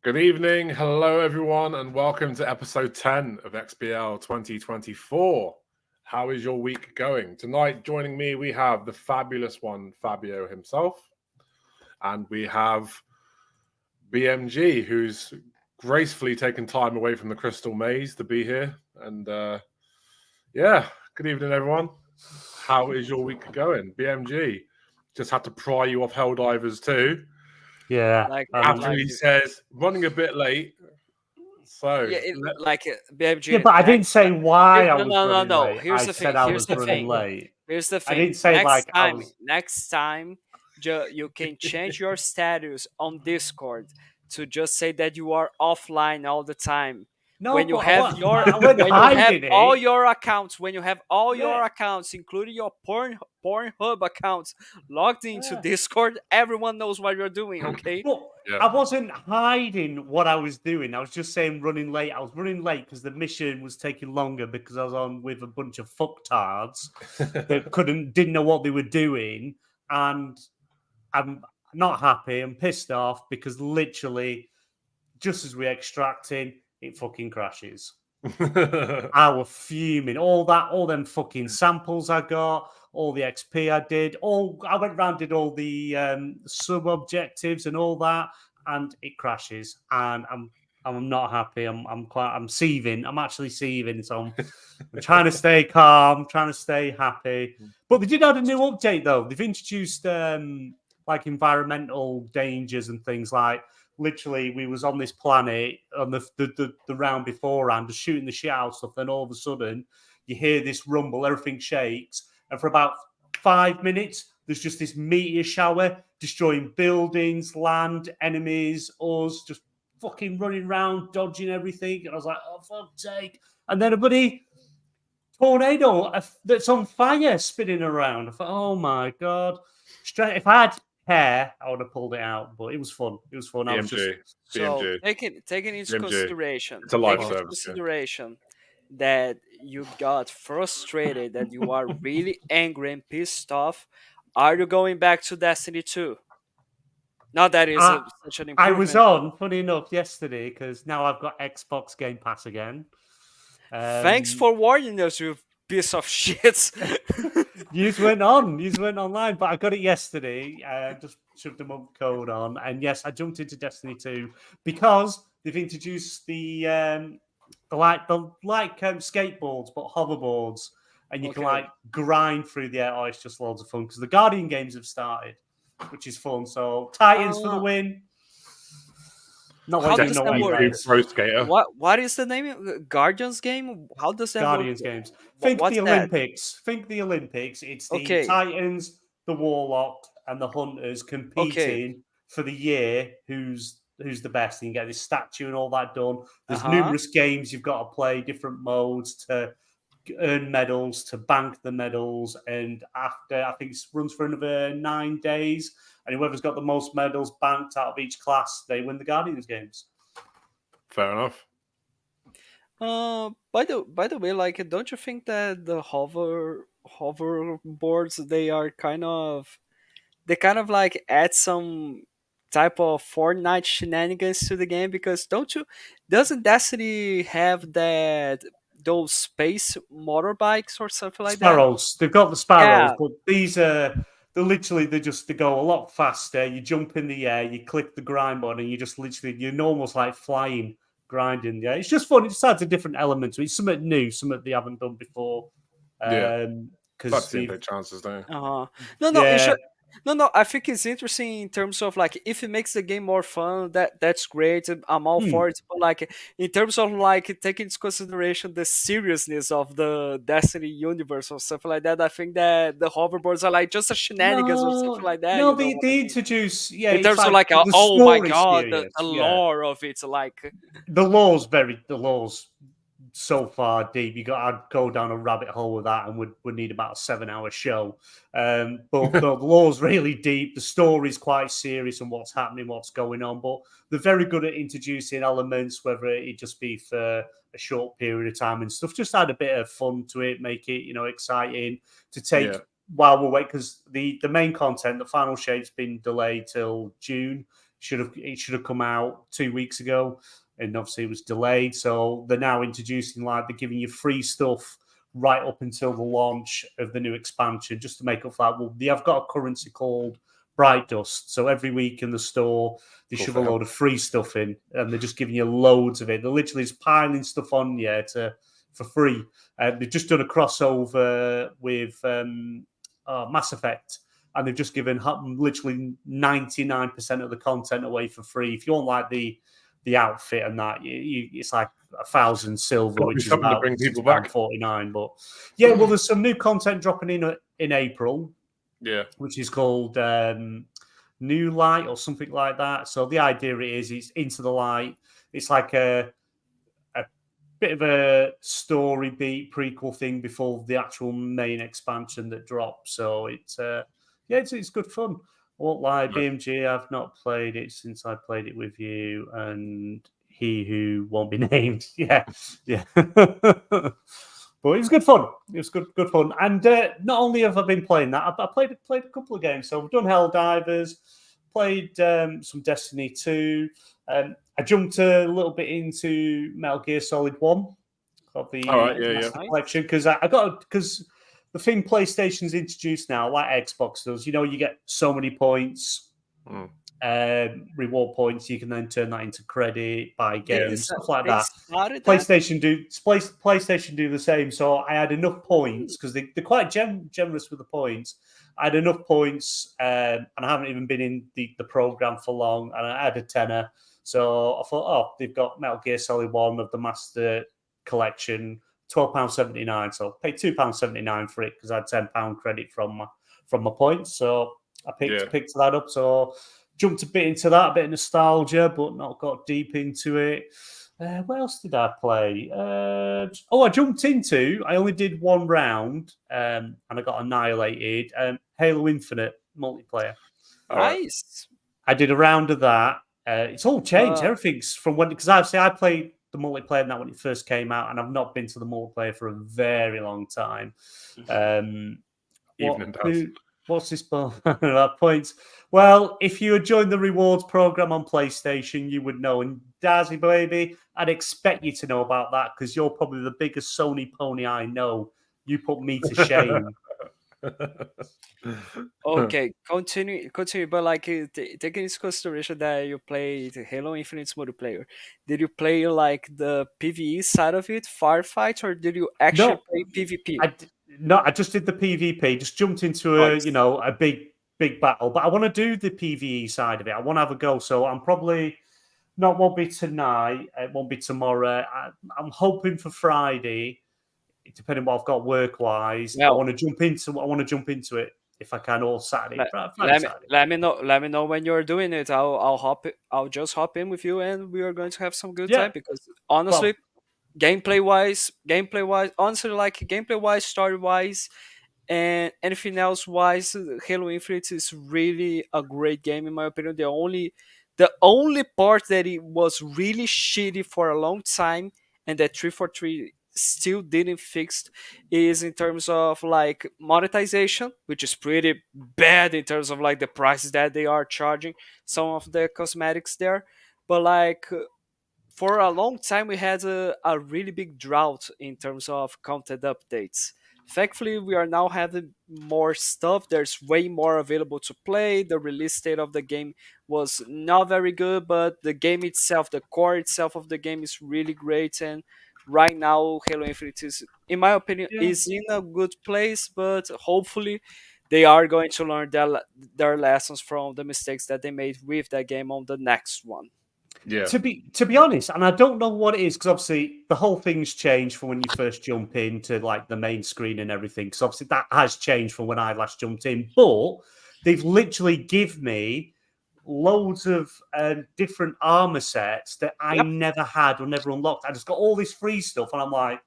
Good evening. Hello, everyone, and welcome to episode 10 of XBL 2024. How is your week going? Tonight, joining me, we have the fabulous one, Fabio himself, and we have BMG, who's gracefully taken time away from the Crystal Maze to be here. And good evening, everyone. How is your week going? BMG just had to pry you off Helldivers too. Yeah. After he says, running a bit late. So, BMG. Yeah, but I didn't say why I was running no. late. Here's I the said thing. I Here's was the running thing. late. Here's the thing. I didn't say Next time, you can change your status on Discord to just say that you are offline all the time. No, when you but have all your accounts, your accounts, including your Pornhub accounts, logged into Discord, everyone knows what you're doing. Okay. But I wasn't hiding what I was doing. I was just saying running late. I was running late because the mission was taking longer because I was on with a bunch of fucktards that didn't know what they were doing, and I'm not happy. I'm pissed off because literally, just as we're extracting, it fucking crashes. I was fuming. All them fucking samples I got, all the XP I did, I went around, did all the sub objectives and all that, and it crashes. And I'm not happy. I'm seething. I'm actually seething. So I'm trying to stay calm, trying to stay happy. But they did add a new update though. They've introduced like environmental dangers and things like. Literally, we was on this planet on the round beforehand, just shooting the shit out of stuff. Then all of a sudden, you hear this rumble, everything shakes, and for about 5 minutes, there's just this meteor shower destroying buildings, land, enemies, us, just fucking running around, dodging everything. And I was like, oh, fuck's sake. And then a bloody tornado that's on fire spinning around. I thought, oh my God. If I had hair, I would have pulled it out, but it was fun. It was fun. BMG. So taking into consideration, it's a live service, that you got frustrated, that you are really angry and pissed off. Are you going back to Destiny 2? Not that is such an improvement. I was on, funny enough, yesterday because now I've got Xbox Game Pass again. Thanks for warning us, you piece of shit. You went online, but I got it yesterday. Just shoved the month code on, and yes, I jumped into Destiny 2 because they've introduced the skateboards, but hoverboards, and you can grind through the air. Oh, it's just loads of fun because the Guardian games have started, which is fun. So Titans for the win. How does that work? Pro Skater. What is the name? Guardians game? How does that Guardians work? games. Think the Olympics. Think the Olympics. It's the Titans, the Warlock, and the Hunters competing for the year. Who's the best? And you get this statue and all that done. There's numerous games you've got to play, different modes to earn medals, to bank the medals, and after I think it runs for another 9 days. And whoever's got the most medals banked out of each class, they win the Guardians games. Fair enough. By the way, like, don't you think that the hoverboards they kind of like add some type of Fortnite shenanigans to the game? Because doesn't Destiny have those space motorbikes or something like Sparrows. They've got the Sparrows, but these are. They go a lot faster. You jump in the air, you click the grind button, and you're almost like flying, grinding. Yeah, it's just fun. It just adds a different element to it. It's something new, something they haven't done before. Because take chances, don't you? No, I think it's interesting in terms of like if it makes the game more fun, that's great. I'm all for it. But like in terms of like taking into consideration the seriousness of the Destiny universe or something like that, I think that the hoverboards are like just a shenanigans or something like that. No, they introduce in terms of like oh my God, the lore of it's like the lore's so far deep. I'd go down a rabbit hole with that and would need about a 7-hour show. But the lore's really deep. The story's quite serious and what's happening, what's going on. But they're very good at introducing elements, whether it just be for a short period of time and stuff. Just add a bit of fun to it, make it, exciting to take while we wait, because the main content, the final shape's been delayed till June. It should have come out 2 weeks ago, and obviously it was delayed. So they're now introducing they're giving you free stuff right up until the launch of the new expansion, just to make up for that. Well, they have got a currency called Bright Dust. So every week in the store, they shove a load of free stuff in, and they're just giving you loads of it. They're literally just piling stuff on you for free. They've just done a crossover with Mass Effect, and they've just given literally 99% of the content away for free. If you want the outfit and that, it's like 1,000 silver, which is about bring people back. 49. But yeah, well, there's some new content dropping in April. Yeah, which is called New Light or something like that. So the idea is it's Into the Light. It's like a bit of a story beat prequel thing before the actual main expansion that drops. So it's good fun. I won't lie, BMG, I've not played it since I played it with you and he who won't be named. Yeah. But it was good fun. It was good fun. And not only have I been playing that, I played a couple of games. So we've done Helldivers, played some Destiny 2. I jumped a little bit into Metal Gear Solid 1 of the collection because because the thing PlayStation's introduced now, like Xbox does, you get so many points. Reward points, you can then turn that into credit, buy games, stuff like that. PlayStation do the same. So I had enough points because they're quite generous with the points. I had enough points, and I haven't even been in the program for long, and I had a tenner. So I thought, they've got Metal Gear Solid 1 of the Master Collection, £12.79. So I paid £2.79 for it because I had £10 credit from my points. So I picked that up. So jumped a bit into that, a bit of nostalgia, but not got deep into it. What else did I play? I only did one round, and I got annihilated. Halo Infinite multiplayer. Nice. I did a round of that. It's all changed. Everything's from because I played the multiplayer in that when it first came out, and I've not been to the multiplayer for a very long time. What's this points? Well, if you had joined the rewards program on PlayStation, you would know. And Dazzy, baby, I'd expect you to know about that because you're probably the biggest Sony pony I know. You put me to shame. Okay, continue. But taking into consideration that you played Halo Infinite's multiplayer, did you play the PvE side of it, firefight, or did you actually play PvP? I just did the PvP. Just jumped into a big battle. But I want to do the PvE side of it. I want to have a go. So I'm probably won't be tonight. It won't be tomorrow. I'm hoping for Friday, depending on what I've got work wise. I want to jump into it if I can, or Saturday. Let me know when you're doing it. I'll just hop in with you, and we are going to have some good time. Because honestly, gameplay wise, story wise, and anything else wise, Halo Infinite is really a great game in my opinion. The only part that it was really shitty for a long time, and that 343 still didn't fix, is in terms of monetization, which is pretty bad in terms of the prices that they are charging some of the cosmetics there. But for a long time we had a really big drought in terms of content updates. Thankfully, we are now having more stuff. There's way more available to play. The release date of the game was not very good, but the game itself, the core itself of the game is really great. And right now, Halo Infinite is, in my opinion, is in a good place, but hopefully they are going to learn their lessons from the mistakes that they made with that game on the next one. Yeah. To be honest, and I don't know what it is, because obviously the whole thing's changed from when you first jump into the main screen and everything. Because obviously that has changed from when I last jumped in. But they've literally given me loads of different armor sets that I never had or never unlocked. I just got all this free stuff, and I'm like,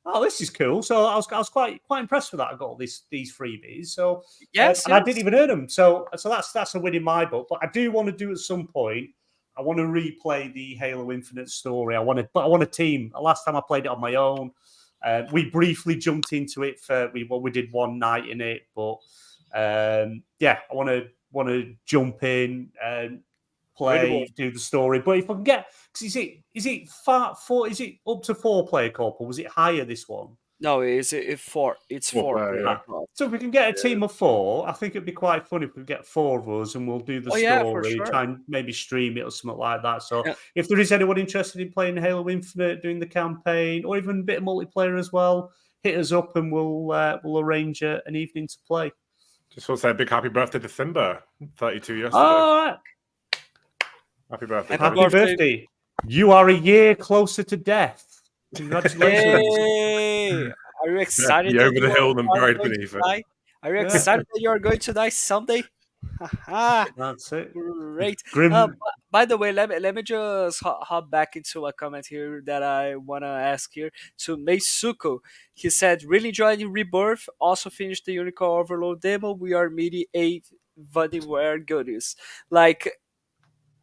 oh, this is cool. So I was quite impressed with that. I got all these freebies. So and I didn't even earn them. So that's a win in my book. But I do want to do at some point. I want to replay the Halo Infinite story. I want a team. Last time I played it on my own, we briefly jumped into it we did one night in it, but I want to jump in and play, do the story. But if I can get, because is it up to 4-player co-op, or was it higher this one? No, it's four. It's 4-player. Yeah. So if we can get a team of 4, I think it'd be quite fun if we get 4 of us and we'll do the story, for sure. try and maybe stream it or something like that. So Yeah. if there is anyone interested in playing Halo Infinite, doing the campaign, or even a bit of multiplayer as well, hit us up and we'll arrange an evening to play. Just want to say a big happy birthday to Thimber, 32 yesterday. All right. Happy birthday. Happy birthday. You are a year closer to death. Congratulations. Hey! Are you excited? Be that over the you hill and are buried going beneath to it. die? Are you excited that you are going to die someday? That's it. Great. Grim. By the way, let me just hop back into a comment here that I want to ask here to Meisuko. He said, really enjoyed Rebirth. Also finished the Unicorn Overload demo. We are meaty a Vanillaware goodies. Like,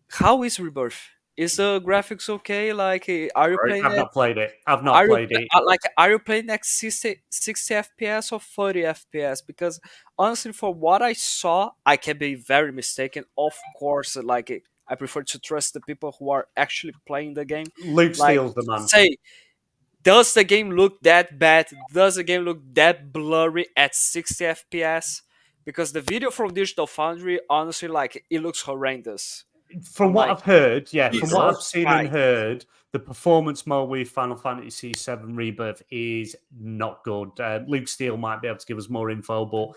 how is Rebirth? Is the graphics okay? Like, are you playing I've it? not played it. I've not played it. Are you playing at 60 FPS or 40 FPS? Because honestly, for what I saw, I can be very mistaken. Of course, like I prefer to trust the people who are actually playing the game. Luke Like, Steele's the man. say, does the game look that bad? Does the game look that blurry at 60 FPS? Because the video from Digital Foundry, honestly, like it looks horrendous. From what I've heard, from Jesus what I've seen and Christ. heard, the performance mode with Final Fantasy VII Rebirth is not good. Luke Steele might be able to give us more info, but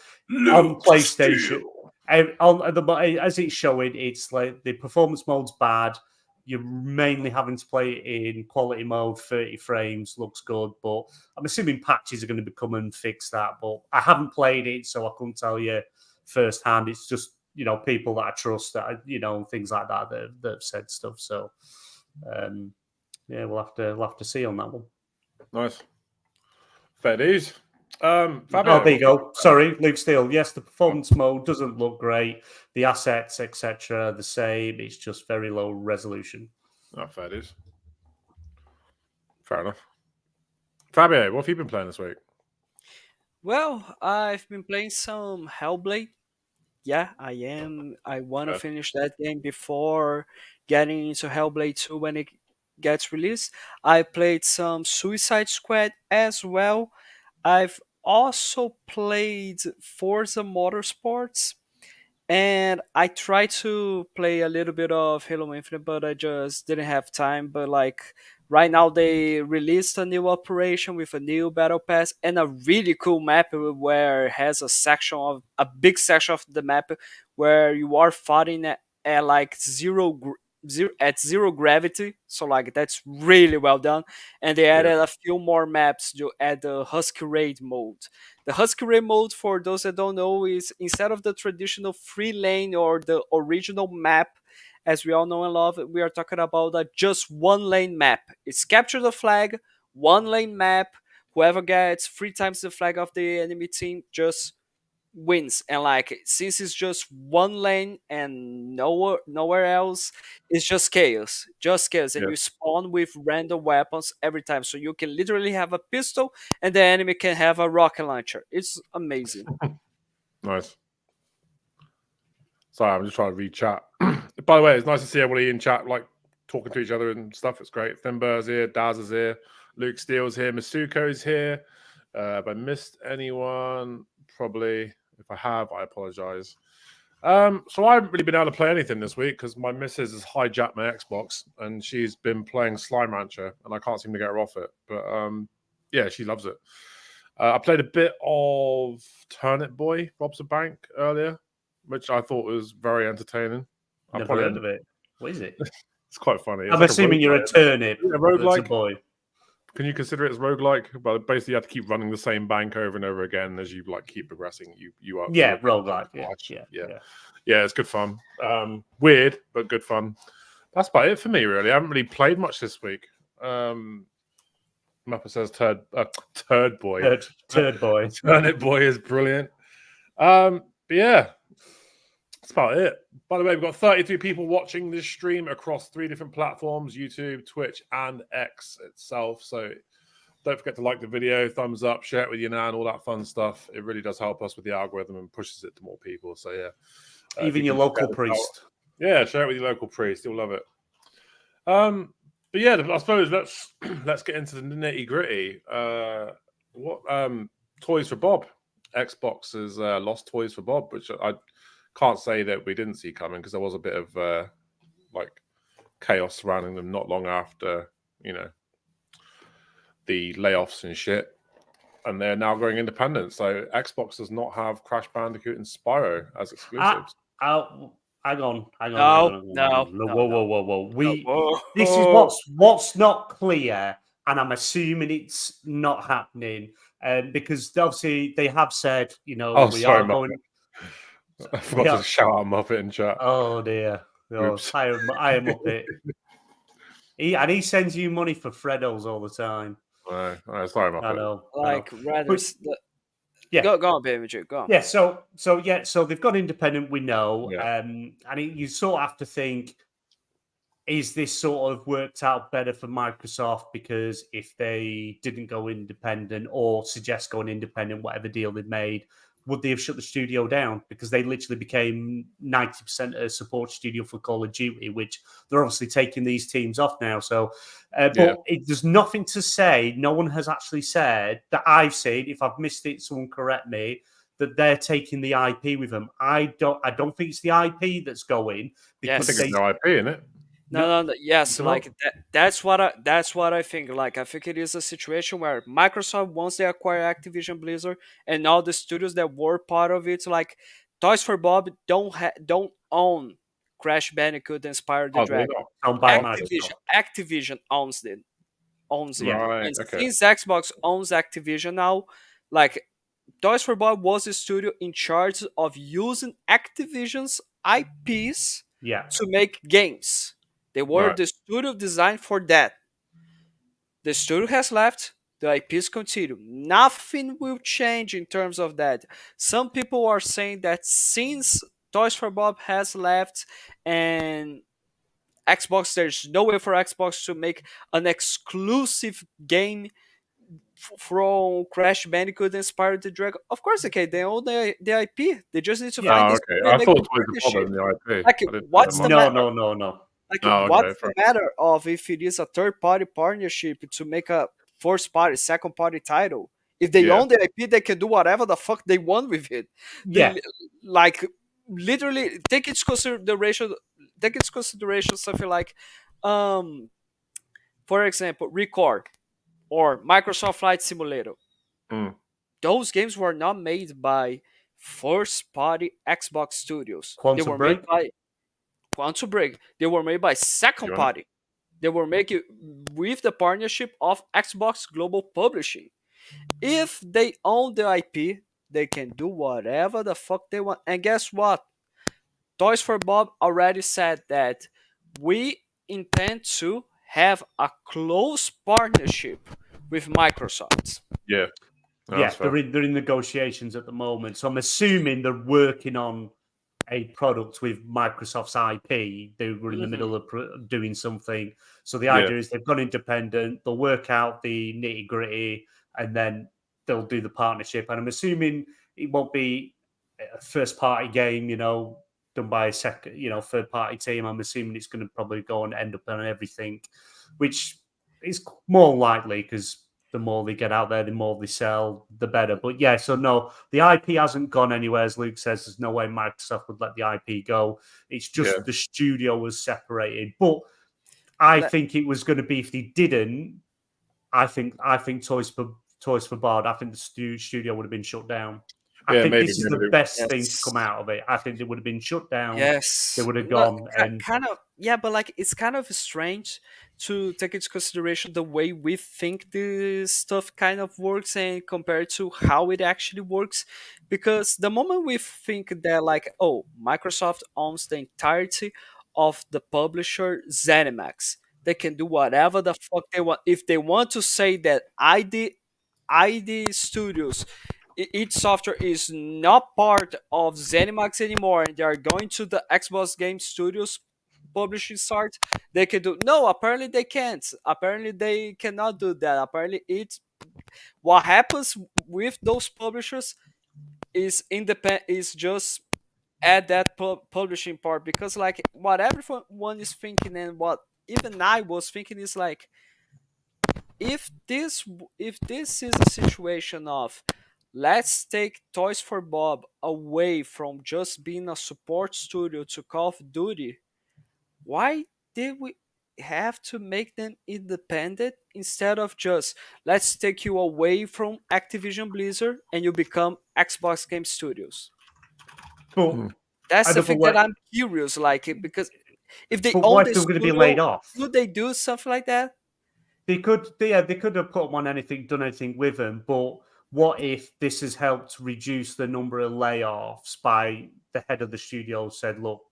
on PlayStation, as it's showing, it's like the performance mode's bad. You're mainly having to play it in quality mode, 30 frames, looks good, but I'm assuming patches are going to come and fix that. But I haven't played it, so I couldn't tell you firsthand. It's just, people that I trust, that things like that that have said stuff. So, we'll have to see on that one. Nice. Fair dues. Fabio, oh, there you go. Sorry, Luke Steele. Yes, the performance mode doesn't look great. The assets, etc., the same. It's just very low resolution. Oh, fair dues. Fair enough. Fabio, what have you been playing this week? Well, I've been playing some Hellblade. Yeah, I am. I want to finish that game before getting into Hellblade 2 when it gets released. I played some Suicide Squad as well. I've also played Forza Motorsports, and I tried to play a little bit of Halo Infinite, but I just didn't have time. But like right now, they released a new operation with a new battle pass and a really cool map where it has a big section of the map where you are fighting at like zero gravity. So like that's really well done. And they added a few more maps to add the Husky Raid mode. The Husky Raid mode, for those that don't know, is instead of the traditional 3-lane or the original map, as we all know and love, we are talking about a just 1-lane map. It's capture the flag, 1-lane map. Whoever gets 3 times the flag of the enemy team just wins. And like, since it's just 1 lane and nowhere else, it's just chaos. And you spawn with random weapons every time, so you can literally have a pistol and the enemy can have a rocket launcher. It's amazing. Nice. Sorry, I'm just trying to read chat. By the way, it's nice to see everybody in chat, like talking to each other and stuff. It's great. Thimber's here, Daz is here, Luke Steele's here, Masuko's here. If I missed anyone, probably. If I have, I apologize. So I haven't really been able to play anything this week because my missus has hijacked my Xbox and she's been playing Slime Rancher and I can't seem to get her off it. But yeah, she loves it. I played a bit of Turnip Boy, Robs a Bank earlier, which I thought was very entertaining. Never heard of it. What is it? It's quite funny. I'm assuming you're a turnip. Yeah, roguelike. A boy. Can you consider it as roguelike? But basically, you have to keep running the same bank over and over again as you like keep progressing. You are roguelike. Yeah, it's good fun. Weird, but good fun. That's about it for me, really. I haven't really played much this week. Mappa says turd boy. Turd boy. Turnip Boy is brilliant. But yeah, that's about it. By the way, we've got 33 people watching this stream across 3 different platforms: YouTube, Twitch, and X itself. So don't forget to like the video, thumbs up, share it with your nan, all that fun stuff. It really does help us with the algorithm and pushes it to more people. So yeah. Even your local priest. Yeah, share it with your local priest. You'll love it. But yeah, I suppose let's get into the nitty gritty. What Toys for Bob? Xbox has lost Toys for Bob, which I can't say that we didn't see coming because there was a bit of like chaos surrounding them not long after the layoffs and shit, and they're now going independent. So Xbox does not have Crash Bandicoot and Spyro as exclusives. Hang on. No. Whoa. Whoa. This is what's not clear, and I'm assuming it's not happening. Because obviously they have said, we sorry, are going. I forgot to shout out Muppet in chat. Oh dear. Oh, I am Muppet. He sends you money for Freddos all the time. Sorry, Muppet. I know. Yeah. Go on, baby. Go on. Yeah, so they've got independent, we know. Yeah. You sort of have to think, is this sort of worked out better for Microsoft? Because if they didn't go independent or suggest going independent, whatever deal they'd made, would they have shut the studio down? Because they literally became 90% a support studio for Call of Duty, which they're obviously taking these teams off now. So, but there's nothing to say. No one has actually said that I've seen. If I've missed it, someone correct me. That they're taking the IP with them. I don't think it's the IP that's going because I think it's no IP in it. No. Yes, like that's what I think. Like, I think it is a situation where Microsoft, once they acquire Activision Blizzard and all the studios that were part of it, like Toys for Bob don't own Crash Bandicoot and Spyro the Dragon. Activision owns it. Right, and since Xbox owns Activision now, like Toys for Bob was the studio in charge of using Activision's IPs to make games. They were the studio designed for that. The studio has left, the IPs continue. Nothing will change in terms of that. Some people are saying that since Toys for Bob has left and Xbox, there's no way for Xbox to make an exclusive game from Crash Bandicoot and Spyro the Dragon. Of course they can. They own the IP. They just need to find this. I thought it was the problem the IP. Like, what's the matter? No. Like, what's the matter of if it is a third-party partnership to make a first-party, second-party title? If they own the IP, they can do whatever the fuck they want with it. Like, literally, take into consideration something like, for example, Record or Microsoft Flight Simulator. Those games were not made by first-party Xbox studios. Quantum Break. They were made by second party. They were made with the partnership of Xbox Global Publishing. If they own the IP, they can do whatever the fuck they want. And guess what? Toys for Bob already said that we intend to have a close partnership with Microsoft. They're in negotiations at the moment. So I'm assuming they're working on a product with Microsoft's IP. They were in the middle of doing something. So the idea is they've gone independent. They'll work out the nitty gritty, and then they'll do the partnership. And I'm assuming it won't be a first party game, done by a third party team. I'm assuming it's going to probably go and end up on everything, which is more likely because the more they get out there, the more they sell, the better. But no, the IP hasn't gone anywhere. As Luke says, there's no way Microsoft would let the IP go. It's just the studio was separated. But I think it was going to be, if they didn't, I think Toys for Bob, I think the studio would have been shut down. I think this is the best thing to come out of it. I think they would have been shut down. Yes. They would have gone. But like, it's kind of strange to take into consideration the way we think this stuff kind of works and compared to how it actually works. Because the moment we think that, like, oh, Microsoft owns the entirety of the publisher ZeniMax, they can do whatever the fuck they want. If they want to say that ID Studios, id Software is not part of ZeniMax anymore, and they are going to the Xbox Game Studios publishing site, they can do. No, apparently they can't. Apparently they cannot do that. Apparently what happens with those publishers is just add that publishing part, because like what everyone is thinking and what even I was thinking is like, if this is a situation of let's take Toys for Bob away from just being a support studio to Call of Duty, why did we have to make them independent instead of just let's take you away from Activision Blizzard and you become Xbox Game Studios? But That's the another thing that way, I'm curious, like, because if they but own what the if they're going to be laid studio, off? would they do something like that? They could, yeah, they could have put them on anything, done anything with them. But what if this has helped reduce the number of layoffs by the head of the studio said, look,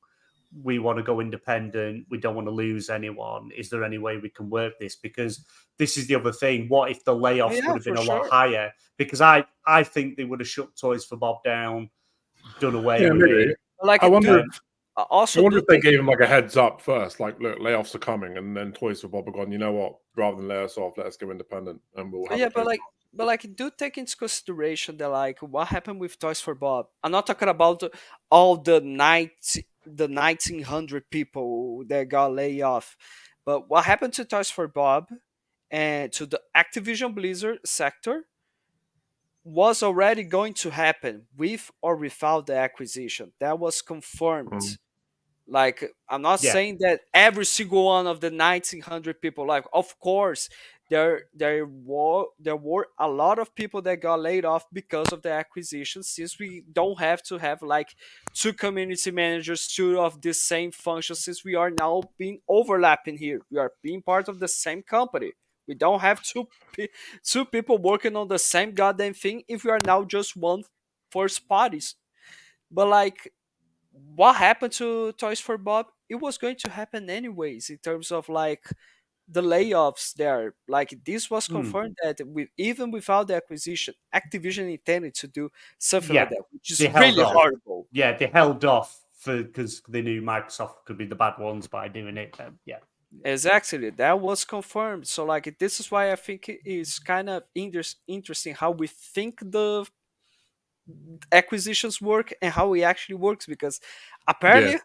we want to go independent. We don't want to lose anyone. Is there any way we can work this? Because this is the other thing. What if the layoffs Yeah, would have for been a lot sure. higher? Because I think they would have shut Toys for Bob down, done away Yeah, with maybe. it. Like, I wonder. Um, I also wonder do if they take gave him like a heads up first, like, look, layoffs are coming, and then Toys for Bob are gone. You know what? Rather than lay us off, let us go independent, and we'll have yeah, a place. but like do take into consideration that like what happened with Toys for Bob. I'm not talking about all the 1900 people that got laid off, but what happened to Toys for Bob and to the Activision Blizzard sector was already going to happen with or without the acquisition. That was confirmed. Mm. Like, I'm not Yeah. saying that every single one of the 1900 people, like, of course, there were a lot of people that got laid off because of the acquisition, since we don't have to have like two community managers, two of the same function, since we are now being overlapping here. We are being part of the same company. We don't have two people working on the same goddamn thing if we are now just one first parties. But like, what happened to Toys for Bob? It was going to happen anyways in terms of like the layoffs there. Like, this was confirmed that even without the acquisition, Activision intended to do something like Yeah, that, which they is held really off. horrible. Yeah, they held off because they knew Microsoft could be the bad ones by doing it. Yeah. Exactly, that was confirmed. So like, this is why I think it is kind of interesting how we think the acquisitions work and how it actually works, because Yeah, apparently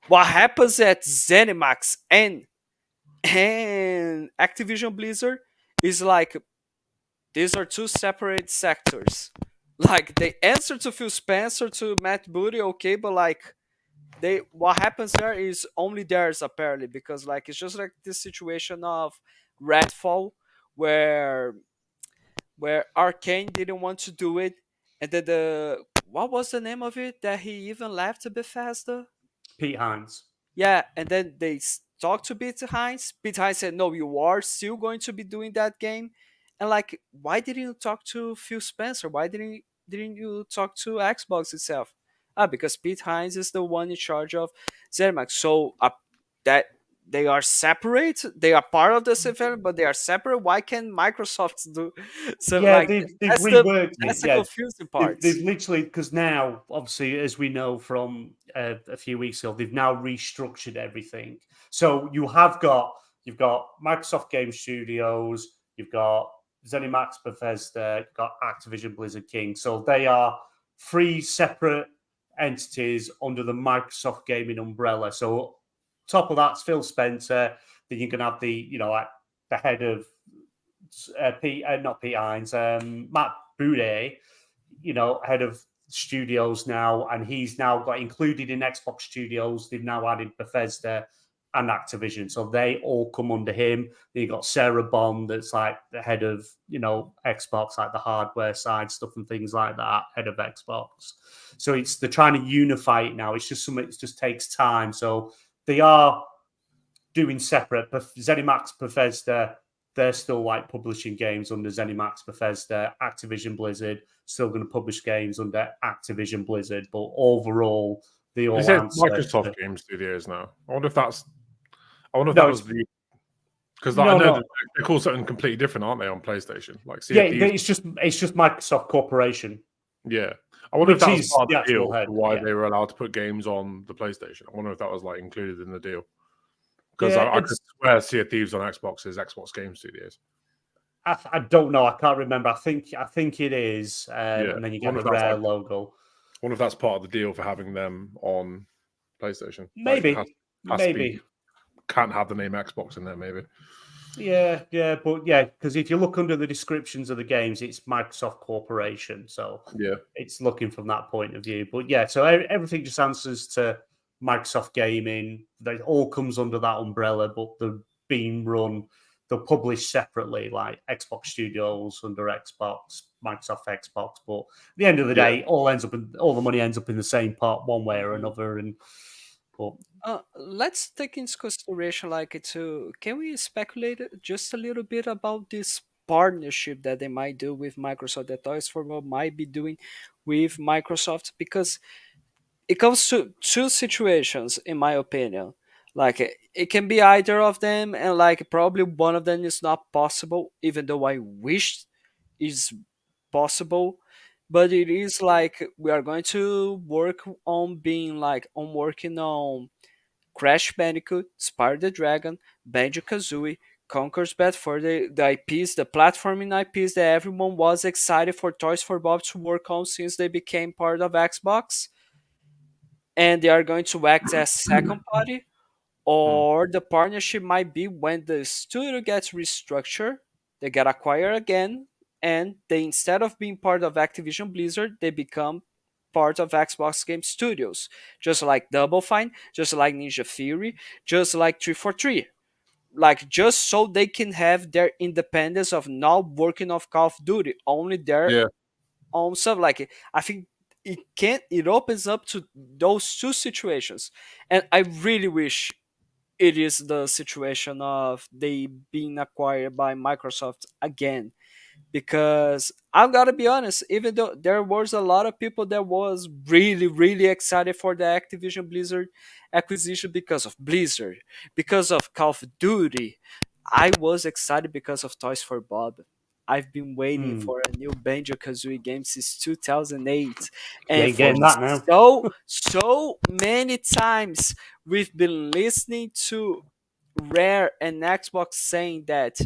what happens at ZeniMax and Activision Blizzard is like, these are two separate sectors. Like, they answer to Phil Spencer, to Matt Booty, okay, but like, what happens there is only theirs apparently, because like it's just like this situation of Redfall, where Arcane didn't want to do it, and then the what was the name of it that he even left Bethesda? Pete Hines. Yeah, and then they talked to Pete Hines. Pete Hines said, "No, you are still going to be doing that game." And like, why didn't you talk to Phil Spencer? Why didn't you talk to Xbox itself? Ah, because Pete Hines is the one in charge of ZeniMax. So that they are separate. They are part of the same family, but they are separate. Why can't Microsoft do something Yeah, like they've that's the reworked it. that's the Yeah, confusing part. they've literally, because now, obviously, as we know from a few weeks ago, they've now restructured everything. So you've got Microsoft Game Studios, you've got ZeniMax Bethesda, you've got Activision Blizzard King. So they are three separate entities under the Microsoft gaming umbrella. So top of that's Phil Spencer. Then you can have like the head of not Pete Hines, Matt Boudet, head of studios now, and he's now got included in Xbox Studios. They've now added Bethesda and Activision, so they all come under him. Then you got Sarah Bond, that's like the head of Xbox, like the hardware side stuff and things like that, head of Xbox. So they're trying to unify it now. It's just something that just takes time. So they are doing separate. But ZeniMax Bethesda, they're still like publishing games under ZeniMax Bethesda. Activision Blizzard still going to publish games under Activision Blizzard. But overall, they all they said answer Microsoft Game Studios now. I wonder if that was the, because I No, know no. that they call something completely different, aren't they, on PlayStation? Like, Yeah, Thieves. it's just Microsoft Corporation. Yeah, I wonder if Which that was is part of the the actual deal head, for why yeah. they were allowed to put games on the PlayStation. I wonder if that was like included in the deal. Because Yeah, I could swear Sea of Thieves on Xbox is Xbox Game Studios. I don't know. I can't remember. I think it is. Yeah, And then you I get wonder the if that's Rare like, logo. I wonder if that's part of the deal for having them on PlayStation. Maybe, has maybe. to be, can't have the name Xbox in there, maybe. Yeah, but because if you look under the descriptions of the games, it's Microsoft Corporation, so Yeah, it's looking from that point of view. But yeah, so everything just answers to Microsoft Gaming. That all comes under that umbrella, but they're being run, they're published separately, like Xbox Studios under Xbox, Microsoft Xbox. But at the end of the day, all the money ends up in the same pot, one way or another, and. But Let's take into consideration, can we speculate just a little bit about this partnership that they might do with Microsoft, that Toys for Bob might be doing with Microsoft? Because it comes to two situations, in my opinion. It can be either of them, and probably one of them is not possible, even though I wish is possible. But it is we are going to work on working on Crash Bandicoot, Spyro the Dragon, Banjo-Kazooie, Conker's Bad Fur, the IPs, the platforming IPs that everyone was excited for Toys for Bob to work on since they became part of Xbox. And they are going to act as second party, or the partnership might be when the studio gets restructured, they get acquired again, and they, instead of being part of Activision Blizzard, they become part of Xbox Game Studios, just like Double Fine, just like Ninja Theory, just like 343. Just so they can have their independence of not working off Call of Duty, only their own stuff. I think it opens up to those two situations, and I really wish it is the situation of they being acquired by Microsoft again, because I've got to be honest, even though there was a lot of people that was really, really excited for the Activision Blizzard acquisition because of Blizzard, because of Call of Duty, I was excited because of Toys for Bob. I've been waiting for a new Banjo-Kazooie game since 2008, and ain't for getting that now. so many times we've been listening to Rare and Xbox saying that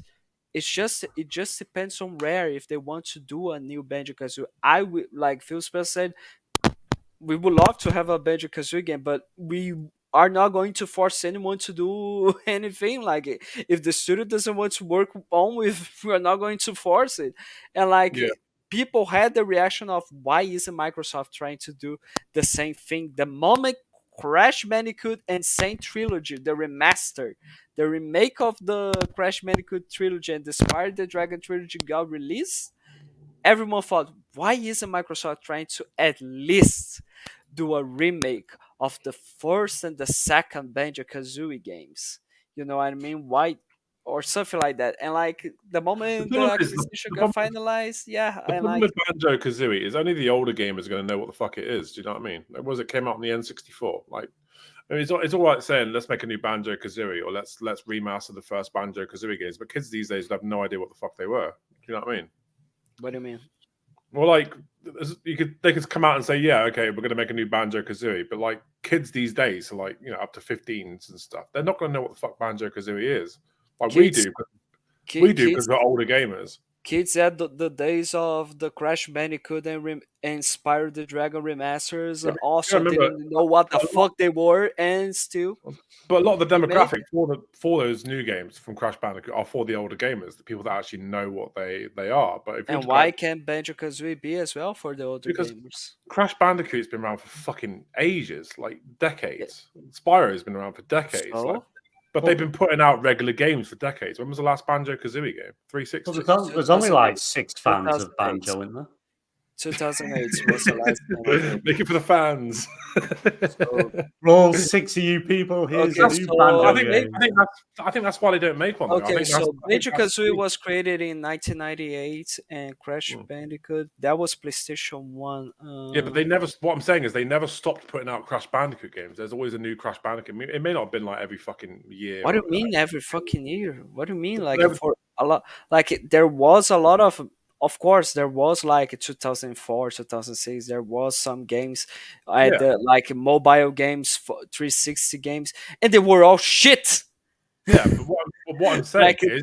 it just depends on Rare if they want to do a new Banjo-Kazooie. I would, like Phil Spencer said, we would love to have a Banjo-Kazooie game, but we are not going to force anyone to do anything. If the studio doesn't want to work on with, we are not going to force it. And people had the reaction of, why isn't Microsoft trying to do the same thing? The moment Crash Bandicoot and Saint Trilogy, the remaster, the remake of the Crash Bandicoot trilogy and the Spyro the Dragon trilogy got released, everyone thought, why isn't Microsoft trying to at least do a remake of the first and the second Banjo-Kazooie games? You know what I mean? Why? Or something like that. And the moment the acquisition got finalized, The problem with Banjo-Kazooie is only the older gamers going to know what the fuck it is. Do you know what I mean? It was, it came out on the N64. It's all right saying let's make a new Banjo-Kazooie or let's remaster the first Banjo-Kazooie games, but kids these days have no idea what the fuck they were. Do you know what I mean? What do you mean? Well, they could come out and say, yeah, okay, we're going to make a new Banjo-Kazooie, but kids these days are up to 15s and stuff. They're not going to know what the fuck Banjo-Kazooie is. We do because we're older gamers. Kids at the days of the Crash Bandicoot and Spyro the Dragon remasters also didn't know what the fuck they were, and still. But a lot of the demographic for those new games from Crash Bandicoot are for the older gamers, the people that actually know what they are. But why can't Banjo-Kazooie be as well for the older gamers? Crash Bandicoot's been around for fucking ages, decades. Yeah. Spyro's been around for decades. But they've been putting out regular games for decades. When was the last Banjo-Kazooie game? 360? Well, there's only 6 fans of Banjo in there. 2008 was the last game. Make it for the fans. All 6 of you people, here's a new Banjo game. I think that's why they don't make one. Okay, so Banjo-Kazooie was created in 1998, and Crash Bandicoot, that was PlayStation 1. Yeah, but what I'm saying is they never stopped putting out Crash Bandicoot games. There's always a new Crash Bandicoot. It may not have been every fucking year. What do you mean every fucking year? What do you mean? For a lot, there was a lot of course, there was 2004, 2006. There was some games, mobile games, 360 games, and they were all shit. Yeah, but what I'm saying is,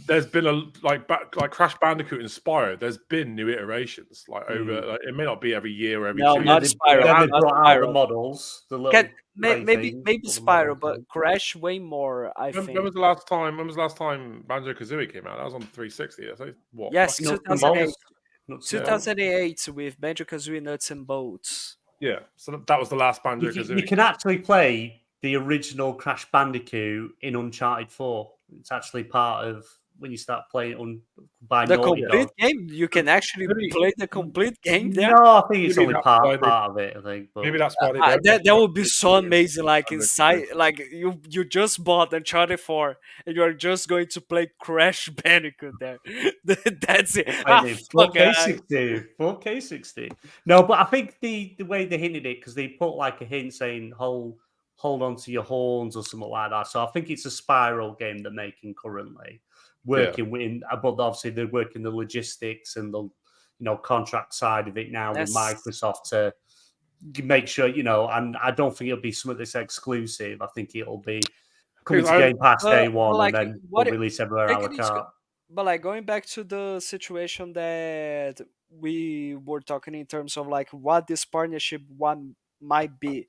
there's been like Crash Bandicoot inspired. There's been new iterations over. Like, it may not be every year or every No, 2 not years. Spyro. Then they Not brought out the Spyro. models, the little Maybe things, maybe all the Spyro, models, but yeah. Crash way more. I When think. was the last time? When was the last time Banjo-Kazooie came out? That was on 360. That's like, what? Yes, fucking- Nuts and 2008. bolts. Nuts and 2008 with Banjo-Kazooie Nuts and Bolts. Yeah. So that was the last You Banjo-Kazooie. can actually play the original Crash Bandicoot in Uncharted 4. It's actually part of when you start playing by The Naughty complete Dog. game. You can actually play the complete game there. No, I think it's Maybe only that's why part of it. I think, but Maybe that's why they don't. That would be so amazing. Like Banjo-Kazooie. inside, like you just bought Uncharted 4 and you are just going to play Crash Bandicoot there. That's it. Ah, fuck, 4K60. 4K60. No, but I think the way they hinted it, because they put like a hint saying hold on to your horns or something like that. So I think it's a Spiral game they're making currently, working with, but obviously they're working the logistics and the contract side of it now with Microsoft to make sure, and I don't think it'll be something that's exclusive. I think it'll be coming to Game Pass day one like, and then we'll release everywhere a la carte. But like going back to the situation that we were talking in terms of like what this partnership one might be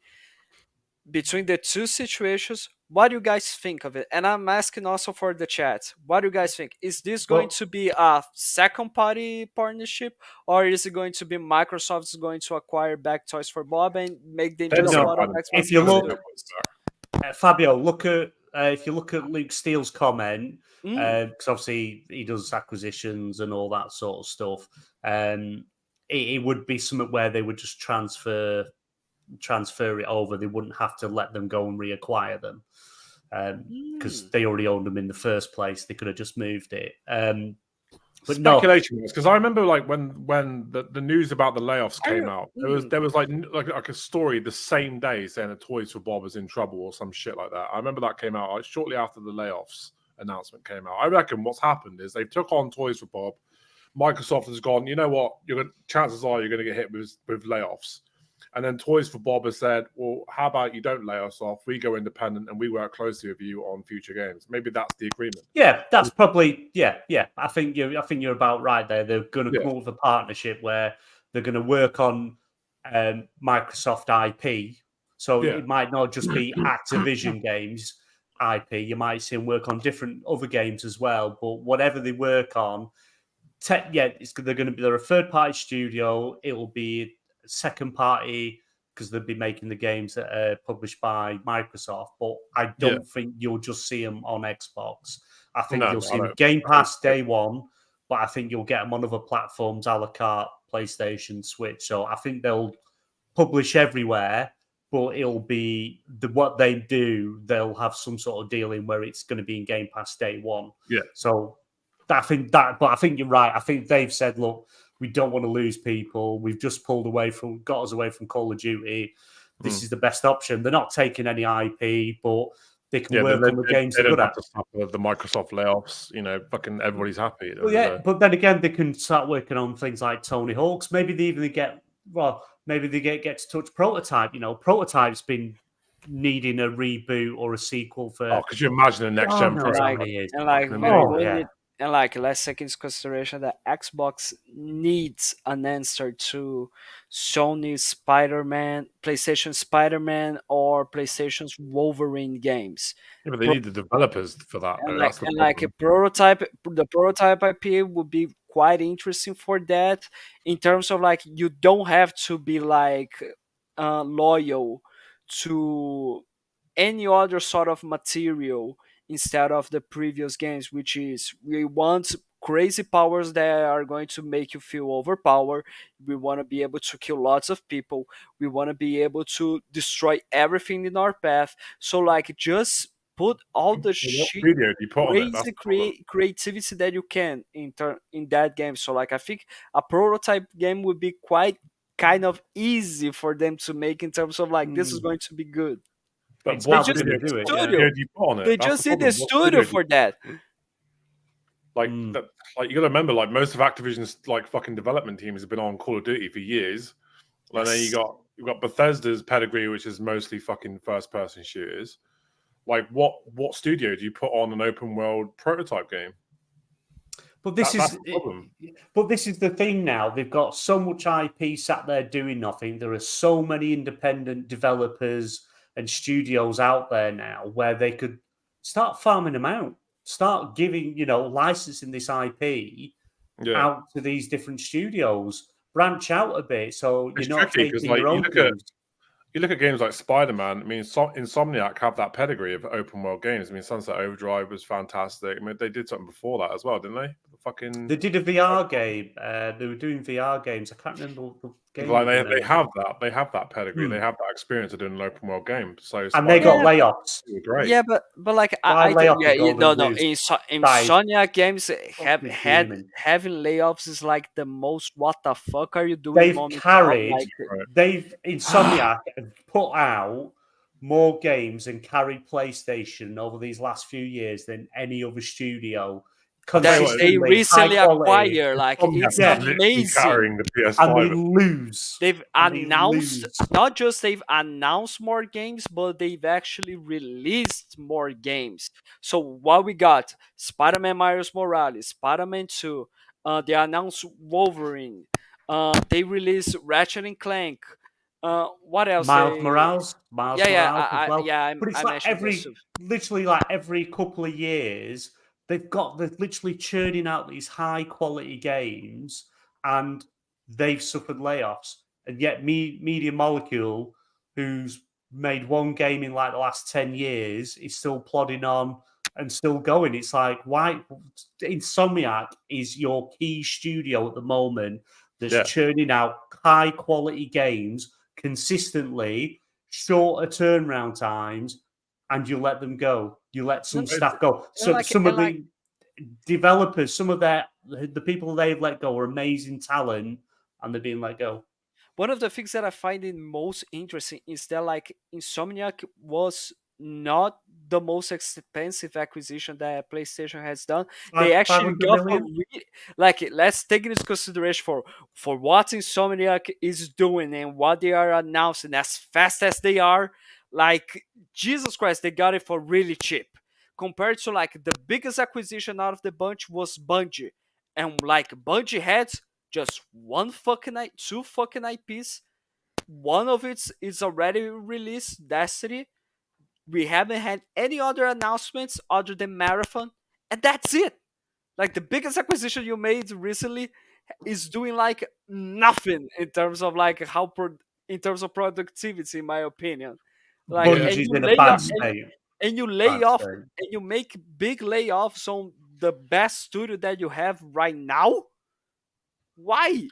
between the two situations, what do you guys think of it? And I'm asking also for the chat, what do you guys think? Is this going to be a second party partnership, or is it going to be Microsoft's going to acquire back Toys for Bob and make them just part of Xbox? If you look, Fabio, if you look at Luke Steele's comment, because obviously he does acquisitions and all that sort of stuff, it would be something where they would just transfer it over. They wouldn't have to let them go and reacquire them because they already owned them in the first place. They could have just moved it. But speculation was because I remember like when the news about the layoffs came out, there was like a story the same day saying that Toys for Bob was in trouble or some shit like that. I remember that came out like, shortly after the layoffs announcement came out. I reckon what's happened is they took on Toys for Bob. Microsoft has gone, you know what? Chances are you're going to get hit with layoffs. And then Toys for Bob has said, well, how about you don't lay us off? We go independent and we work closely with you on future games. Maybe that's the agreement. Yeah, that's probably, yeah. I think you're about right there. They're going to come up with a partnership where they're going to work on Microsoft IP. So it might not just be Activision games IP. You might see them work on different other games as well. But whatever they work on, they're a third-party studio. It'll be second party because they'll be making the games that are published by Microsoft, but I don't think you'll just see them on Xbox. I think you'll see them Game Pass day one, but I think you'll get them on other platforms, a la carte, PlayStation, Switch. So I think they'll publish everywhere, but it'll be what they do. They'll have some sort of dealing where it's going to be in Game Pass day one. Yeah. So I think you're right. I think they've said, look, we don't want to lose people. We've just got us away from Call of Duty. This is the best option. They're not taking any IP, but they can work on the games they're good at. To stop the Microsoft layoffs. Fucking everybody's happy. Well, but then again, they can start working on things like Tony Hawk's. Maybe they even get to touch Prototype. Prototype's been needing a reboot or a sequel for. Oh, could you imagine a next gen? And let's take into consideration that Xbox needs an answer to Sony's Spider-Man, PlayStation Spider-Man, or PlayStation's Wolverine games. Yeah, but they need the developers for that. The prototype IP would be quite interesting for that. In terms of like, you don't have to be like loyal to any other sort of material instead of the previous games, which is we want crazy powers that are going to make you feel overpowered. We want to be able to kill lots of people. We want to be able to destroy everything in our path. So like just put all the crazy creativity that you can in that game. So like I think a prototype game would be quite kind of easy for them to make in terms of like this is going to be good. But they just need a studio. They just need a studio for that. You got to remember, like most of Activision's like fucking development teams have been on Call of Duty for years. And then you've got Bethesda's pedigree, which is mostly fucking first person shooters. Like what studio do you put on an open world prototype game? But this That's is the problem. But this is the thing now. They've got so much IP sat there doing nothing. There are so many independent developers and studios out there now where they could start farming them out, start giving, licensing this IP Yeah. out to these different studios, branch out a bit so It's you're not tricky because, taking your own moves. you look at games like Spider-Man. I mean, Insomniac have that pedigree of open world games. I mean, Sunset Overdrive was fantastic. I mean, they did something before that as well, didn't they? They did a VR game. They were doing VR games. I can't remember the game. Like they have that. They have that pedigree. Hmm. They have that experience of doing an open world game. So And they got Spider-Man layoffs. was great. Yeah, but like I layoff think, yeah, the Golden no. Goose. Insomniac games Fucking having layoffs is like the most. What the fuck are you doing? They've moment of, carried. like, Insomniac have put out more games and carried PlayStation over these last few years than any other studio. that they Consistently recently high quality. acquire. Like, it's Yeah. Literally amazing. carrying the And PS5. they lose. They've And they announced lose. not just they've announced more games, but they've actually released more games. So what we got: Spider-Man Miles Morales, Spider-Man 2. They announced Wolverine. They released Ratchet and Clank. What else? Miles Morales. Miles Morales as well. But it's like literally like every couple of years, they're literally churning out these high quality games, and they've suffered layoffs. And yet, Media Molecule, who's made one game in like the last 10 years, is still plodding on and still going. It's like, why? Insomniac is your key studio at the moment that's churning out high quality games consistently, shorter turnaround times, and you let them go. You let some staff go. So some of the developers, some of the people they've let go are amazing talent, and they're being let go. One of the things that I find it most interesting is that like Insomniac was not the most expensive acquisition that PlayStation has done. They actually got let's take into consideration for what Insomniac is doing and what they are announcing as fast as they are. Like, Jesus Christ, they got it for really cheap compared to like the biggest acquisition out of the bunch was Bungie, and like Bungie had just two fucking IPs. One of it is already released, Destiny. We haven't had any other announcements other than Marathon, and that's it. Like, the biggest acquisition you made recently is doing like nothing in terms of like in terms of productivity, in my opinion. Like, and you lay off and you make big layoffs on the best studio that you have right now. Why?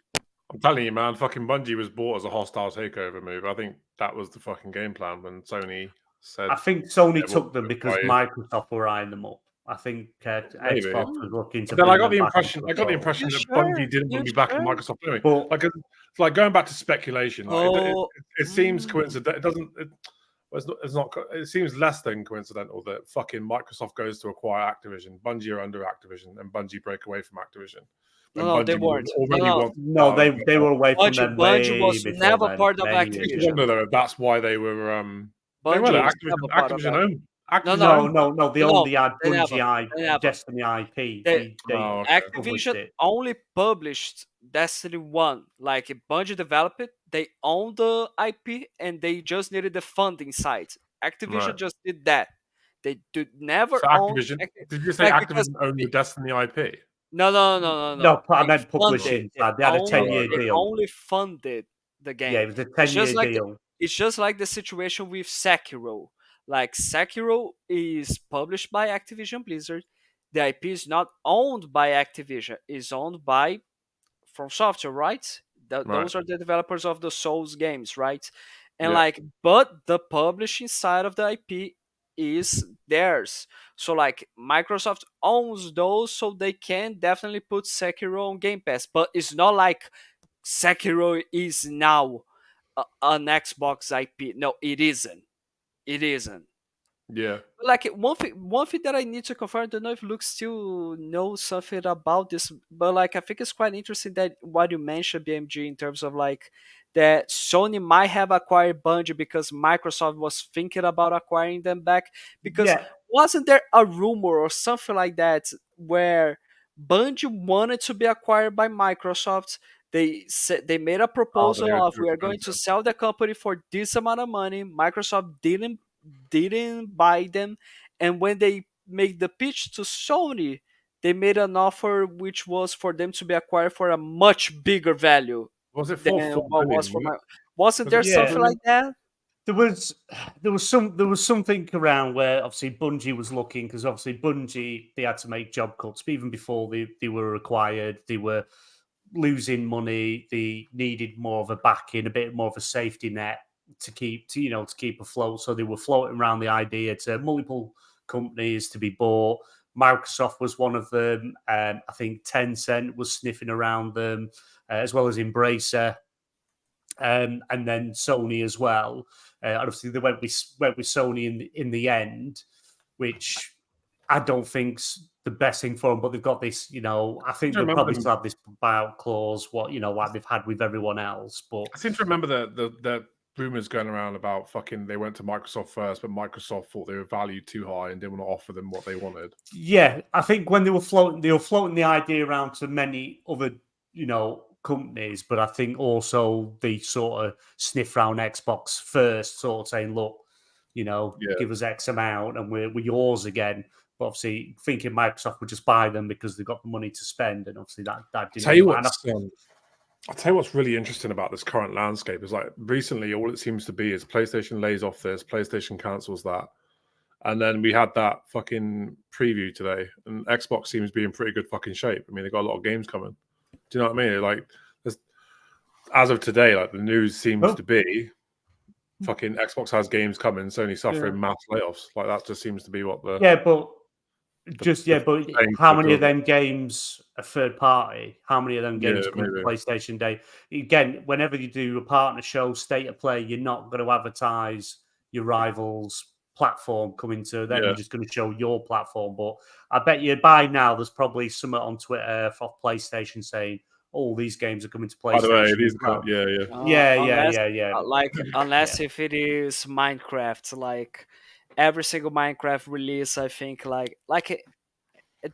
I'm telling you, man, fucking Bungie was bought as a hostile takeover move. I think that was the fucking game plan when Sony said. I think Sony took them because Microsoft were eyeing them up. I think Xbox was looking to. Then I got the impression that Bungie didn't want to be back at Microsoft anyway. But like, it's like going back to speculation. Like, it seems coincidental. It doesn't. It's not. It seems less than coincidental that fucking Microsoft goes to acquire Activision. Bungie are under Activision, and Bungie break away from Activision. No, they weren't. No, they were away from them. Bungie was never part of Activision. No, that's why they were. Activision owned. No. They only had Bungie Destiny IP. Activision only published Destiny 1. Like, Bungie developed it, they owned the IP, and they just needed the funding side. Activision just did that. They never own. Did you say Activision owned the Destiny IP? No. No, I meant publishing. They had a 10-year deal. They only funded the game. Yeah, it was a 10-year deal. It's just like the situation with Sekiro. Like, Sekiro is published by Activision Blizzard. The IP is not owned by Activision. It's owned by From Software, right? Those are the developers of the Souls games, right? And but the publishing side of the IP is theirs. So like, Microsoft owns those, so they can definitely put Sekiro on Game Pass. But it's not like Sekiro is now an Xbox IP. No, it isn't. It isn't. Yeah. Like, one thing that I need to confirm, I don't know if Luke still knows something about this, but like, I think it's quite interesting that what you mentioned, BMG, in terms of like that Sony might have acquired Bungie because Microsoft was thinking about acquiring them back. Because wasn't there a rumor or something like that where Bungie wanted to be acquired by Microsoft. They said they made a proposal of we are going to sell the company for this amount of money. Microsoft didn't buy them, and when they made the pitch to Sony, they made an offer which was for them to be acquired for a much bigger value Was it than for 4 what was billion? for my. Wasn't Was it there 4 something billion? like that? There was something around where obviously Bungie was looking, because obviously Bungie, they had to make job cuts, but even before they were acquired, they were losing money. They needed more of a backing, a bit more of a safety net to keep afloat. So they were floating around the idea to multiple companies to be bought. Microsoft was one of them. I think Tencent was sniffing around them, as well as Embracer. And then Sony as well. Obviously, they went with Sony in the end, which I don't think's the best thing for them. But they've got this, I think they'll probably still have this buyout clause, like they've had with everyone else. But I seem to remember the rumors going around about fucking they went to Microsoft first, but Microsoft thought they were valued too high and didn't want to offer them what they wanted. Yeah, I think when they were floating the idea around to many other, companies, but I think also they sort of sniff around Xbox first, sort of saying, look, give us X amount and we're yours again. But obviously thinking Microsoft would just buy them because they've got the money to spend, and obviously that didn't. I'll tell you what's really interesting about this current landscape is like recently all it seems to be is PlayStation lays off this, PlayStation cancels that. And then we had that fucking preview today, and Xbox seems to be in pretty good fucking shape. I mean, they've got a lot of games coming. Do you know what I mean? Like, as of today, like the news seems to be fucking Xbox has games coming, Sony suffering mass layoffs. Like that just seems to be what the how many of them games are third party? How many of them games come to PlayStation Day? Again, whenever you do a partner show, state of play, you're not going to advertise your rivals' platform coming to them. You're just going to show your platform. But I bet you by now there's probably something on Twitter for PlayStation saying, "Oh, these games are coming to PlayStation." By the way, Unless if it is Minecraft, like every single Minecraft release, I think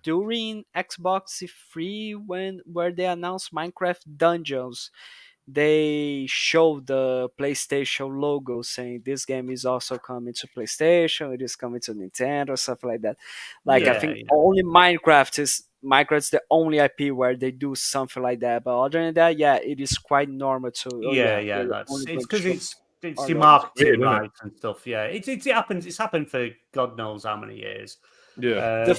during Xbox free where they announced Minecraft Dungeons, they showed the PlayStation logo saying this game is also coming to PlayStation, it is coming to Nintendo, stuff like that. I think only Minecraft's the only IP where they do something like that. But other than that, it is quite normal to. It's because it's the marketing rights and stuff. Yeah, it happens. It's happened for God knows how many years. Yeah. The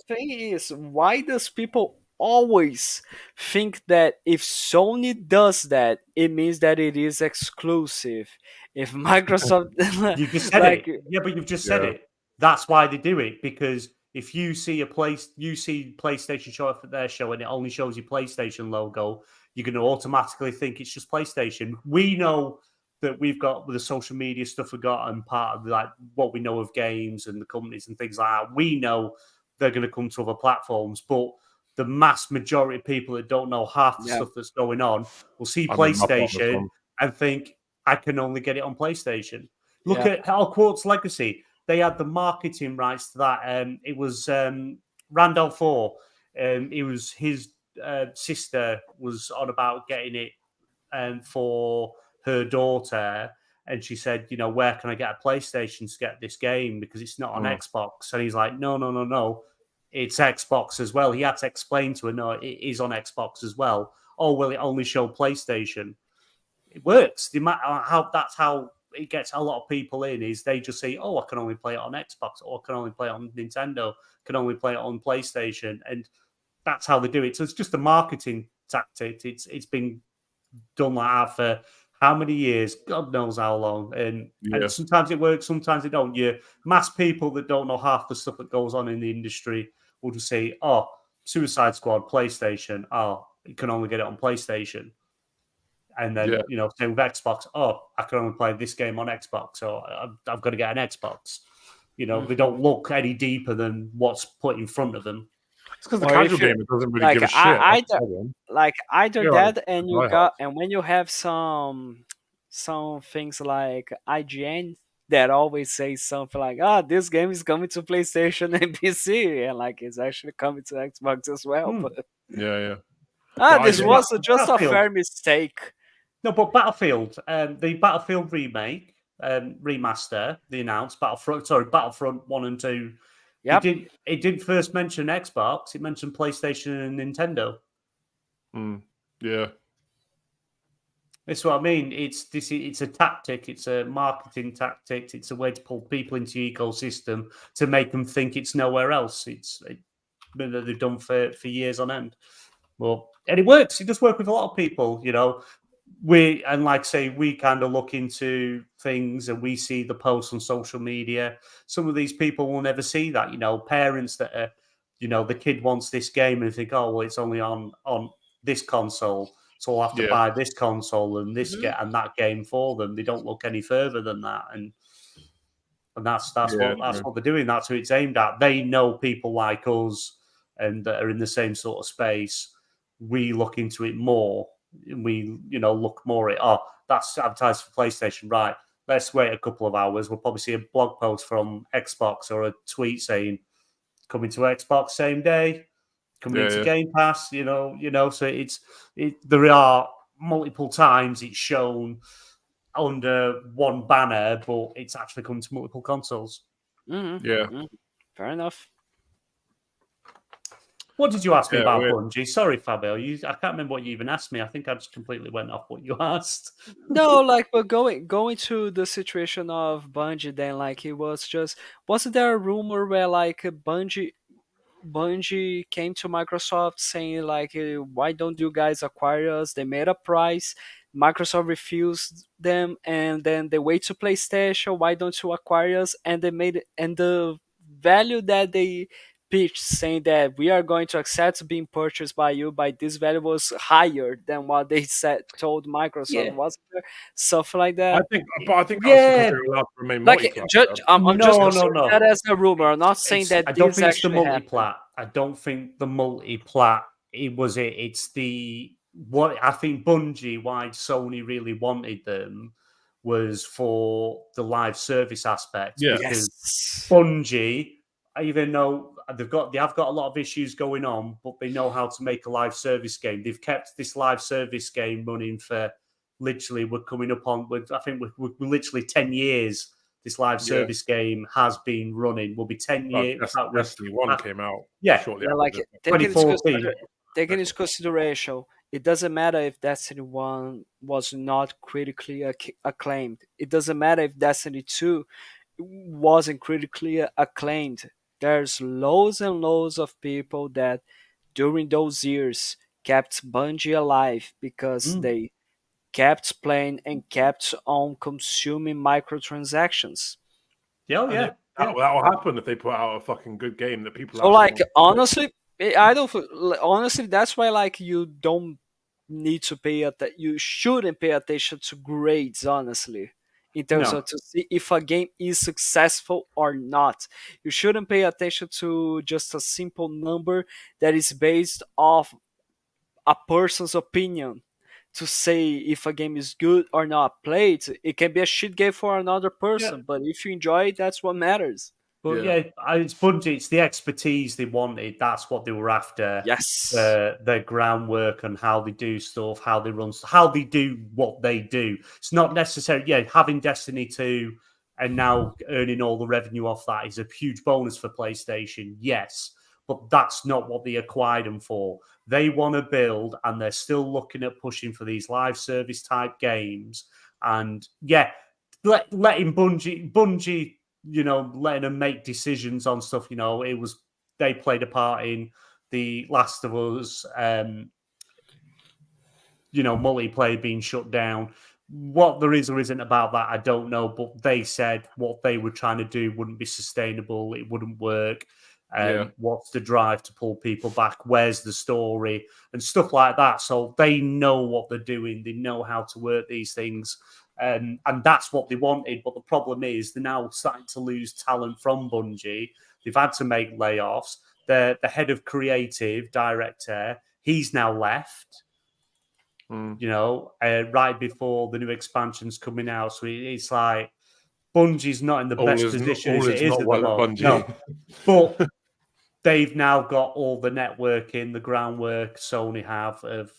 thing is, why does people always think that if Sony does that, it means that it is exclusive? If Microsoft, you just said it. Yeah, but you've just said it. That's why they do it, because if you see PlayStation show up at their show and it only shows you PlayStation logo, you're going to automatically think it's just PlayStation. We know that we've got with the social media stuff we've got, and part of like what we know of games and the companies and things like that, we know they're going to come to other platforms. But the mass majority of people that don't know half the stuff that's going on will see PlayStation and think, I can only get it on PlayStation. Look at Hogwarts Legacy. They had the marketing rights to that. It was Randall Four. It was his sister was on about getting it for her daughter, and she said, where can I get a PlayStation to get this game, because it's not on Xbox? And he's like, no, it's Xbox as well. He had to explain to her, no, it is on Xbox as well. Oh, well, it only showed PlayStation. It works. That's how it gets a lot of people in, is they just say, oh, I can only play it on Xbox, or I can only play it on Nintendo, can only play it on PlayStation. And that's how they do it. So it's just a marketing tactic. It's been done like that for how many years? God knows how long. And sometimes it works, sometimes it don't. You mass people that don't know half the stuff that goes on in the industry will just say, oh, Suicide Squad, PlayStation. Oh, you can only get it on PlayStation. And then, same with Xbox. Oh, I can only play this game on Xbox, so I've got to get an Xbox. They don't look any deeper than what's put in front of them. It's because the casual gamer doesn't really give a shit. Either that, and and when you have some things like IGN, that always say something like, this game is coming to PlayStation and PC, and like it's actually coming to Xbox as well. But Yeah. But this was just a Battlefield. fair mistake. No, but Battlefield, the Battlefield remake, remaster, they announced Battlefront 1 and 2. Yep. It didn't first mention Xbox, it mentioned PlayStation and Nintendo. Yeah. That's what I mean. It's a tactic, it's a marketing tactic, it's a way to pull people into your ecosystem to make them think it's nowhere else. That they've done for years on end. Well, and it works. It does work with a lot of people, you know. We kind of look into things and we see the posts on social media. Some of these people will never see that, you know, parents that are, you know, the kid wants this game and think, oh, well, it's only on this console, so I'll have to buy this console and this and that game for them. They don't look any further than that, and that's what they're doing. That's who it's aimed at. They know people like us and that are in the same sort of space. We look into it more. We, you know, look more at, that's advertised for PlayStation, right? Let's wait a couple of hours. We'll probably see a blog post from Xbox or a tweet saying coming to Xbox same day, coming into Game Pass. You know. So there are multiple times it's shown under one banner, but it's actually coming to multiple consoles. Mm-hmm. Yeah. Mm-hmm. Fair enough. What did you ask me about Bungie? Sorry, Fabio. I can't remember what you even asked me. I think I just completely went off what you asked. No, like, but going to the situation of Bungie, then like it was just, wasn't there a rumor where like Bungie came to Microsoft saying like, why don't you guys acquire us? They made a price. Microsoft refused them, and then they wait to PlayStation. Why don't you acquire us? And they made it, and the value that they pitched, saying that we are going to accept being purchased by you by this value, was higher than what they told Microsoft. Wasn't there something like that? I think that's because they were allowed to remain multi-plat. I'm just saying that as a rumor. I'm not saying that I don't think this it's the actually multi-plat. happened. I don't think the multi-plat It's what I think Bungie, why Sony really wanted them, was for the live service aspect. Yeah. Because Bungie, even though they have got a lot of issues going on, but they know how to make a live service game. They've kept this live service game running for literally, we're coming up on, I think we're literally 10 years. This live service game has been running. Will be 10 years. Destiny 1 came out shortly after. Like, 2014. Taking into consideration, it doesn't matter if Destiny 1 was not critically acclaimed. It doesn't matter if Destiny 2 wasn't critically acclaimed. There's loads and loads of people that during those years kept Bungie alive because they kept playing and kept on consuming microtransactions. Yeah. That will happen if they put out a fucking good game that people. So like, honestly, honestly, that's why like you don't need to you shouldn't pay attention to grades, honestly, in terms of to see if a game is successful or not. You shouldn't pay attention to just a simple number that is based off a person's opinion to say if a game is good or not. Played, it can be a shit game for another person, but if you enjoy it, that's what matters. But it's Bungie. It's the expertise they wanted. That's what they were after. Yes. Their groundwork and how they do stuff, how they run, how they do what they do. It's not necessarily, having Destiny 2 and now earning all the revenue off that is a huge bonus for PlayStation. Yes. But that's not what they acquired them for. They want to build, and they're still looking at pushing for these live service type games. And letting Bungie, letting them make decisions on stuff. They played a part in the Last of Us, multiplayer being shut down. What there is or isn't about that, I don't know. But they said what they were trying to do wouldn't be sustainable. It wouldn't work. What's the drive to pull people back? Where's the story? And stuff like that. So they know what they're doing. They know how to work these things. And that's what they wanted. But the problem is they're now starting to lose talent from Bungie. They've had to make layoffs. The head of creative director, he's now left. Right before the new expansion's coming out. So it's like, Bungie's not in the best position as it is not at well the at moment. Bungie. No, but they've now got all the networking, the groundwork Sony have of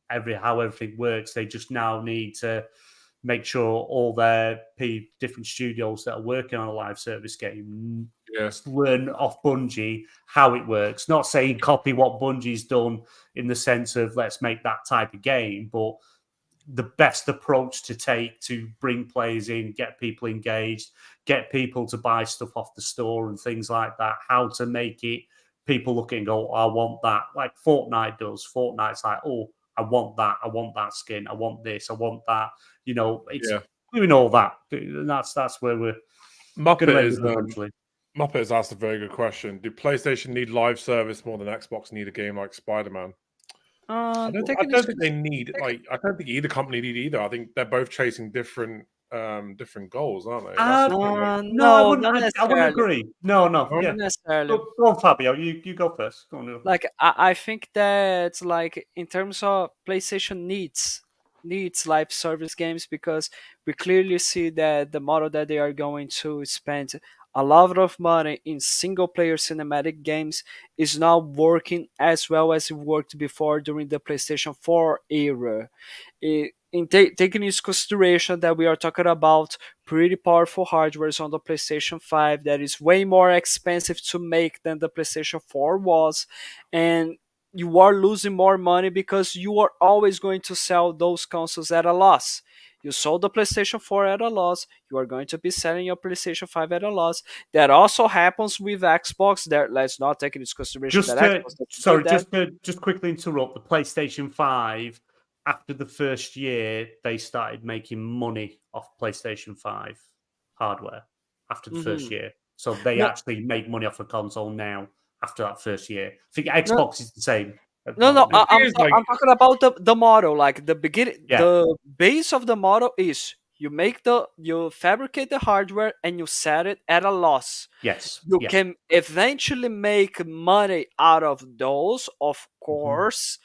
how everything works. They just now need to make sure all their different studios that are working on a live service game learn off Bungie how it works. Not saying copy what Bungie's done in the sense of let's make that type of game, but the best approach to take to bring players in, get people engaged, get people to buy stuff off the store and things like that. How to make it people look and go, I want that, like Fortnite does. Fortnite's like, oh, I want that skin, I want this, I want that. You know, it's doing all that. And that's where we're going to end up eventually. Muppet has asked a very good question. Do PlayStation need live service more than Xbox need a game like Spider-Man? I don't think they need. I don't think either company need either. I think they're both chasing different goals, aren't they? No, I wouldn't agree. No, not necessarily. Go on, Fabio. You go first. Go on. Like I think that like in terms of PlayStation needs live service games, because we clearly see that the model that they are going to spend a lot of money in single player cinematic games is not working as well as it worked before during the PlayStation 4 era. Taking into consideration that we are talking about pretty powerful hardwares on the PlayStation 5 that is way more expensive to make than the PlayStation 4 was, and you are losing more money because you are always going to sell those consoles at a loss. You sold the PlayStation 4 at a loss. You are going to be selling your PlayStation 5 at a loss. That also happens with Xbox. There, let's not take into consideration just quickly interrupt. The PlayStation 5, after the first year, they started making money off PlayStation 5 hardware after the first year. So they actually make money off a console now after that first year. I think Xbox is the same. I'm talking about the model. Like the beginning, the base of the model is you fabricate the hardware and you sell it at a loss. Yes. You can eventually make money out of those, of course,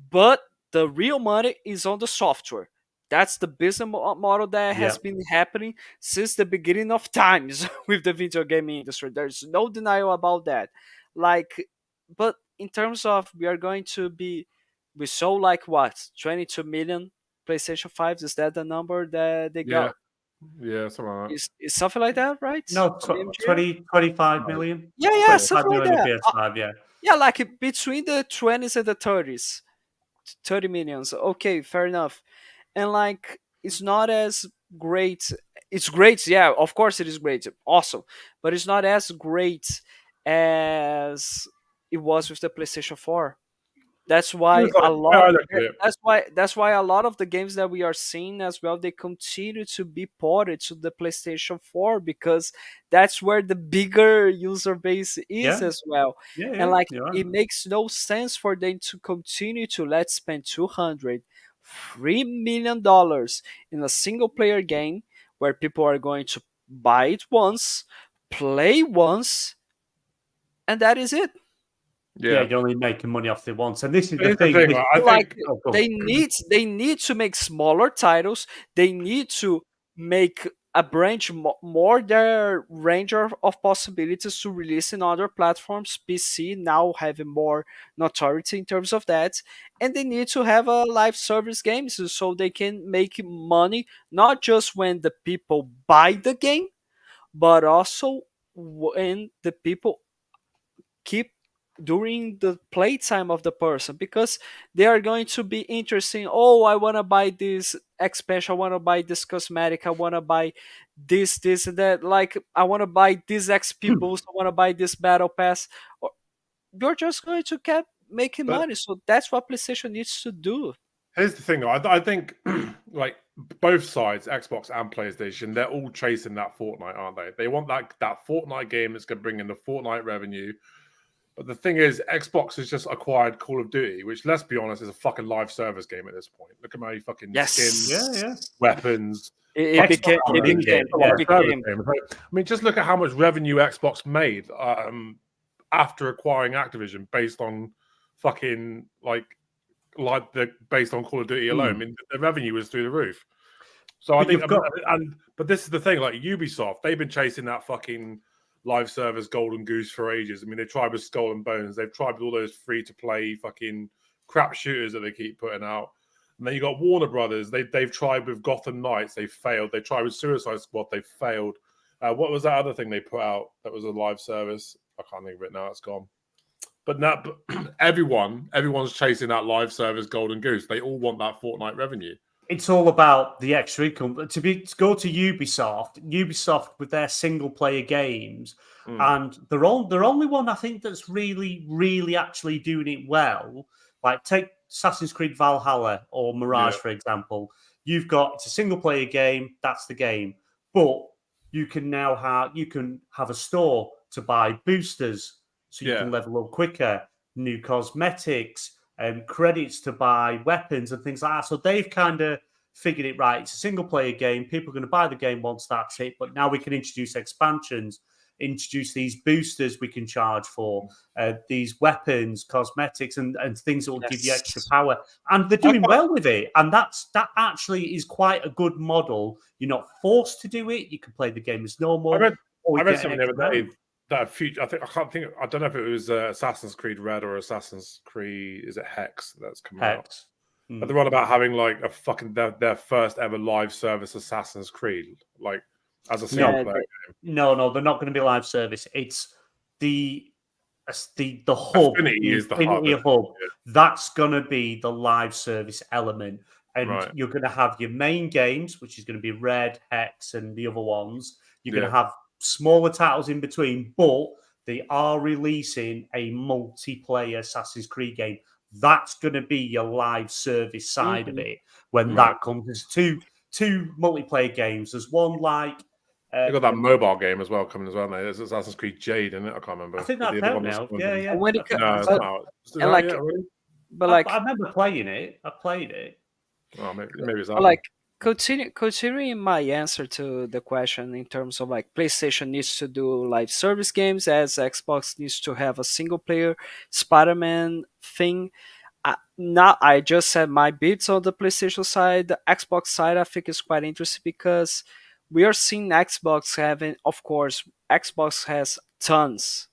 but the real money is on the software. That's the business model that has been happening since the beginning of times with the video gaming industry. There's no denial about that. Like, but in terms of we sold like what, 22 million PlayStation 5s? Is that the number that they got? Yeah, something like that. Is something like that, right? No, 25 million. Yeah, something like that. PS5, yeah, like between the 20s and the 30s. 30 millions. Okay, fair enough. And like, it's not as great. It's great, yeah, of course it is great. Awesome. But it's not as great as it was with the PlayStation 4. That's why that's why a lot of the games that we are seeing as well, they continue to be ported to the PlayStation 4, because that's where the bigger user base is as well. And like, it makes no sense for them to continue to let's spend $203 million in a single player game where people are going to buy it once, play once, and that is it. Yeah, you're only making money off it once, and this is the thing. I think they need to make smaller titles. They need to make a branch more their range of possibilities to release in other platforms. PC now having more notoriety in terms of that, and they need to have a live service games so they can make money not just when the people buy the game, but also when the people keep during the playtime of the person, because they are going to be interesting. Oh, I want to buy this expansion, I want to buy this cosmetic, I want to buy this and that, like I want to buy this XP boost, I want to buy this battle pass. You're just going to keep making money. So that's what PlayStation needs to do. Here's the thing, I think like both sides, Xbox and PlayStation, they're all chasing that Fortnite, aren't they? They want that Fortnite game that's going to bring in the Fortnite revenue. But the thing is, Xbox has just acquired Call of Duty, which, let's be honest, is a fucking live service game at this point. Look at my fucking skins, weapons. It became. I mean, just look at how much revenue Xbox made after acquiring Activision based on fucking based on Call of Duty alone. I mean, the revenue was through the roof. So I think, and But this is the thing, like Ubisoft, they've been chasing that fucking live service golden goose for ages. I mean, they tried with Skull and Bones. They've tried with all those free-to-play fucking crap shooters that they keep putting out. And then you got Warner Brothers. They've tried with Gotham Knights. They failed. They tried with Suicide Squad. They failed. What was that other thing they put out that was a live service? I can't think of it now. It's gone. But now everyone's chasing that live service golden goose. They all want that Fortnite revenue. It's all about the extra income. To go to Ubisoft with their single player games, and they're only one I think that's really, really actually doing it well. Like take Assassin's Creed Valhalla or Mirage, for example. It's a single player game. That's the game, but you can now have a store to buy boosters, so you can level up quicker, new cosmetics, credits to buy weapons and things like that. So they've kind of figured it right. It's a single player game. People are going to buy the game once that's it. But now we can introduce expansions, introduce these boosters we can charge for, these weapons, cosmetics, and things that will give you extra power. And they're doing well with it. And that actually is quite a good model. You're not forced to do it. You can play the game as normal. I read something the other day. That future, I don't know if it was Assassin's Creed Red or Assassin's Creed, is it Hex that's coming out? But they're on about having like a fucking their first ever live service Assassin's Creed, like as a single player game. No, they're not going to be live service. It's the hub, Infinity hub. Yeah. That's going to be the live service element, and you're going to have your main games, which is going to be Red, Hex, and the other ones. You're going to have smaller titles in between, but they are releasing a multiplayer Assassin's Creed game. That's going to be your live service side of it when that comes. There's two multiplayer games. There's one like you got that mobile game as well coming as well. Now there's Assassin's Creed Jade, isn't it? I can't remember. I think that's out now. Yeah. And when it comes, I remember playing it. I played it. Oh, maybe it's out. Like continuing my answer to the question in terms of like PlayStation needs to do live service games as Xbox needs to have a single player Spider-Man thing. Now I just said my bits on the PlayStation side. The Xbox side I think is quite interesting because we are seeing Xbox having, of course, Xbox has tons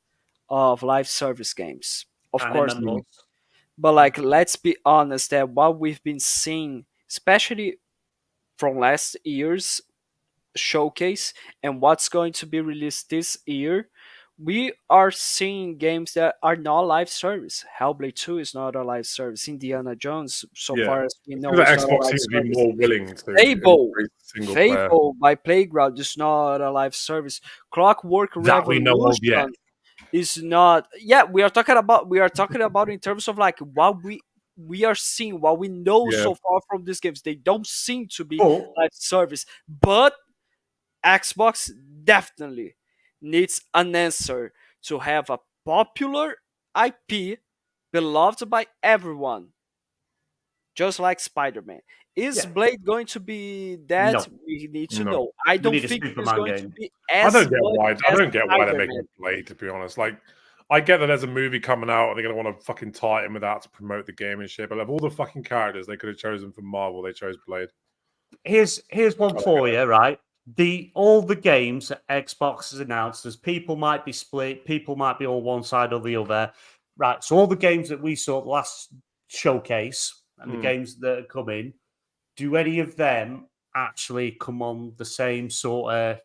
of live service games, of course. But like, let's be honest that what we've been seeing, especially from last year's showcase and what's going to be released this year, we are seeing games that are not live service. Hellblade 2 is not a live service. Indiana Jones, so far as we know, Xbox seems to be more willing to. Fable by Playground is not a live service. Clockwork Revolution is not. Yeah, we are talking about in terms of like what we are seeing, what we know so far from these games. They don't seem to be live service, but Xbox definitely needs an answer to have a popular IP beloved by everyone, just like Spider-Man. Is Blade going to be that? No. We need to know. I don't think it's going to be as I don't get why they're making Blade, to be honest. Like, I get that there's a movie coming out and they're going to want to fucking tie it in with that to promote the game and shit, but of all the fucking characters they could have chosen from Marvel, they chose Blade. Here's one for you, right? All the games that Xbox has announced, as people might be split, people might be all one side or the other, right? So all the games that we saw last showcase and the games that are coming, do any of them actually come on the same sort of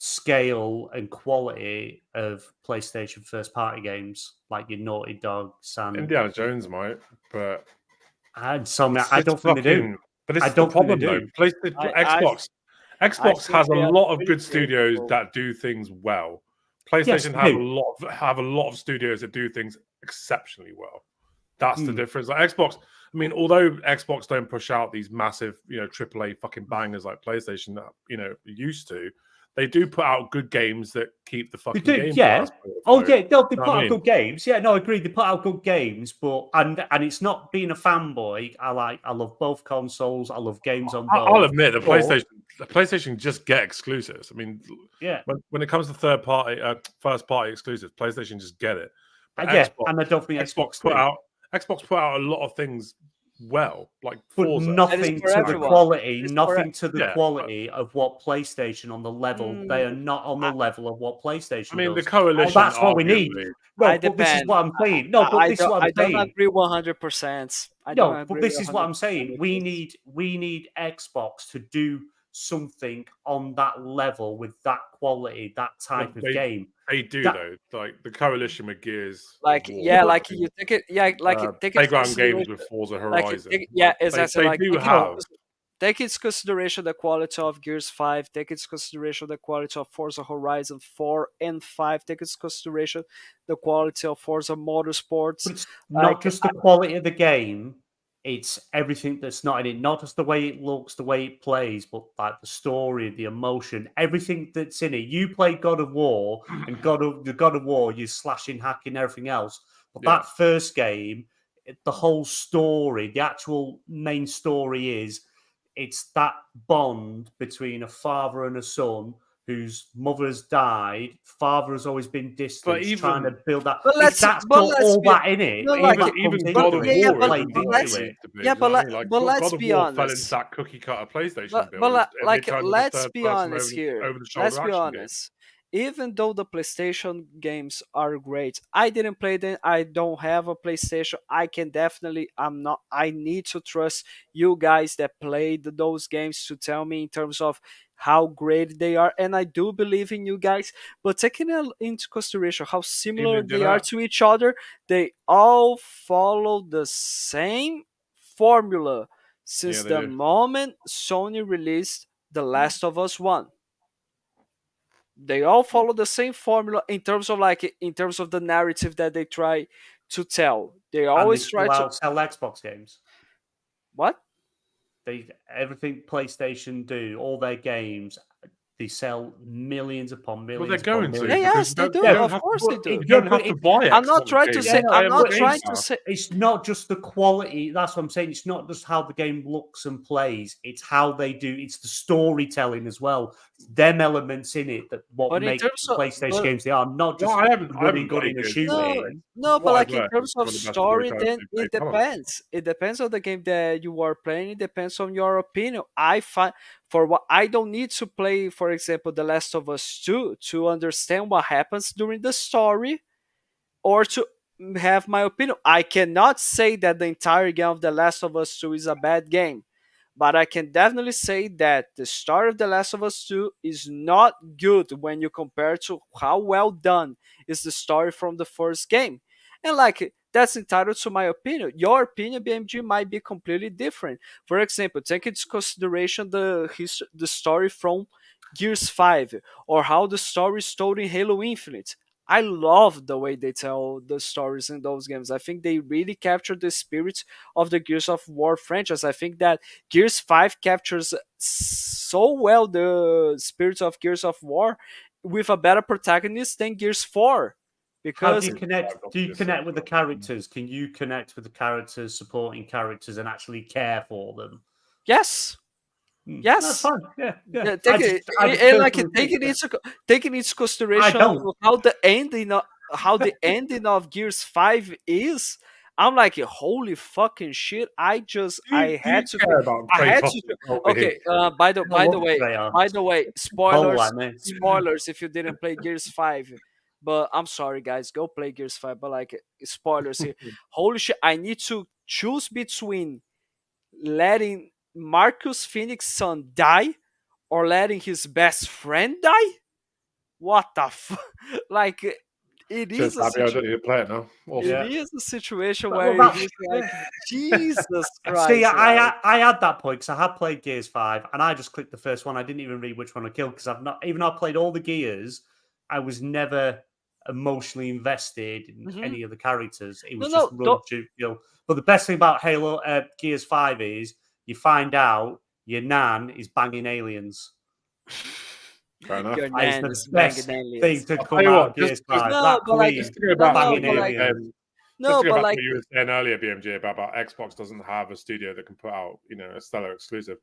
scale and quality of PlayStation first-party games, like your Naughty Dogs and Indiana Jones might, but I don't think they do. But it's the problem though. Xbox has a lot of good studios that do things well. PlayStation have a lot of studios that do things exceptionally well. That's the difference. Like Xbox, I mean, although Xbox don't push out these massive, AAA fucking bangers like PlayStation that, used to, they do put out good games that keep the fucking game. Yeah. They put out good games. Yeah, no, I agree. They put out good games, but and it's not being a fanboy. I love both consoles. I love games on both. I'll admit the PlayStation just get exclusives. I mean, when it comes to first party exclusives, PlayStation just get it. Xbox, and I don't think Xbox put out a lot of things well, like but Forza. nothing for to the everyone. quality, It's nothing to the Yeah, quality of what PlayStation on the level. They are not on the level of what PlayStation I mean, the does. coalition. That's what we need. arguably- No, I but this is depend. what I'm saying. No, but this is what I'm I don't saying. agree 100%. I don't No, but agree this is what I'm 100% saying. with We this. need Xbox to do something on that level with that quality, that type of game. They do That- though. Like the coalition with Gears, Like of War, yeah, like you take it, yeah, like take it Playground Games consideration. with Forza Like Horizon. yeah, Like, exactly. They Like do have. take into consideration the quality of Gears 5, take into consideration the quality of Forza Horizon 4 and 5, take into consideration the quality of Forza Motorsports. But it's Like, not just the quality of the game, it's everything that's not in it. Not just the way it looks, the way it plays, but like the story, the emotion, everything that's in it. You play God of War, and God of War, you're slashing, hacking, everything else. But Yeah. that first game, the whole story, the actual main story is it's that bond between a father and a son whose mother has died, father has always been distant, even- trying to build that. But If let's- that's but got let's all be- that in it, no, all like- that even comes God into of it, yeah, War but- plays isn't but into let's- what it it. used to be. yeah, you know what I mean? Like, but let's God of be War fell into honest. that cookie cutter PlayStation But, build. but and like, they like turned into let's third be person honest here. over the shoulder Let's be action honest. Even though the PlayStation games are great, I didn't play them. I don't have a PlayStation. I can definitely. I'm not. I need to trust you guys that played those games to tell me in terms of how great they are, and I do believe in you guys. But taking into consideration how similar Even they are Jeanette. to each other, they all follow the same formula since they the do. moment Sony released The Last of Us 1. They all follow the same formula in terms of the narrative that they try to tell. They And they always try still to outsell Xbox games. what? Everything PlayStation do, all their games, they sell millions upon millions. Well, they're going upon to. millions. Yeah, yes, because they do. you don't Of have course to, they do. You don't have to buy I'm not Xbox trying to games say. to I'm play not on trying Game to Pass. say. It's not just the quality. That's what I'm saying. It's not just how the game looks and plays. It's how they do. It's the storytelling as well. It's them elements in it that what But in make terms of PlayStation games they are. Not just Well, I haven't running good played in a Gears shooting. No, Like, no, from but what like I've in heard, terms it's one of of the best story, storytellers then they've it come up with. depends. It depends on the game that you are playing. It depends on your opinion. I find for what I don't need to play, for example, The Last of Us 2 to understand what happens during the story or to have my opinion. I cannot say that the entire game of The Last of Us 2 is a bad game, but I can definitely say that the story of The Last of Us 2 is not good when you compare to how well done is the story from the first game. And like that's entitled to my opinion. Your opinion, BMG, might be completely different. For example, take into consideration the story from Gears 5 or how the story is told in Halo Infinite. I love the way they tell the stories in those games. I think they really capture the spirit of the Gears of War franchise. I think that Gears 5 captures so well the spirit of Gears of War with a better protagonist than Gears 4. How Because do you connect? Do you connect with the characters? Can you connect with the characters, supporting characters, and actually care for them? yes, That's yes. fine. Yeah. Yeah, I just personally think, taking into I consideration don't. how the ending of Gears 5 is, I'm like, holy fucking shit! I had to care about I had Kratos to over here? okay. By the I love way, Kratos. spoilers, Like me. spoilers if you didn't play Gears 5. But I'm sorry, guys, go play Gears 5. But like spoilers here, holy shit! I need to choose between letting Marcus Phoenix' son die or letting his best friend die? What the like it Cheers, is a Fabio. I don't need to play it now. Awesome. Yeah. it is a situation Well, where it that's- is like Jesus Christ. See, like, I had that point because I had played Gears 5 and I just clicked the first one. I didn't even read which one I killed because I've not, even though I played all the Gears, I was never emotionally invested in Mhm. any of the characters. It was No, just no, run don't- to, But the best thing about Gears 5 is you find out your nan is banging aliens. Fair enough. your That is nan the is best banging thing aliens. to I'll come tell you out what, of Gears just- 5. no, That but like- queen Just to go back to banging what you were aliens. saying- No, just to go but back like to what you were saying earlier, BMG, about Xbox doesn't have a studio that can put out, a stellar exclusive.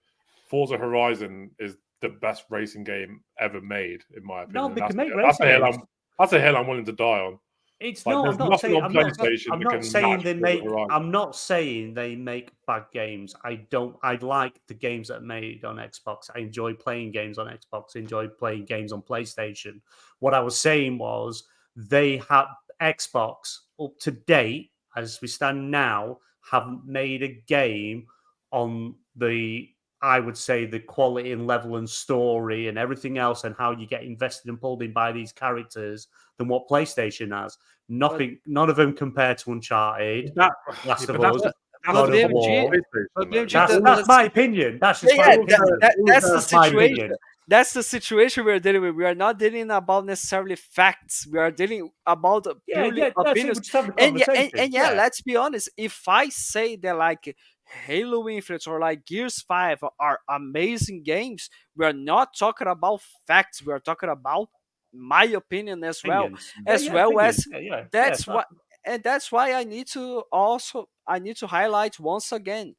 Forza Horizon is the best racing game ever made, in my opinion. No, they can make that's racing games. That's a hill I'm willing to die on. It's Like, no, there's I'm not nothing saying. on PlayStation I'm that not can saying match they Forza make. Horizon. I'm not saying they make bad games. I don't. I like the games that are made on Xbox. I enjoy playing games on Xbox. I enjoy playing games on PlayStation. What I was saying was they have Xbox up to date as we stand now haven't made a game on the. I would say the quality and level and story and everything else and how you get invested and pulled in by these characters than what PlayStation has. Nothing, none of them compared to Uncharted, That, Last of but Us, But God of BMG, War. but PlayStation, BMG, though. That's my opinion. That's just my yeah, opinion. that's the That's my situation. opinion. That's the situation we're dealing with. We are not dealing about necessarily facts. We are dealing about Yeah, purely that's it. opinions. We're just having a And yeah, conversation. yeah, let's be honest. If I say that like Halo Infinite or like Gears 5 are amazing games, we are not talking about facts. We are talking about my opinion as well. Opinions. As Yeah, well opinions. as that's what and that's why I need to highlight once again.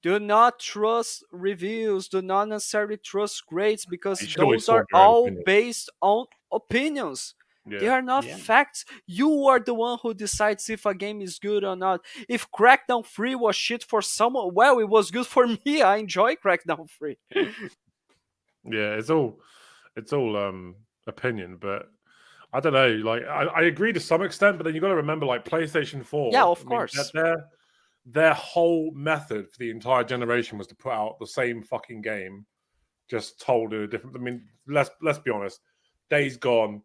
Do not trust reviews. Do not necessarily trust grades because You should always those form are your own all opinion. based on opinions. They Yeah. are not facts. You are the one who decides if a game is good or not. If Crackdown 3 was shit for someone, well, it was good for me. I enjoy Crackdown 3. Yeah, it's all opinion, but I don't know. Like, I agree to some extent, but then you got to remember, like PlayStation 4. Yeah, of I mean, course. their whole method for the entire generation was to put out the same fucking game, just told in a different. I mean, let's be honest. Days Gone,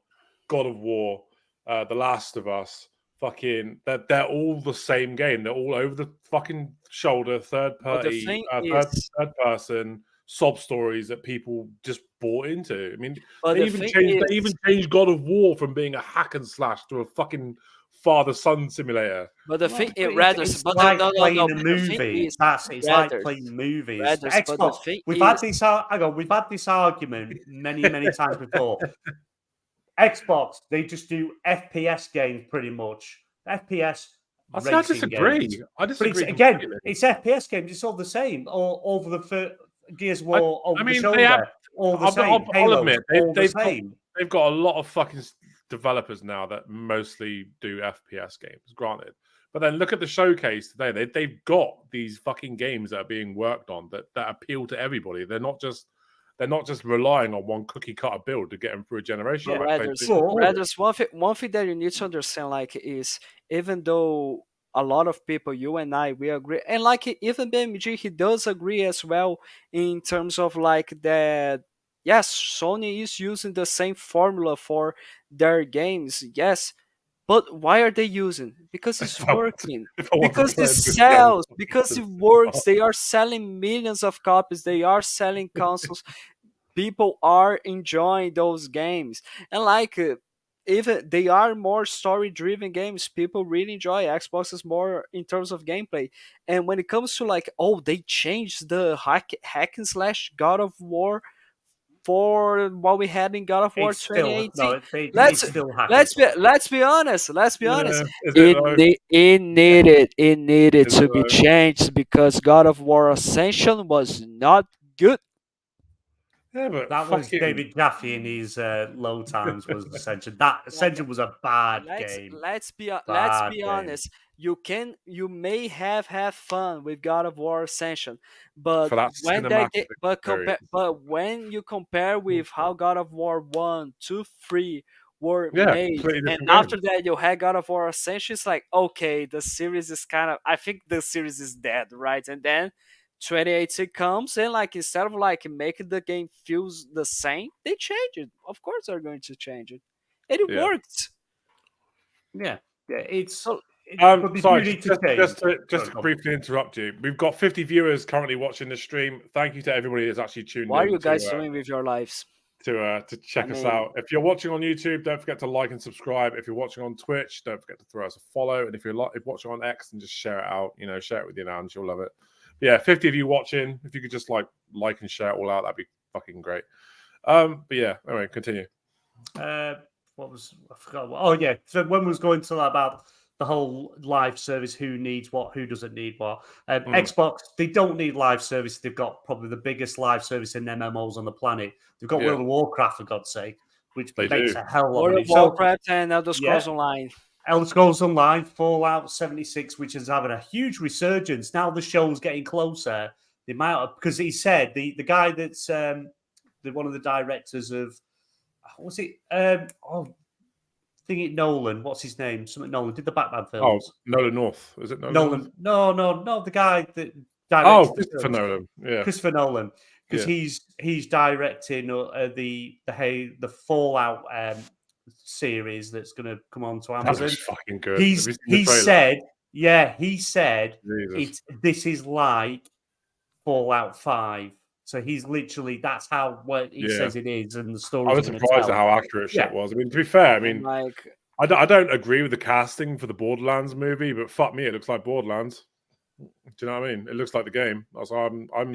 God of War, The Last of Us, fucking, they're all the same game. They're all over the fucking shoulder, third But the party, thing is, third person sob stories that people just bought into. I mean, but they the even thing changed. is, They even changed God of War from being a hack and slash to a fucking father-son simulator. but the Well, thing, but rather, it's but like no, playing a but the thing movie. is, It's like rather, playing movies. rather, but the Xbox. thing We've is, had this. Hang on, we've had this argument many times before. Xbox, they just do FPS games pretty much. FPS I racing disagree. games. I But disagree. again, completely. it's FPS games. It's all the same. All over the Gears of War, over I mean, the shoulder. they have. All the same. I'll Halos, admit all the they've same. got a lot of fucking developers now that mostly do FPS games. Granted, but then look at the showcase today. They've got these fucking games that are being worked on that appeal to everybody. They're not just relying on one cookie cutter build to get them through a generation. but Like rather, PlayStation 4 did. one thing that you need to understand, like, is even though a lot of people, you and I, we agree, and like even BMG, he does agree as well in terms of like that. Yes, Sony is using the same formula for their games. Yes, but why are they using? Because it's working. If I wasn't Because it playing this sells. game, Because it works. They are selling millions of copies. They are selling consoles. People are enjoying those games, and like even they are more story driven games. People really enjoy. Xbox is more in terms of gameplay, and when it comes to like, oh, they changed the hack and slash God of War for what we had in God of War It's still 2018. it's still hacking. Let's be honest. Let's be honest. is it though? It needed Is to it be though? changed because God of War Ascension was not good. Yeah, but That was fucking David Jaffe in his low times was Ascension. That Ascension was a bad game. Let's be Bad game. honest. You may have fun with God of War Ascension, but for that when cinematic experience. but when you compare with how God of War 1, 2, 3 were Yeah, made, completely and different after game. that you had God of War Ascension, it's like, okay, the series is kind of, I think the series is dead, right? And then 2018 comes and like instead of like making the game feels the same, they change it. Of course they're going to change it. And it Yeah. worked. Yeah, it's. So But they Sorry, do need to change. just to briefly interrupt you. We've got 50 viewers currently watching the stream. Thank you to everybody that's actually tuned what are in you guys doing with your lives? to check us out. If you're watching on YouTube, don't forget to like and subscribe. If you're watching on Twitch, don't forget to throw us a follow. And if you're watching on X, then just share it out. You know, share it with your nans. You'll love it. But yeah, 50 of you watching. If you could just like and share it all out, that'd be fucking great. But yeah, anyway, continue. What was I forgot? Oh yeah, so when we was going to about the whole live service, who needs what, who doesn't need what. Xbox, they don't need live service. They've got probably the biggest live service in MMOs on the planet. They've got World of Warcraft, for God's sake, which They makes do. a hell of World money. of Warcraft and Elder Scrolls Online. Elder Scrolls Online, Fallout 76, which is having a huge resurgence. Now the show's getting closer. They might have, because he said the guy that's one of the directors of what's it? Thingy Nolan. What's his name? Something Nolan did the Batman Oh, films. Nolan North. Is it Nolan? Nolan. No. The guy that Oh, directed Christopher Nolan. Yeah, Christopher Nolan, because Yeah. he's directing the Fallout series that's going to come on to that Amazon. was fucking good. Have you seen the He trailer? said, he said Jesus. this is like Fallout 5. So he's literally that's how what he Yeah. says it is, and the story. I was surprised at how accurate shit Yeah. was. I mean, to be fair, I mean, Like, I don't agree with the casting for the Borderlands movie, but fuck me, it looks like Borderlands. Do you know what I mean? It looks like the game. So I'm I'm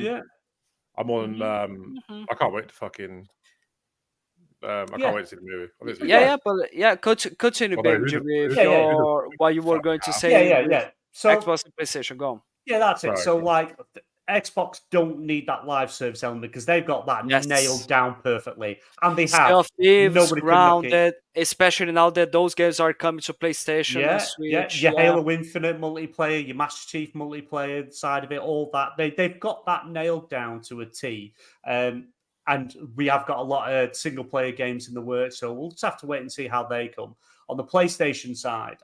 on. mhm. I can't wait to fucking. I Yeah. can't wait to see the movie. Honestly. Yeah, but continue, Although, Benji, with Yeah. what you were fuck going to out. say. with Yeah. So Xbox and PlayStation, go on. yeah, that's it. Sorry. So like Xbox don't need that live service element because they've got that Yes. nailed down perfectly, and they Sea have. of Thieves, Nobody can knock it. Grounded, especially now that those games are coming to PlayStation and Yeah, Switch. your Halo Infinite multiplayer, your Master Chief multiplayer side of it, all that they've got that nailed down to a T. And we have got a lot of single player games in the works, so we'll just have to wait and see how they come. On the PlayStation side,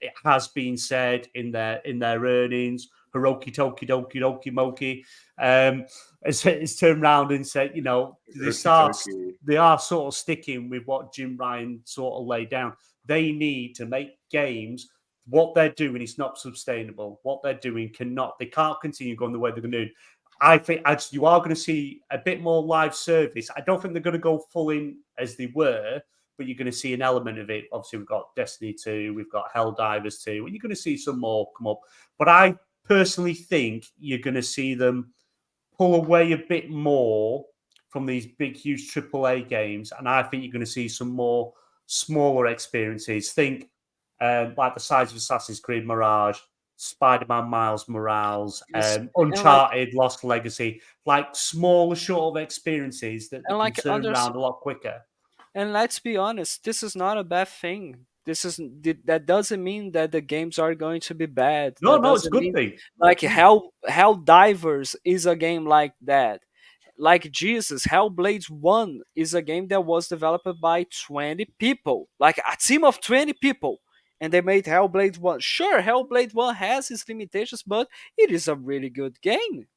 it has been said in their earnings, Hiroki Toki Doki Doki Moki, it's turned around and said, they are sort of sticking with what Jim Ryan sort of laid down. They need to make games. What they're doing is not sustainable. What they're doing they can't continue going the way they're going to do. I think you are going to see a bit more live service. I don't think they're going to go full in as they were, but you're going to see an element of it. Obviously, we've got Destiny 2, we've got Helldivers 2, and you're going to see some more come up. But I personally think you're going to see them pull away a bit more from these big, huge AAA games, and I think you're going to see some more smaller experiences. Think like the size of Assassin's Creed Mirage, Spider-Man Miles Morales, Yes, Uncharted, Lost Legacy, like smaller, short of experiences that and can like turn around a lot quicker. And let's be honest, this is not a bad thing. That doesn't mean that the games are going to be bad. No, That it's a doesn't good mean, thing. like Helldivers is a game like that. Like Jesus, Hellblade 1 is a game that was developed by 20 people. Like a team of 20 people. And they made Hellblade 1. Sure, Hellblade 1 has its limitations, but it is a really good game.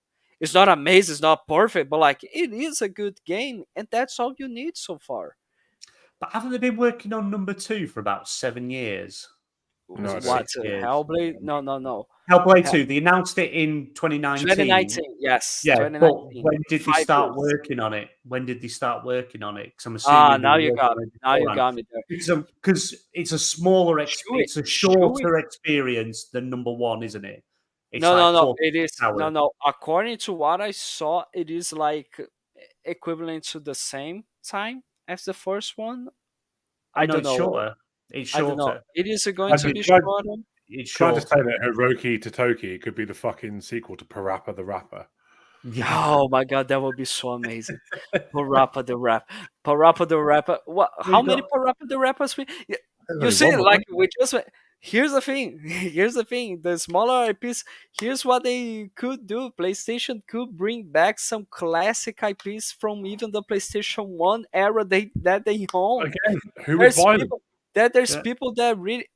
It's not amazing, it's not perfect, but like it is a good game, and that's all you need so far. But haven't they been working on number 2 for about 7 years? No, I don't. What? 6 years? Hellblade? No. Hellblade 2, they announced it in 2019. 2019, yes. Yeah, 2019. but when did they 5 start years. working on it? When did they start working on it? Because I'm assuming Now they you worked got on me. it Now you beforehand. got me there. Because it's a smaller, Chewy- it's a shorter experience than number 1, isn't it? It's No. like 4 It is hours. no. According to what I saw, it is like equivalent to the same time as the first one. I No, don't it's know. shorter. It's I don't know. shorter. It is going to mean, be try- shorter. It's Trying to shorter. say that Hiroki Totoki could be the fucking sequel to Parappa the Rapper. Yeah. Oh my god, that would be so amazing. Parappa the Rapper. What? How many Parappa the Rappers? You see, like we just. Here's the thing. Here's the thing. The smaller IPs. Here's what they could do. PlayStation could bring back some classic IPs from even the PlayStation 1 era that they own. Again, who would buy them? There's people that really.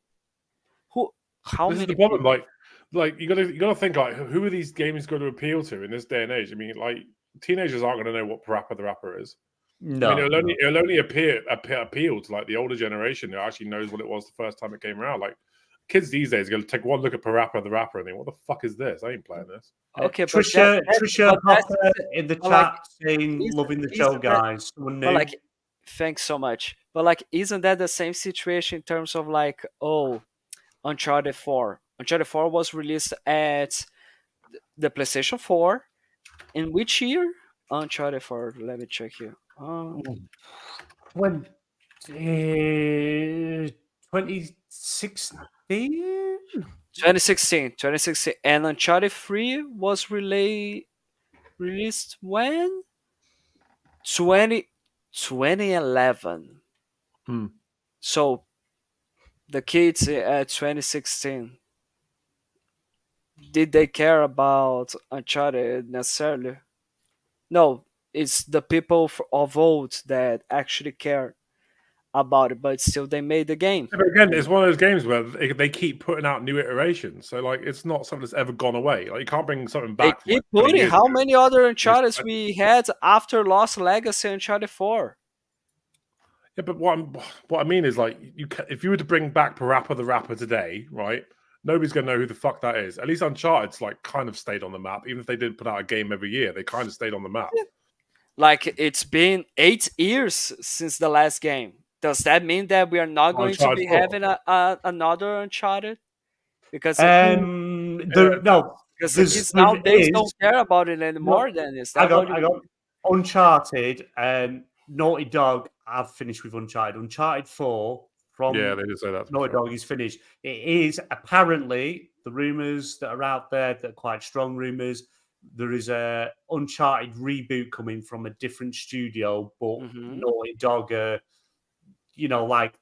How This many is the problem. people? Like you gotta think like who are these games going to appeal to in this day and age? I mean, like teenagers aren't going to know what Parappa the Rapper is. No, I mean, it'll only appeal to like the older generation who actually knows what it was the first time it came around. Like kids these days are going to take one look at Parappa the Rapper and think, "What the fuck is this? I ain't playing this." Okay, Trisha Hopper in the but, chat like, saying, "Loving the show, guys." But like, thanks so much. But like, isn't that the same situation in terms of like, Uncharted 4? Uncharted 4 was released at the PlayStation 4. In which year? Uncharted 4. Let me check here. When 2016? 2016. And Uncharted 3 was released when? 2011. Hmm. So the kids at 2016, did they care about Uncharted necessarily? No, it's the people of old that actually care about it, but still they made the game. Yeah, but again, it's one of those games where they keep putting out new iterations. So like, it's not something that's ever gone away. Like, you can't bring something They back. From, keep like, 20 putting. years How ago. many other Uncharted we had after Lost Legacy Uncharted 4? Yeah, but what I mean is, like, if you were to bring back Parappa the Rapper today, right? Nobody's gonna know who the fuck that is. At least Uncharted's like kind of stayed on the map. Even if they did put out a game every year, they kind of stayed on the map. Like, it's been 8 years since the last game. Does that mean that we are not going to be having another Uncharted? Because no, because the kids nowadays don't care about it anymore. No, then is I that got Uncharted. Naughty Dog. I've finished with Uncharted. Uncharted 4 from Yeah, they did say that. Naughty Dog is finished. It is apparently the rumors that are out there that are quite strong rumors. There is a Uncharted reboot coming from a different studio, but Naughty Dog, like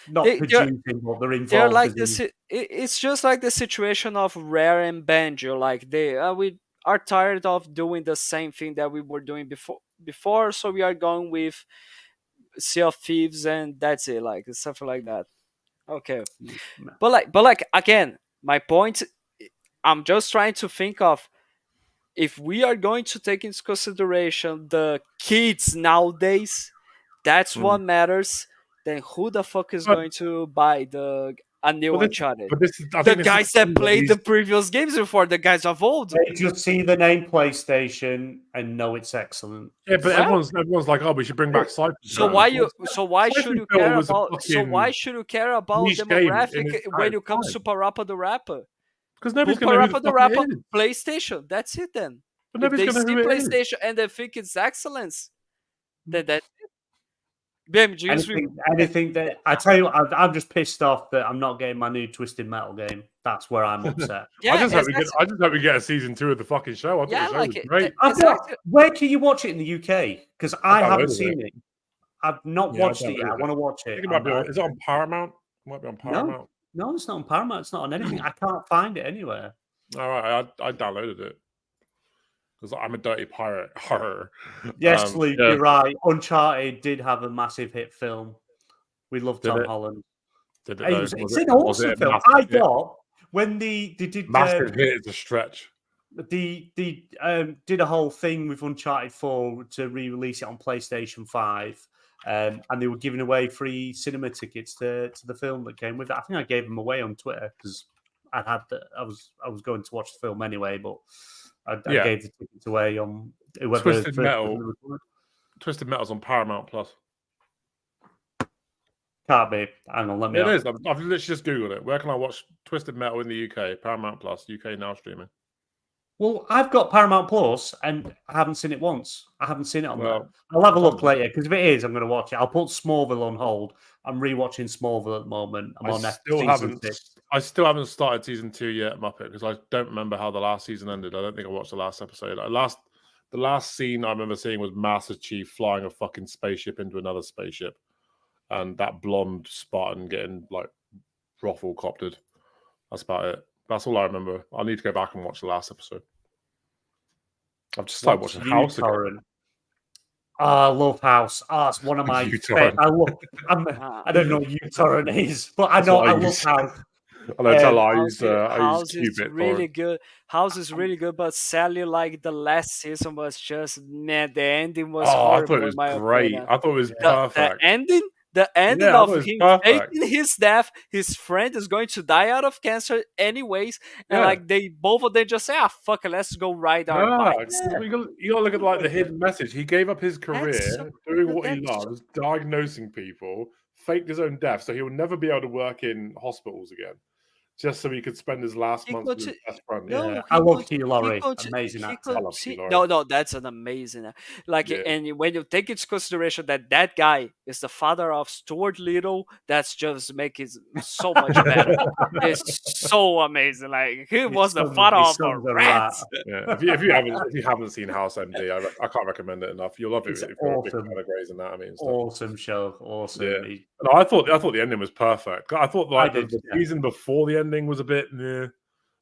not producing, but they're involved. They're like this. It's just like the situation of Rare and Banjo. Like we are tired of doing the same thing that we were doing before, so we are going with Sea of Thieves, and that's it. Like something like that. Okay, but like again, my point. I'm just trying to think of if we are going to take into consideration the kids nowadays. That's what matters. Then who the fuck is going to buy a new Uncharted? The guys that played the previous games before, the guys of old. They just see the name PlayStation and know it's excellent. Yeah, but everyone's like, oh, we should bring back Cypher. So why should you care about demographic when it comes to Parappa the Rapper? Because nobody's going to know who the Rapper PlayStation. That's it then. But nobody's if they see PlayStation and they think it's excellence, then that's it. Anything that I tell you, I'm just pissed off that I'm not getting my new Twisted Metal game. That's where I'm upset. I just hope we get a season 2 of the fucking show. I thought the show was great. Where can you watch it in the UK? Because I haven't seen it. I've not watched it yet. I want to watch it. Is it on Paramount? It might be on Paramount. No, it's not on Paramount. It's not on anything. I can't find it anywhere. All right, I downloaded it because I'm a dirty pirate. Yes, Luke, you're right. Uncharted did have a massive hit film. We love Tom Holland. It's an awesome film. I got when they did massive hit is a stretch. They did a whole thing with Uncharted 4 to re-release it on PlayStation 5. And they were giving away free cinema tickets to the film that came with it. I think I gave them away on Twitter because I was going to watch the film anyway, but I gave the tickets away on whoever. Twisted Metal's on Paramount Plus. Can't be. Hang on, let me. It is. I've literally just googled it. Where can I watch Twisted Metal in the UK? Paramount Plus, UK now streaming. Well, I've got Paramount Plus, and I haven't seen it once. I haven't seen it on there. I'll have a look later, because if it is, I'm going to watch it. I'll put Smallville on hold. I'm rewatching Smallville at the moment. I still haven't started season 2 yet, Muppet, because I don't remember how the last season ended. I don't think I watched the last episode. The last scene I remember seeing was Master Chief flying a fucking spaceship into another spaceship, and that blonde Spartan getting like brothel coptered. That's about it. That's all I remember. I need to go back and watch the last episode. I've just started watching House again. I love House. It's one of my favorites. I don't know what uTorrent is, but I know I love House. House is really good. House is really good, but sadly, like the last season was just the ending was horrible. I thought it was great. I thought it was perfect. The ending of him faking his death, his friend is going to die out of cancer anyways, and like both of them just say, fuck it, let's go ride our bikes. You gotta look at like the hidden message. He gave up his career doing what he loves, diagnosing people, faked his own death, so he will never be able to work in hospitals again. Just so he could spend his last month with his best friend. I love Hugh Laurie. Amazing actor. No, that's an amazing. And when you take into consideration that guy is the father of Stuart Little, that's just make it so much better. It's so amazing. Like he was the father of a rat. Yeah. If you haven't seen House MD, I can't recommend it enough. You'll love it if you're a big fan of Grey's Anatomy and stuff. Awesome show. Awesome. No, I thought the ending was perfect. I thought like the yeah. season before the ending was a bit,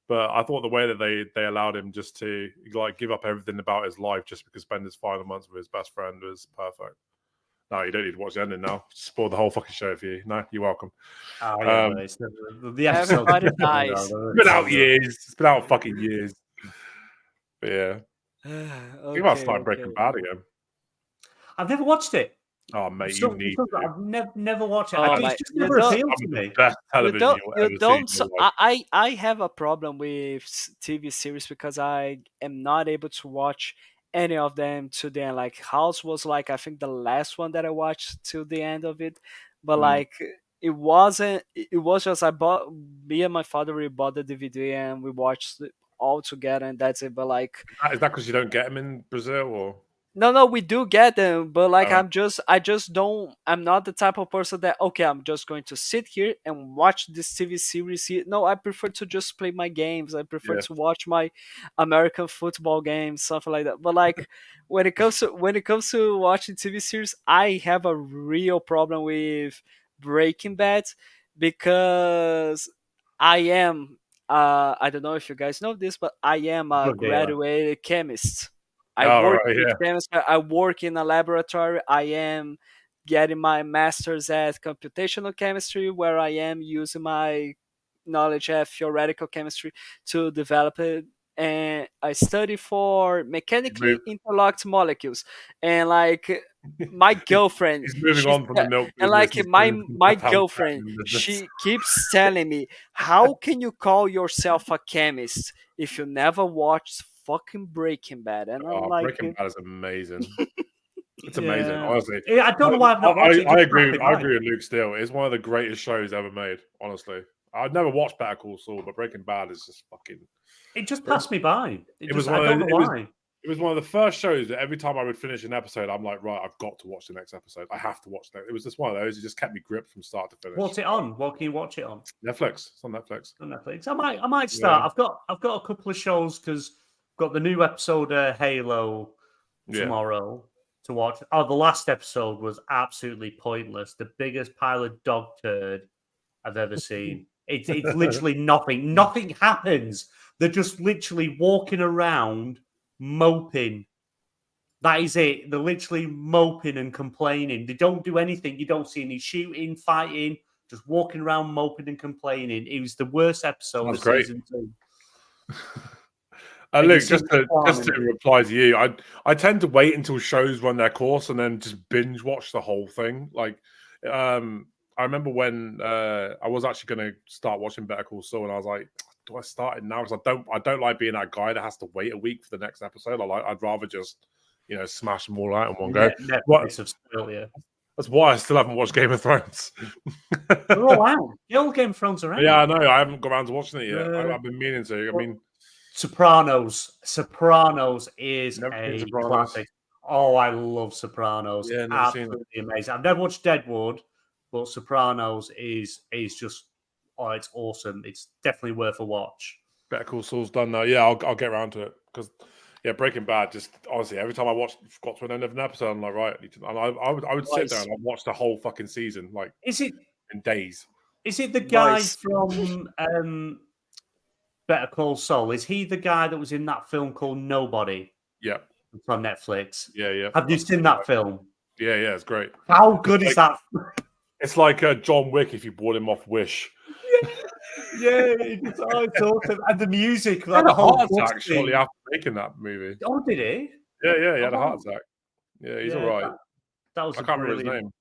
but I thought the way that they allowed him just to like give up everything about his life just because spend his final months with his best friend was perfect. No, you don't need to watch the ending now. Spoiled the whole fucking show for you. No, you're welcome. Oh yeah, but it's the episode. Everybody dies. It's been out years. It's been out fucking years. But yeah, think about starting Breaking Bad again. I've never watched it. Oh mate, you need to. I've never watched it. Oh, It's just never appealed to me. Best television You don't. So I have a problem with TV series because I am not able to watch any of them to the end. Like House was like I think the last one that I watched to the end of it, but like it wasn't. It was just me and my father we bought the DVD and we watched it all together and that's it. But like, is that because you don't get them in Brazil or? No, we do get them, but like I just don't. I'm not the type of person that okay, I'm just going to sit here and watch this TV series here. No, I prefer to just play my games. I prefer to watch my American football games, something like that. But like when it comes to watching TV series, I have a real problem with Breaking Bad because I am. I don't know if you guys know this, but I am a graduated chemist. I work in a laboratory. I am getting my master's at computational chemistry, where I am using my knowledge of theoretical chemistry to develop it. And I study for mechanically interlocked molecules. And like my girlfriend, he's moving on from the milk and like my girlfriend, she keeps telling me, "How can you call yourself a chemist if you never watched fucking Breaking Bad?" And I'm like, Breaking Bad is amazing. It's amazing, honestly. I don't know why I've not watched it. I agree with Luke Steele. It's one of the greatest shows ever made, honestly. I've never watched Better Call Saul, but Breaking Bad is just fucking... It just passed me by. It was one of the first shows that every time I would finish an episode, I'm like, right, I've got to watch the next episode. I have to watch that. It was just one of those. It just kept me gripped from start to finish. What's it on? What can you watch it on? Netflix. It's on Netflix. I might start. Yeah. I've got a couple of shows because I've got the new episode of Halo tomorrow to watch. Oh, the last episode was absolutely pointless. The biggest pile of dog turd I've ever seen. It's literally nothing. Nothing happens. They're just literally walking around moping. That is it. They're literally moping and complaining. They don't do anything. You don't see any shooting, fighting, just walking around moping and complaining. It was the worst episode of season 2. Luke, just to reply to you, I tend to wait until shows run their course and then just binge watch the whole thing. Like, I remember when I was actually going to start watching Better Call Saul, and I was like, "Do I start it now?" Because I don't like being that guy that has to wait a week for the next episode. I'd rather just smash them all out in one go. That's why I still haven't watched Game of Thrones. They're all out. All Game of Thrones are out. Yeah, I know. I haven't got around to watching it yet. I've been meaning to. I mean, Sopranos is a classic. Oh, I love Sopranos. Yeah, absolutely amazing. I've never watched Deadwood, but Sopranos is just it's awesome. It's definitely worth a watch. Better Call Saul's done now. Yeah, I'll get around to it because Breaking Bad. Just honestly, every time I got to an end of an episode, I'm like, right, I would sit there and I'd watch the whole fucking season, like in days. Is it the guy from Better Call Saul? Is he the guy that was in that film called Nobody? Yeah, it's on Netflix. Yeah. Have you seen that film? Yeah, it's great. How good is that? It's like John Wick if you bought him off Wish. It's awesome. And the music. He had a heart attack shortly after making that movie. Oh, did he? Yeah, he had a heart attack. Yeah, he's all right. That was I can't remember his name.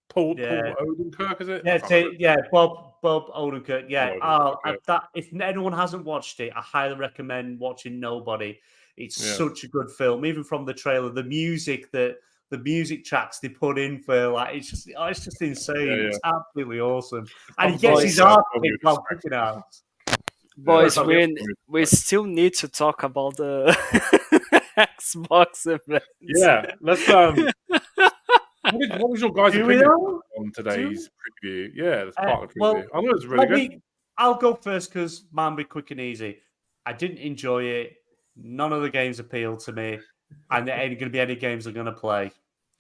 Paul Odenkirk, is it? Yeah, Bob Odenkirk. Yeah. If anyone hasn't watched it, I highly recommend watching Nobody. It's such a good film. Even from the trailer, the music tracks they put in for it's just insane. Yeah. It's absolutely awesome. And he gets his art while cooking out. Boys, we still need to talk about the Xbox events. Yeah, let's what was your guys' opinion on today's preview? Yeah, that's part of the preview. I know it's really good. I'll go first because mine be quick and easy. I didn't enjoy it. None of the games appealed to me, and there ain't going to be any games I'm going to play.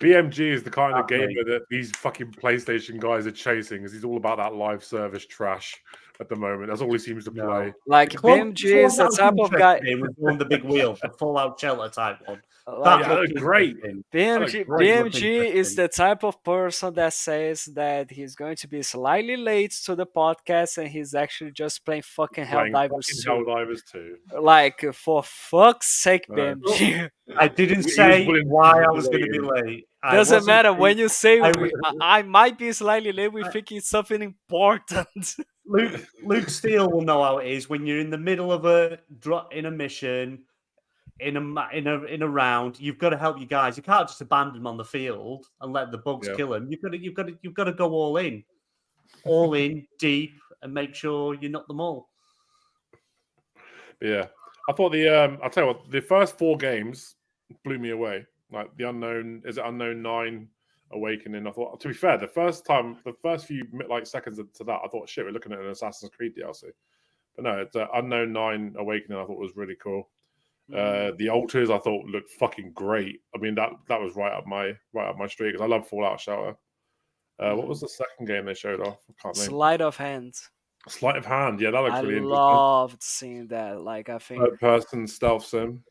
BMG is the kind of Exactly. gamer that these fucking PlayStation guys are chasing, because he's all about that live service trash at the moment. That's all he seems to play. Like BMG is the type of guy. With one the big wheel, the Fallout Shelter type one. Like, Yeah, that's great. BMG is the type of person that says that he's going to be slightly late to the podcast and he's actually just playing fucking Helldivers 2. Like, for fuck's sake, BMG. I didn't say why I was going to be late. Doesn't matter. When you say I might be slightly late, we think it's something important. Luke Steele will know how it is when you're in the middle of a mission. In a round, you've got to help your guys. You can't just abandon them on the field and let the bugs kill them. You've got to go all in deep, and make sure you knock them all. Yeah, I thought I'll tell you what, the first 4 games blew me away. Like the Unknown 9, Awakening. I thought, to be fair, the first few seconds to that, I thought, shit, we're looking at an Assassin's Creed DLC. But no, it's Unknown 9, Awakening. I thought was really cool. The Altars I thought looked fucking great. I mean that was right up my street, because I love Fallout Shelter. What was the second game they showed off? I can't remember. Sleight of Hand. Sleight of Hand, yeah, that looks really interesting. I loved seeing that. Like, I think third-person stealth sim.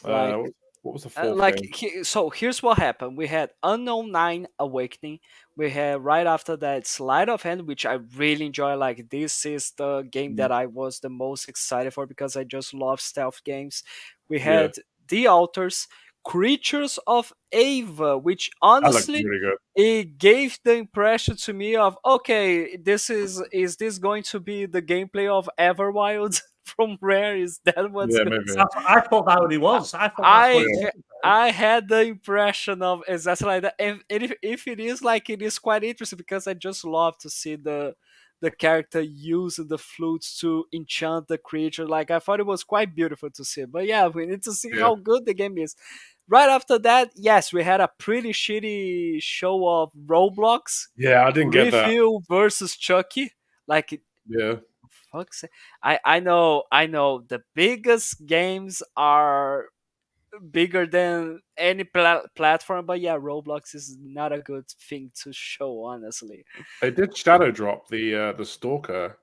What was the fourth game? So here's what happened. We had Unknown 9 Awakening. We had right after that Sleight of Hand, which I really enjoy. Like, this is the game that I was the most excited for, because I just love stealth games. We had The Altars, Creatures of Ava, which honestly really it gave the impression to me of, okay, is this going to be the gameplay of Everwild from Rare? Is that what's maybe. I thought that what it was. I had the impression of exactly like that. And if it is, like, it is quite interesting, because I just love to see the character using the flutes to enchant the creature. Like, I thought it was quite beautiful to see. But yeah, we need to see how good the game is. Right after that, yes, we had a pretty shitty show of Roblox. Yeah, I didn't get that. Review versus Chucky. Like, fuck's sake. I know the biggest games are bigger than any platform, but yeah, Roblox is not a good thing to show, honestly. They did shadow drop the Stalker.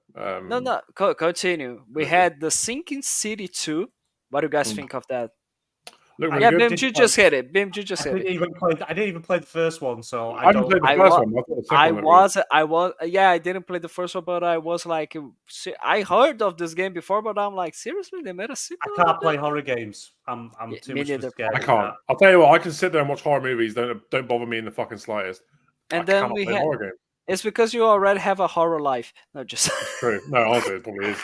Continue. We had the Sinking City 2. What do you guys think of that? BMG just hit it. BMG just hit it. I didn't even play the first one, so I didn't play the first one. I didn't play the first one, but I was like, I heard of this game before, but I'm like, seriously, they made a sequel? I can't play horror games. I'm too much scared. I can't. I'll tell you what, I can sit there and watch horror movies. Don't bother me in the fucking slightest. And then we had horror games. It's because you already have a horror life. No, just true. No, honestly, it probably is.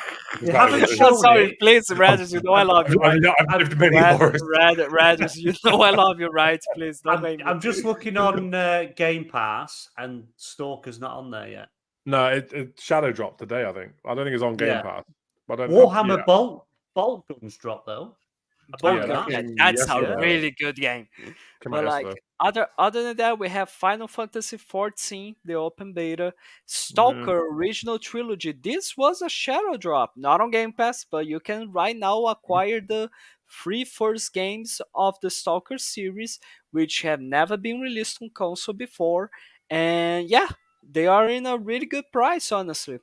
Sorry, please, Radis, you know I love you. I've lived many horrors. Radis, you know I love you, right? Please don't make me. I'm just looking on Game Pass, and Stalker's not on there yet. No, it shadow dropped today, I think. I don't think it's on Game Pass. But Warhammer Bolt Guns dropped though. That's a really good game. But like, other than that, we have Final Fantasy XIV, the open beta, Stalker Original Trilogy. This was a shadow drop, not on Game Pass, but you can right now acquire the 3 first games of the Stalker series, which have never been released on console before. And yeah, they are in a really good price, honestly.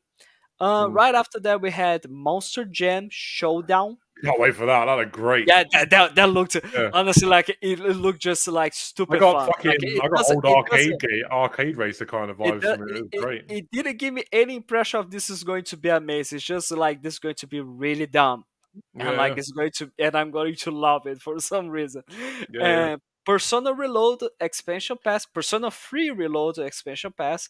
Right after that, we had Monster Jam Showdown. Can't wait for that. That looked great. Yeah, that looked honestly like it looked just like stupid fun. I got old arcade racer kind of vibes from it. It was great. It didn't give me any impression of this is going to be amazing. It's just like this is going to be really dumb, and like I'm going to love it for some reason. Persona Reload expansion pass, Persona 3 Reload expansion pass.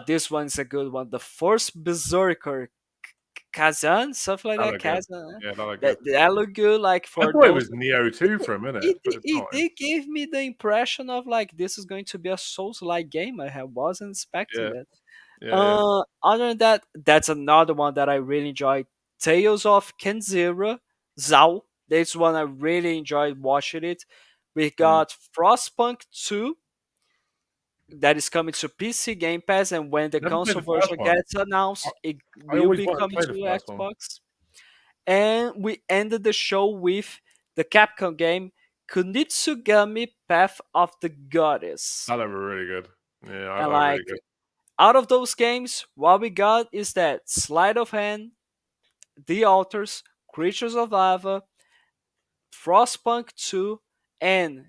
This one's a good one. The first Berserker. Kazan, something like that. Kazan. That looked good. Like, for I thought it was Neo 2 for a minute. It gave me the impression of like this is going to be a Souls-like game. I wasn't expecting it. Other than that, that's another one that I really enjoyed. Tales of Kenzera, Zao. That's one I really enjoyed watching it. We got Frostpunk 2. That is coming to PC Game Pass, and when the console version gets announced, it will be coming to Xbox. And we ended the show with the Capcom game Kunitsugami Path of the Goddess. That looked really good. Yeah, And really like good. out of those games, what we got is that Sleight of Hand, The Altars, Creatures of Lava, Frostpunk 2, and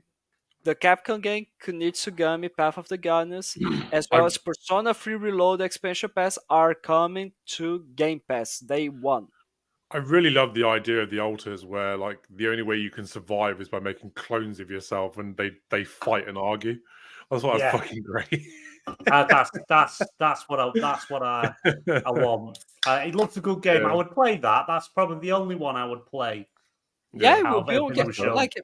the Capcom game Kunitsugami Path of the Goddess, as well as Persona 3 Reload expansion pass are coming to Game Pass Day 1. I really love the idea of the altars where like the only way you can survive is by making clones of yourself and they fight and argue. That's why that's fucking great. That's what I want. It looks a good game. Yeah. I would play that. That's probably the only one I would play. Yeah, it out will of be on everything Game. shown. Like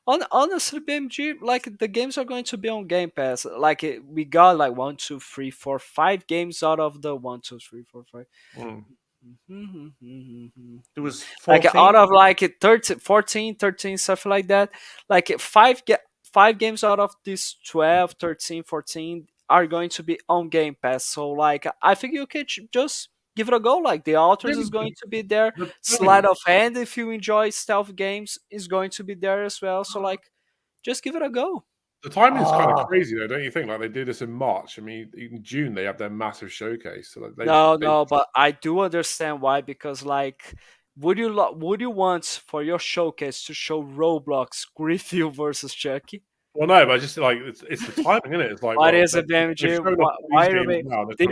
honestly, BMG, like the games are going to be on Game Pass. Like we got like 1, 2, 3, 4, 5 games out of the 1, 2, 3, 4, 5. There was 14? Like out of like 13, 14, 13, stuff like that. Like 5 games out of these 12, 13, 14 are going to be on Game Pass. So like I think you could just give it a go. Like the Altars is going to be there. Sleight of Hand, if you enjoy stealth games, is going to be there as well. So like just give it a go. The timing is kind of crazy though, don't you think? Like they do this in March. I mean, in June they have their massive showcase. So like, No, but I do understand why, because like would you want for your showcase to show Roblox Griffith versus Chucky? Well, no, but just like it's the timing, isn't it? It's like What well, is it, BMG? Why are we? Did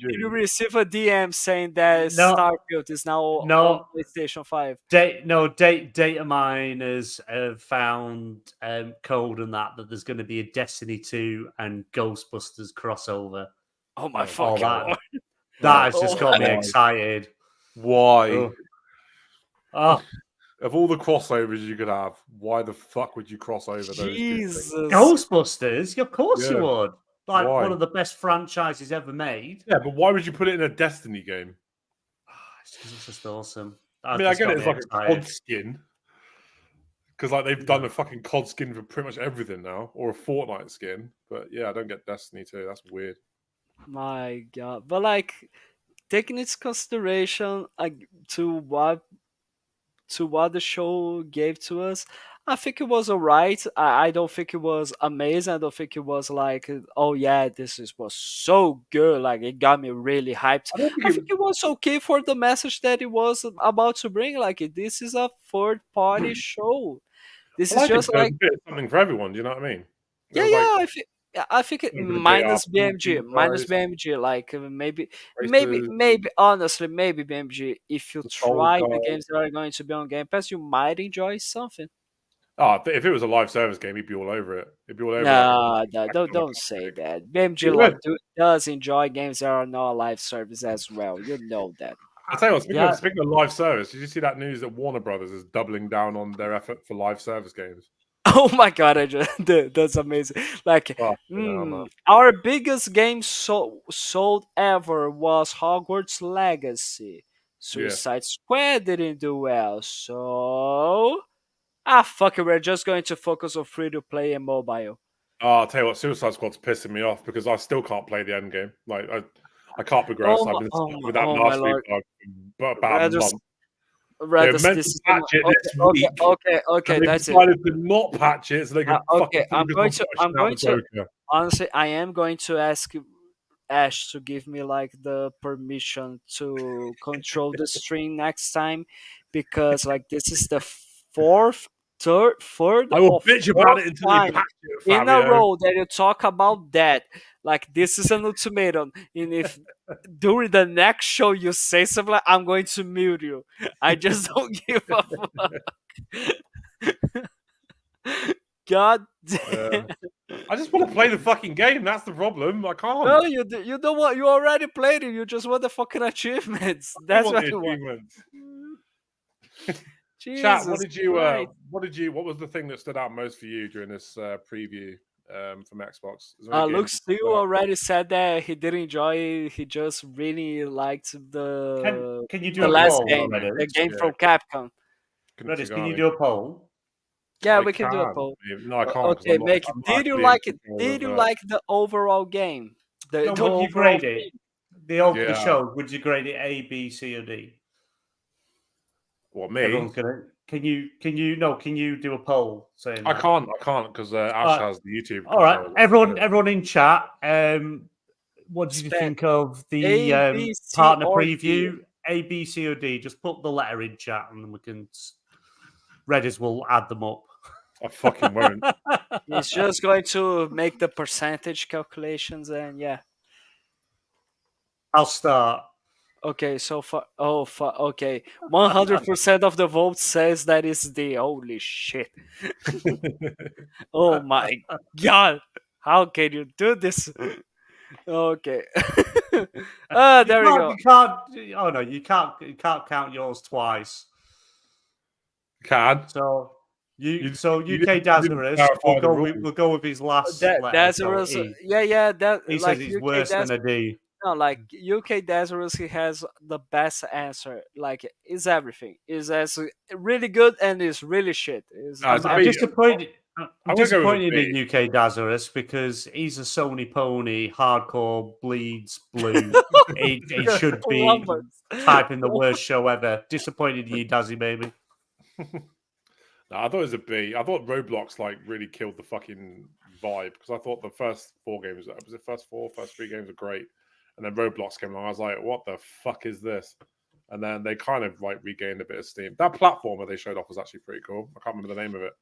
you receive a DM saying that Starfield is now on PlayStation 5? Data miners have found code and that there's going to be a Destiny 2 and Ghostbusters crossover. Oh my fucking lord! That has just got me excited. Why? Of all the crossovers you could have, why the fuck would you cross over those? Jesus. Ghostbusters? Of course you would. Like one of the best franchises ever made. Yeah, but why would you put it in a Destiny game? It's just awesome. I mean, I get it as like a COD skin. Because like they've done a fucking COD skin for pretty much everything now, or a Fortnite skin. But yeah, I don't get Destiny 2. That's weird. My God. But like taking into consideration to what the show gave to us, I think it was alright. I don't think it was amazing. I don't think it was like, oh yeah, was so good. Like it got me really hyped. I think it was okay for the message that it was about to bring. Like this is a third-party show. This is just like something for everyone. Do you know what I mean? Yeah. I think it minus BMG, like maybe, honestly, maybe BMG, if you try the games that are going to be on Game Pass, you might enjoy something. Oh, if it was a live service game, he'd be all over it. It'd be all over it. No, don't say that. BMG does enjoy games that are not live service as well. You know that. I'll tell you what, speaking of live service, did you see that news that Warner Brothers is doubling down on their effort for live service games? Oh my God, that's amazing. Like, our biggest game sold ever was Hogwarts Legacy. Suicide Squad didn't do well, so... fuck it, we're just going to focus on free-to-play and mobile. I'll tell you what, Suicide Squad's pissing me off because I still can't play the end game. Like, I can't progress. I've been stuck with that nasty bug for about a month. Okay, that's it. Decided to not patch it, so they can honestly, I am going to ask Ash to give me like the permission to control the stream next time, because like this is the third I will bitch about it until you patch it, Fabio. In a row that you talk about that. Like this is an ultimatum, and if during the next show you say something, like, I'm going to mute you. I just don't give a fuck. God damn. I just want to play the fucking game. That's the problem. I can't. No, you don't want. You already played it. You just want the fucking achievements. That's what you want. Chat. What was the thing that stood out most for you during this preview? From Xbox. Luke Steele already said that he did enjoy it. He just really liked the can you do the a last poll game, the game from Capcom. Redis, can you do a poll? Yeah, we can do a poll. No, I can't. Okay, make it. Did you like it? Did you like the overall game? Would you grade it? The show, would you grade it A, B, C, or D? What, me? Can you do a poll saying I that? can't because Ash has the YouTube. All right, control. everyone in chat. What did you think of the A, B, C, partner or preview? D? A, B, C, or D? Just put the letter in chat, and then we can. Reddit will add them up. I fucking won't. He's just going to make the percentage calculations, and yeah. I'll start. Okay, so far, okay, 100% of the vote says that is D. Holy shit! Oh my god! How can you do this? Okay. There we go. You can't. Oh no, you can't. You can't count yours twice. Can So you UK didn't Dazarus. clarify the rules. We'll go with his last That letter. that's So yeah. That he like says it's UK worse than a D. No, like UK Desirous, he has the best answer. Like, is everything is as really good and is really shit. Nah, it's a I'm B. disappointed. I'm I'm gonna go with a disappointed B. in UK Dazarus because he's a Sony pony, hardcore, bleeds blue. he should be typing the worst show ever. Disappointed in you, Dazzy baby. No, I thought it was a B. I thought Roblox like really killed the fucking vibe because I thought the first first 3 games were great, and then Roblox came along. I was like, what the fuck is this? And then they kind of like regained a bit of steam. That platformer they showed off was actually pretty cool. I can't remember the name of it.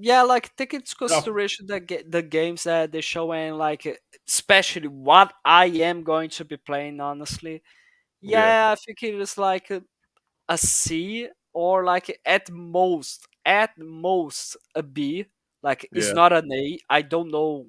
Yeah, like take into consideration the games that they show, and like especially what I am going to be playing. Honestly, yeah. I think it is like a C, or like at most a B. Like it's not an A. I don't know.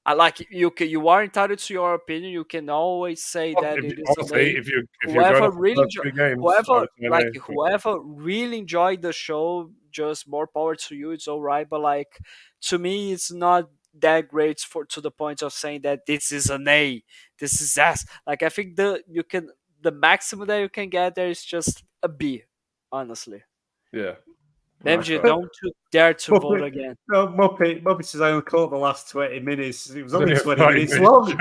I like you are entitled to your opinion. You can always say that it is an A. If you're going Whoever off the really first 3 games, I whoever would say an like A, but- whoever really enjoyed the show, just more power to you. It's all right, but like to me, it's not that great to the point of saying that this is an A. This is S. Like I think the maximum that you can get there is just a B. Honestly, Yeah. MJ, don't you dare to vote again. No, Muppet says I only caught the last 20 minutes. It was only only a 20 30 minutes minute long.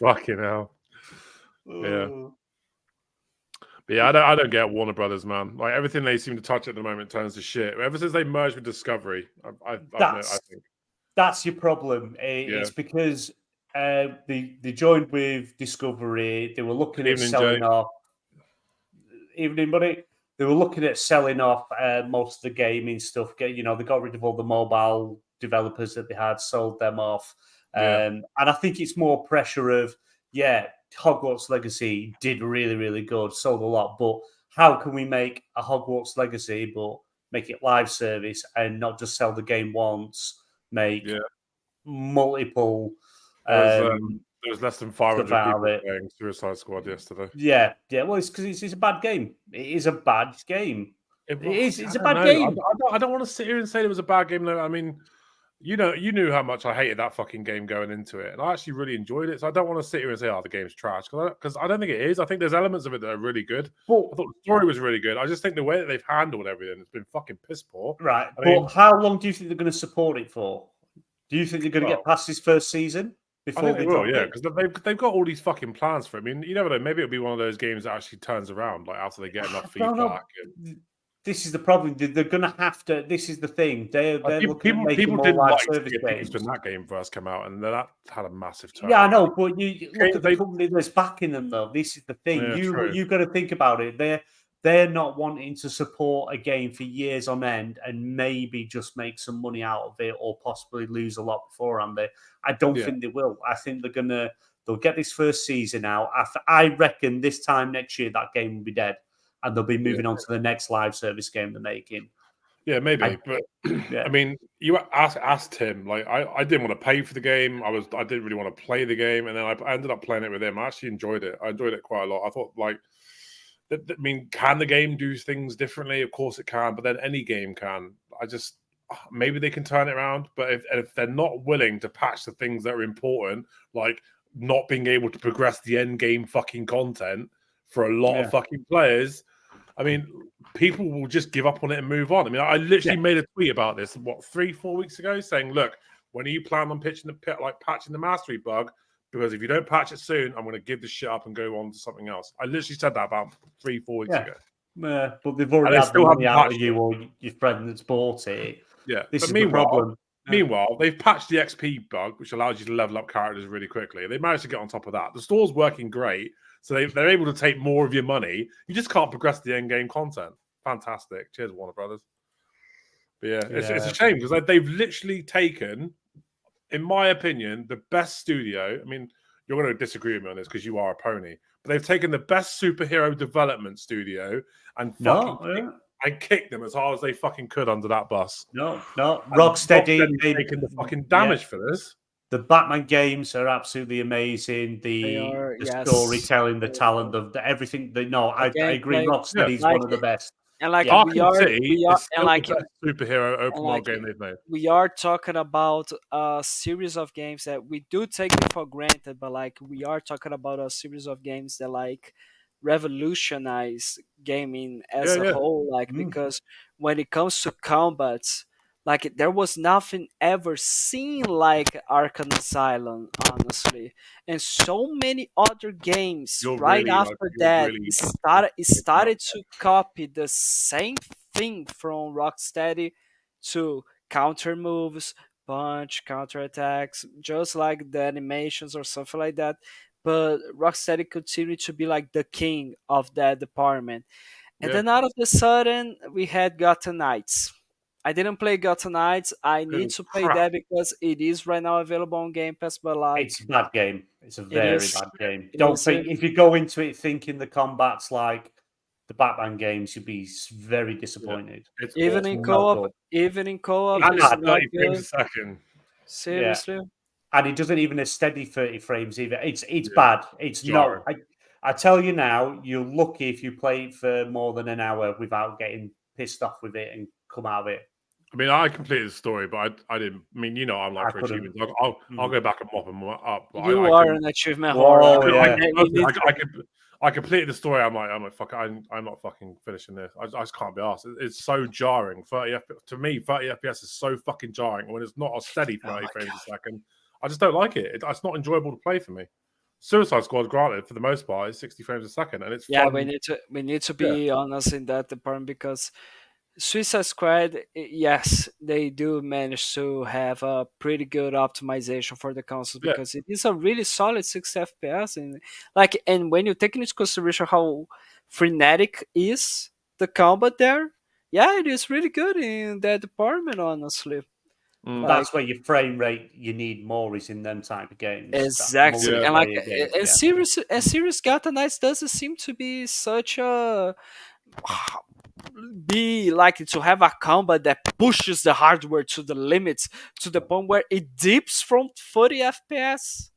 Fucking hell. Yeah. But yeah, I don't get Warner Brothers, man. Like everything they seem to touch at the moment turns to shit. Ever since they merged with Discovery, I think that's your problem. It's because they joined with Discovery. They were looking at selling off. Evening, buddy. They were looking at selling off most of the gaming stuff. They got rid of all the mobile developers that they had, sold them off. And I think it's more pressure of, Hogwarts Legacy did really, really good, sold a lot, but how can we make a Hogwarts Legacy but make it live service and not just sell the game once, make multiple... there was less than 500 people playing Suicide Squad yesterday. Yeah. Well, it's because it's a bad game. It is a bad game. It's a bad game. I don't want to sit here and say it was a bad game. I mean, you knew how much I hated that fucking game going into it, and I actually really enjoyed it. So I don't want to sit here and say, "Oh, the game's trash," because I don't think it is. I think there's elements of it that are really good. I thought the story was really good. I just think the way that they've handled everything has been fucking piss poor. Right. But how long do you think they're going to support it for? Do you think they're going to get past this first season? I think they will, because they've got all these fucking plans for it. I mean, you never know. Maybe it'll be one of those games that actually turns around, like after they get enough feedback. This is the problem. They're going to have to. This is the thing. They're looking at making more live service games. When that game first came out, and that had a massive turn. Yeah, I know, but you look at the company that's backing them, though. This is the thing. You've got to think about it. They're not wanting to support a game for years on end and maybe just make some money out of it, or possibly lose a lot beforehand. I don't think they will. I think they'll get this first season out. I reckon this time next year that game will be dead, and they'll be moving on to the next live service game they're making. Yeah, maybe. But I mean, you asked him. Like, I didn't want to pay for the game. I didn't really want to play the game, and then I ended up playing it with him. I actually enjoyed it. I enjoyed it quite a lot. I thought, like, I mean, can the game do things differently? Of course it can, but then any game can. Maybe they can turn it around, but if they're not willing to patch the things that are important, like not being able to progress the end game fucking content for a lot of fucking players, I mean, people will just give up on it and move on. I mean, I literally made a tweet about this, 3-4 weeks ago, saying, look, when are you plan on patching the mastery bug? because if you don't patch it soon, I'm going to give this shit up and go on to something else. I literally said that about 3-4 weeks ago. But they've already had the money out of you or your friend that's bought it. Yeah, this is the problem. Meanwhile, they've patched the XP bug, which allows you to level up characters really quickly. They managed to get on top of that. The store's working great, so they're able to take more of your money. You just can't progress the end game content. Fantastic. Cheers, Warner Brothers. But yeah, it's a shame because they've literally taken, in my opinion, the best studio. I mean, you're going to disagree with me on this because you are a pony, but they've taken the best superhero development studio and kicked them as hard as they fucking could under that bus. No. Rocksteady taking the fucking damage for this. The Batman games are absolutely amazing. The storytelling, the talent, the everything. I agree. Rocksteady's one of the best. And like Arkham City is still the best superhero open world game they've made. We are talking about a series of games that we do take it for granted, but like we are talking about a series of games that like revolutionize gaming as a whole. Like because when it comes to combats, like there was nothing ever seen like Arkham Asylum, honestly, and so many other games started to copy the same thing from Rocksteady to counter moves, punch, counter attacks, just like the animations or something like that. But Rocksteady continued to be like the king of that department, and then out of the sudden we had Gotham Knights. I didn't play Gotham Knights. I need to play that because it is right now available on Game Pass. But like, it's a bad game. It's a very bad game. Don't think if you go into it thinking the combat's like the Batman games, you'll be very disappointed. Yeah. Even in co-op, it's not 30 frames a second. Seriously, and it doesn't even a steady 30 frames either. It's bad. It's not. I tell you now, you're lucky if you play it for more than an hour without getting pissed off with it and come out of it. I mean, I completed the story, but I didn't. I mean, I'm like for achievements. I'll go back and mop them up. But you are an achievement whore. I completed the story. I'm like, fuck. I'm not fucking finishing this. I just can't be asked. It's so jarring. 30 FPS is so fucking jarring when it's not a steady 30 frames a second. I just don't like it. It's not enjoyable to play for me. Suicide Squad, granted, for the most part, is 60 frames a second, and it's fun. we need to be honest in that department because Suicide Squad, yes, they do manage to have a pretty good optimization for the consoles because it is a really solid 60 FPS, and when you take into consideration how frenetic is the combat there, it is really good in that department, honestly. That's where your frame rate you need more is in them type of games. Exactly, and Serious Gotham Knights doesn't seem to be such a to have a combat that pushes the hardware to the limits to the point where it dips from 30 FPS.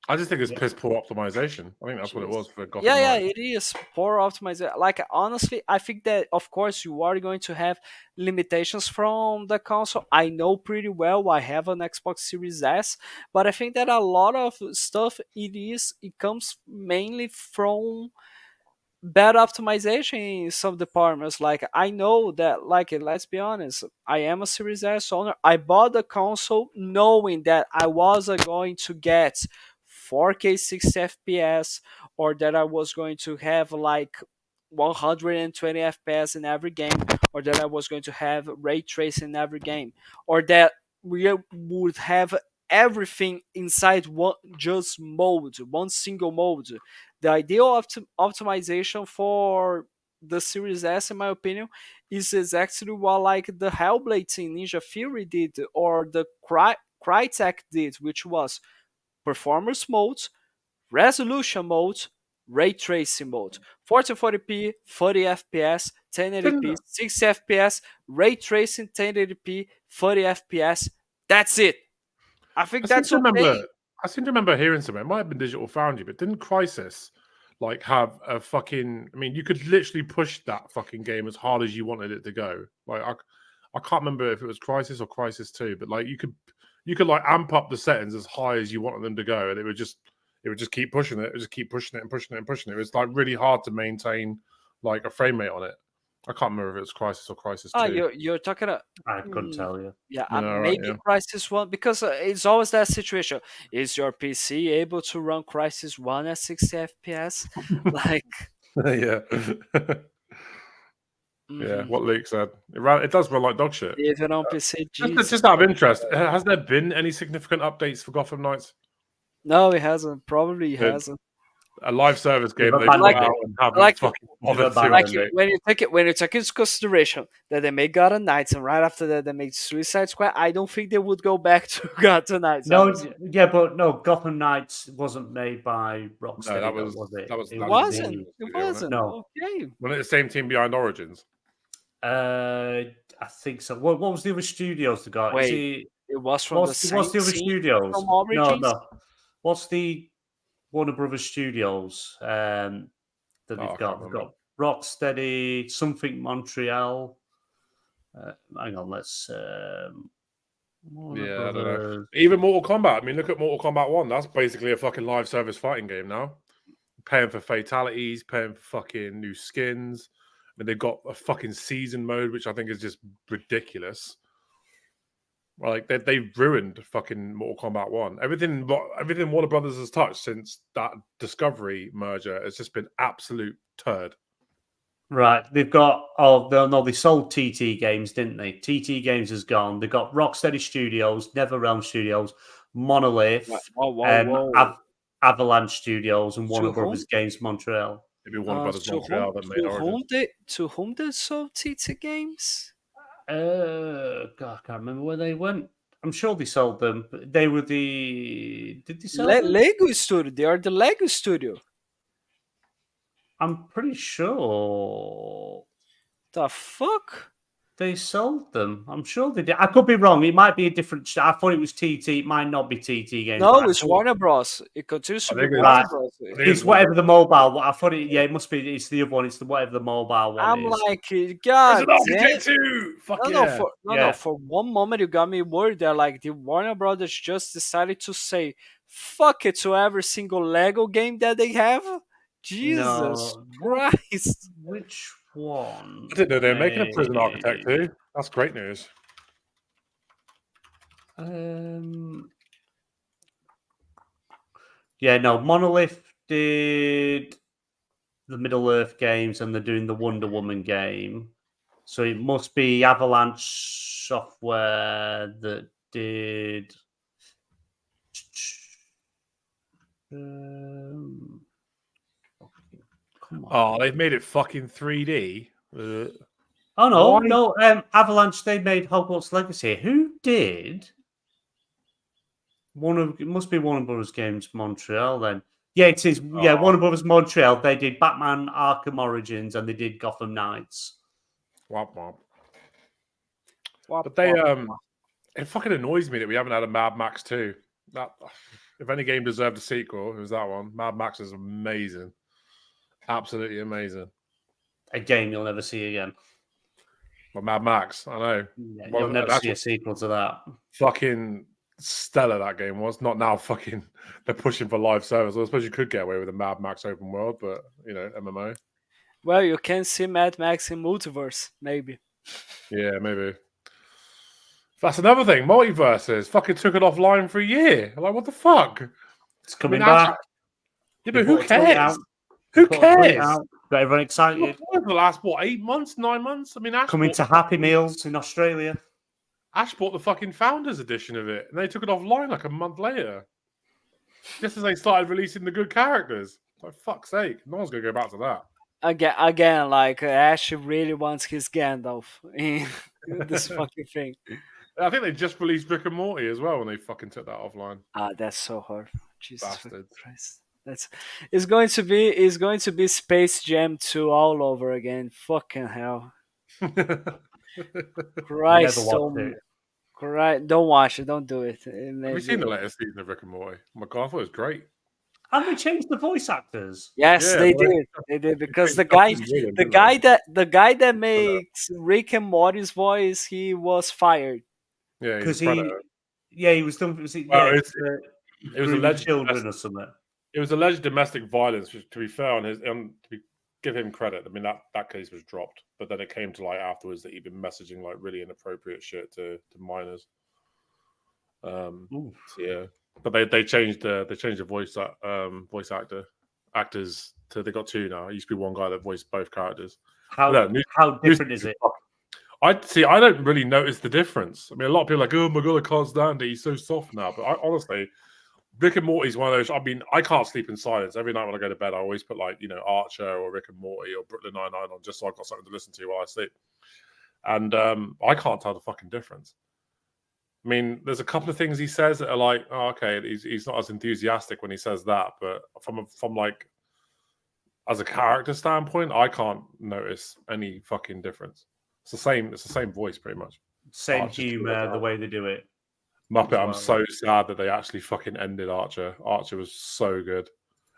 I just think it's piss poor optimization. I think that's what it was for Gotham Knights. It is poor optimization. Like honestly, I think that of course you are going to have limitations from the console. I know pretty well. I have an Xbox Series S, but I think that a lot of stuff it comes mainly from bad optimization in some departments. Like I know that, like, let's be honest, I am a Series S owner. I bought the console knowing that I wasn't going to get 4K 60 FPS or that I was going to have like 120 FPS in every game, or that I was going to have ray tracing in every game, or that we would have everything inside one single mode. The ideal optimization for the Series S, in my opinion, is exactly what like the Hellblade in Ninja Fury did, or the Crytek did, which was performance mode, resolution mode, ray tracing mode, 1440p, 30 FPS, 1080p, 60 FPS, ray tracing, 1080p, 30 FPS. That's it. I think that's okay. I seem to remember hearing something. It might have been Digital Foundry, but didn't Crysis like have a fucking? I mean, you could literally push that fucking game as hard as you wanted it to go. Like I can't remember if it was Crysis or Crysis 2, but like you could like amp up the settings as high as you wanted them to go, and it would just keep pushing it. It would just keep pushing it and pushing it and pushing it. It was like really hard to maintain like a frame rate on it. I can't remember if it's Crisis or Crisis 2. Oh, you're talking about. I couldn't tell you. Yeah, Yeah, right, maybe yeah. Crisis 1, because it's always that situation. Is your PC able to run Crisis 1 at 60 FPS? Like, Yeah. Yeah, what Luke said. It does run like dog shit. even on PC, Jesus. Just out of interest, has there been any significant updates for Gotham Knights? No, it hasn't. Probably Good. hasn't. A live service game They've they put abandoned out it. and haven't Like- fucking they've bothered to abandoned update. When you take into consideration that they made Gotham Knights and right after that they made Suicide Squad, I don't think they would go back to Gotham Knights. No, honestly. yeah, but no, Gotham Knights wasn't made by Rocksteady. that was- it? that was- It that wasn't. the- It wasn't. No. Okay. Wasn't it the same team behind Origins? I think so. What was the other studios they got? Wait, Is It was from what's the the same other team studios? from Origins. No. What's the Warner Brothers Studios that I they've can't got? They've remember. got Rocksteady, something Montreal. Hang on, let's. Warner Yeah, I don't know. Brothers. Even Mortal Kombat. I mean, look at Mortal Kombat 1. That's basically a fucking live service fighting game now. Paying for fatalities, paying for fucking new skins. I mean, they've got a fucking season mode, which I think is just ridiculous. Like they've ruined fucking Mortal Kombat 1. Everything Warner Brothers has touched since that Discovery merger has just been absolute turd. Right, they've got. They sold TT Games, didn't they? TT Games is gone. They've got Rocksteady Studios, NetherRealm Studios, Monolith, Whoa. Avalanche Studios, and Warner To Brothers Games Montreal. Maybe Warner Brothers Montreal that made Origins. To whom they sold TT Games? God, I can't remember where they went. I'm sure they sold them. But they were the. Did they sell them? Lego Studio. They are the Lego Studio. I'm pretty sure The fuck? they sold them. I'm sure they did. I could be wrong. It might be a different. I thought it was TT. It might not be TT Games. No, but I it's thought- Warner Bros. It continues to I be think it's- Warner Right. Bros. It's whatever the mobile. I thought it. Yeah, it must be. It's the other one. It's the whatever the mobile one I'm is. like, There's God an damn. Architect 2! Fuck No, yeah. Yeah. for one moment you got me worried that like the Warner Brothers just decided to say fuck it to every single Lego game that they have. Jesus No. Christ! Which one? I didn't know they were making a Prison Architect 2. That's great news. Yeah, no. Monolith did the Middle Earth games, and they're doing the Wonder Woman game. So it must be Avalanche Software that did. Come on. Oh, they've made it fucking 3D. Oh no, Why? no. Avalanche. They made Hogwarts Legacy. Who did? It must be Warner Brothers Games Montreal then. Yeah, it is. Yeah, Oh. Warner Brothers Montreal. They did Batman Arkham Origins and they did Gotham Knights. Womp womp. Wah, But they wah, wah. it fucking annoys me that we haven't had a Mad Max 2. That if any game deserved a sequel, it was that one. Mad Max is amazing. Absolutely amazing. A game you'll never see again. But Mad Max, I know. Yeah, Well, you'll never that's see a sequel to that. fucking stellar that game was. Not now fucking they're pushing for live service. I suppose you could get away with a Mad Max open world, but you know, MMO. Well, you can see Mad Max in Multiverse, maybe. Yeah, maybe. That's another thing. Multiverses fucking took it offline for a year. I'm like, what the fuck? It's coming I mean, back. Yeah, They but who put a tweet cares? out. Who Put a tweet cares? out. Got everyone excited. For the last 8 months, 9 months? I mean, Ash Coming bought to Happy Meals in Australia. Ash bought the fucking Founders edition of it, and they took it offline like a month later. Just as they started releasing the good characters. Like, fuck's sake. No one's going to go back to that. Again, like Ash really wants his Gandalf in this fucking thing. I think they just released Rick and Morty as well when they fucking took that offline. That's so hard. Jesus fucking Bastards. Christ. It's going to be Space Jam 2 all over again. Fucking hell. Christ, Never watched it. Christ, don't watch it. Don't do it. Have you seen the latest season of Rick and Morty? Oh my God, I thought it was great. Have they changed the voice actors? Yes, Yeah, they well, did. They did because the It's guy, fucking brilliant, the isn't guy it? that makes Rick and Morty's voice, he was fired. Yeah, he's Because a predator. he was done. Was it, Well, yeah, it was grooming alleged children domestic- or something. It was alleged domestic violence. Which, to be fair, on his to be give him credit. I mean, that case was dropped, but then it came to light afterwards that he'd been messaging like really inappropriate shit to minors. So yeah, but they changed the voice actors to they got two now. It used to be one guy that voiced both characters. How different is it? I don't really notice the difference. I mean, a lot of people are like, oh my god, I can't stand it. He's so soft now. But honestly, Rick and Morty's one of those. I mean, I can't sleep in silence. Every night when I go to bed, I always put like Archer or Rick and Morty or Brooklyn Nine-Nine on just so I've got something to listen to while I sleep. And I can't tell the fucking difference. I mean, there's a couple of things he says that are like, oh, okay, he's not as enthusiastic when he says that, but from like as a character standpoint, I can't notice any fucking difference. It's the same voice pretty much. Same humor, the way they do it. Muppet, well. I'm so sad that they actually fucking ended Archer. Archer was so good,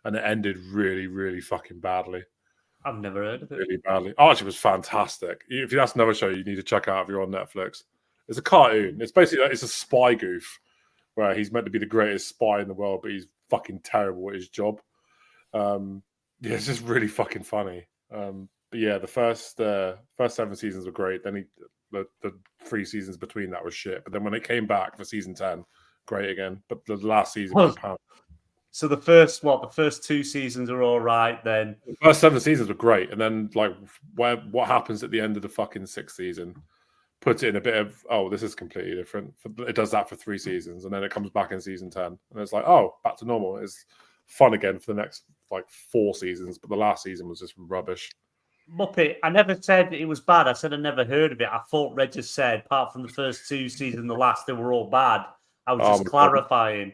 and it ended really, really fucking badly. I've never heard of it. Really badly. Archer was fantastic. If that's another show you need to check out if you're on Netflix. It's a cartoon. It's basically it's a spy goof where he's meant to be the greatest spy in the world, but he's fucking terrible at his job. Yeah, it's just really fucking funny. But yeah, the first 7 seasons were great. Then the 3 seasons between that was shit. But then when it came back for season 10, great again. But the last season was pound. So the first 2 seasons are all right then? The first 7 seasons were great. And then like what happens at the end of the fucking 6th season puts it in a bit of, oh, this is completely different. It does that for 3 seasons. And then it comes back in season 10. And it's like, oh, back to normal. It's fun again for the next like 4 seasons. But the last season was just rubbish. Muppet, I never said it was bad. I said I never heard of it. I thought Red just said, apart from the first 2 seasons, the last, they were all bad. I was just clarifying.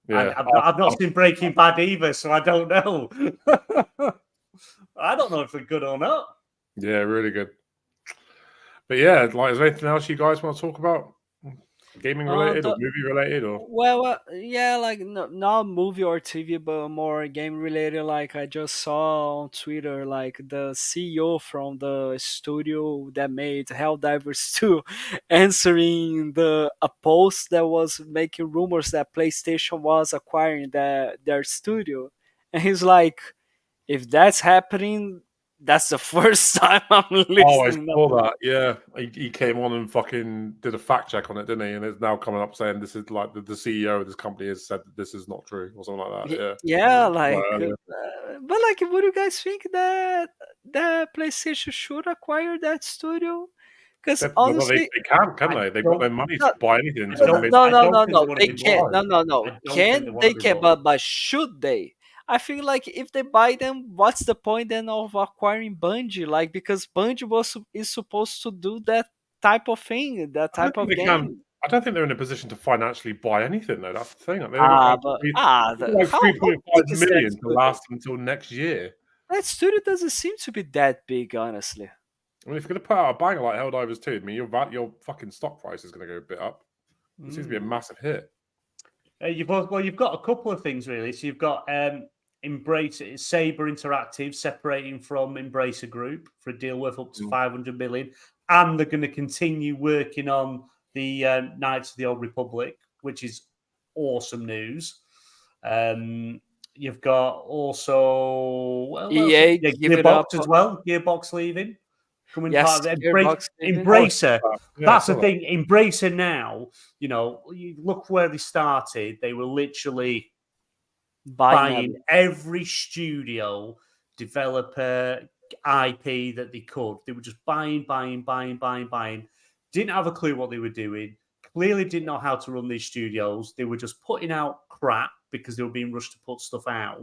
Yeah. I've not seen Breaking Bad either, so I don't know. I don't know if they're good or not. Yeah, really good. But yeah, like, is there anything else you guys want to talk about? Gaming related or movie related or yeah, like not movie or TV, but more game related. Like I just saw on Twitter, like the CEO from the studio that made Helldivers 2 answering a post that was making rumors that PlayStation was acquiring their studio, and he's like, if that's happening, that's the first time I'm listening. Oh, I saw that. Yeah, he came on and fucking did a fact check on it, didn't he? And it's now coming up saying this is like the CEO of this company has said that this is not true or something like that. Yeah, like, but like, would you guys think that PlayStation should acquire that studio? Because honestly, they can't they? They've got their money to buy anything. No. They can't. No. They can, but should they? I feel like if they buy them, what's the point then of acquiring Bungie? Like, because Bungie is supposed to do that type of thing, that type of game. I don't think they're in a position to financially buy anything, though. That's the thing. Like, like 3.5 million to last until next year. That studio doesn't seem to be that big, honestly. I mean, if you're going to put out a banger like Helldivers 2, I mean, your fucking stock price is going to go a bit up. It seems to be a massive hit. You've got a couple of things really. So you've got Saber Interactive separating from Embracer Group for a deal worth up to 500 million, and they're going to continue working on the Knights of the Old Republic, which is awesome news. You've got also EA, Gearbox as well. Gearbox leaving. Part of Embracer. That's the thing. Embracer now, you look where they started. They were literally buying every studio, developer, IP that they could. They were just buying. Didn't have a clue what they were doing. Clearly didn't know how to run these studios. They were just putting out crap because they were being rushed to put stuff out.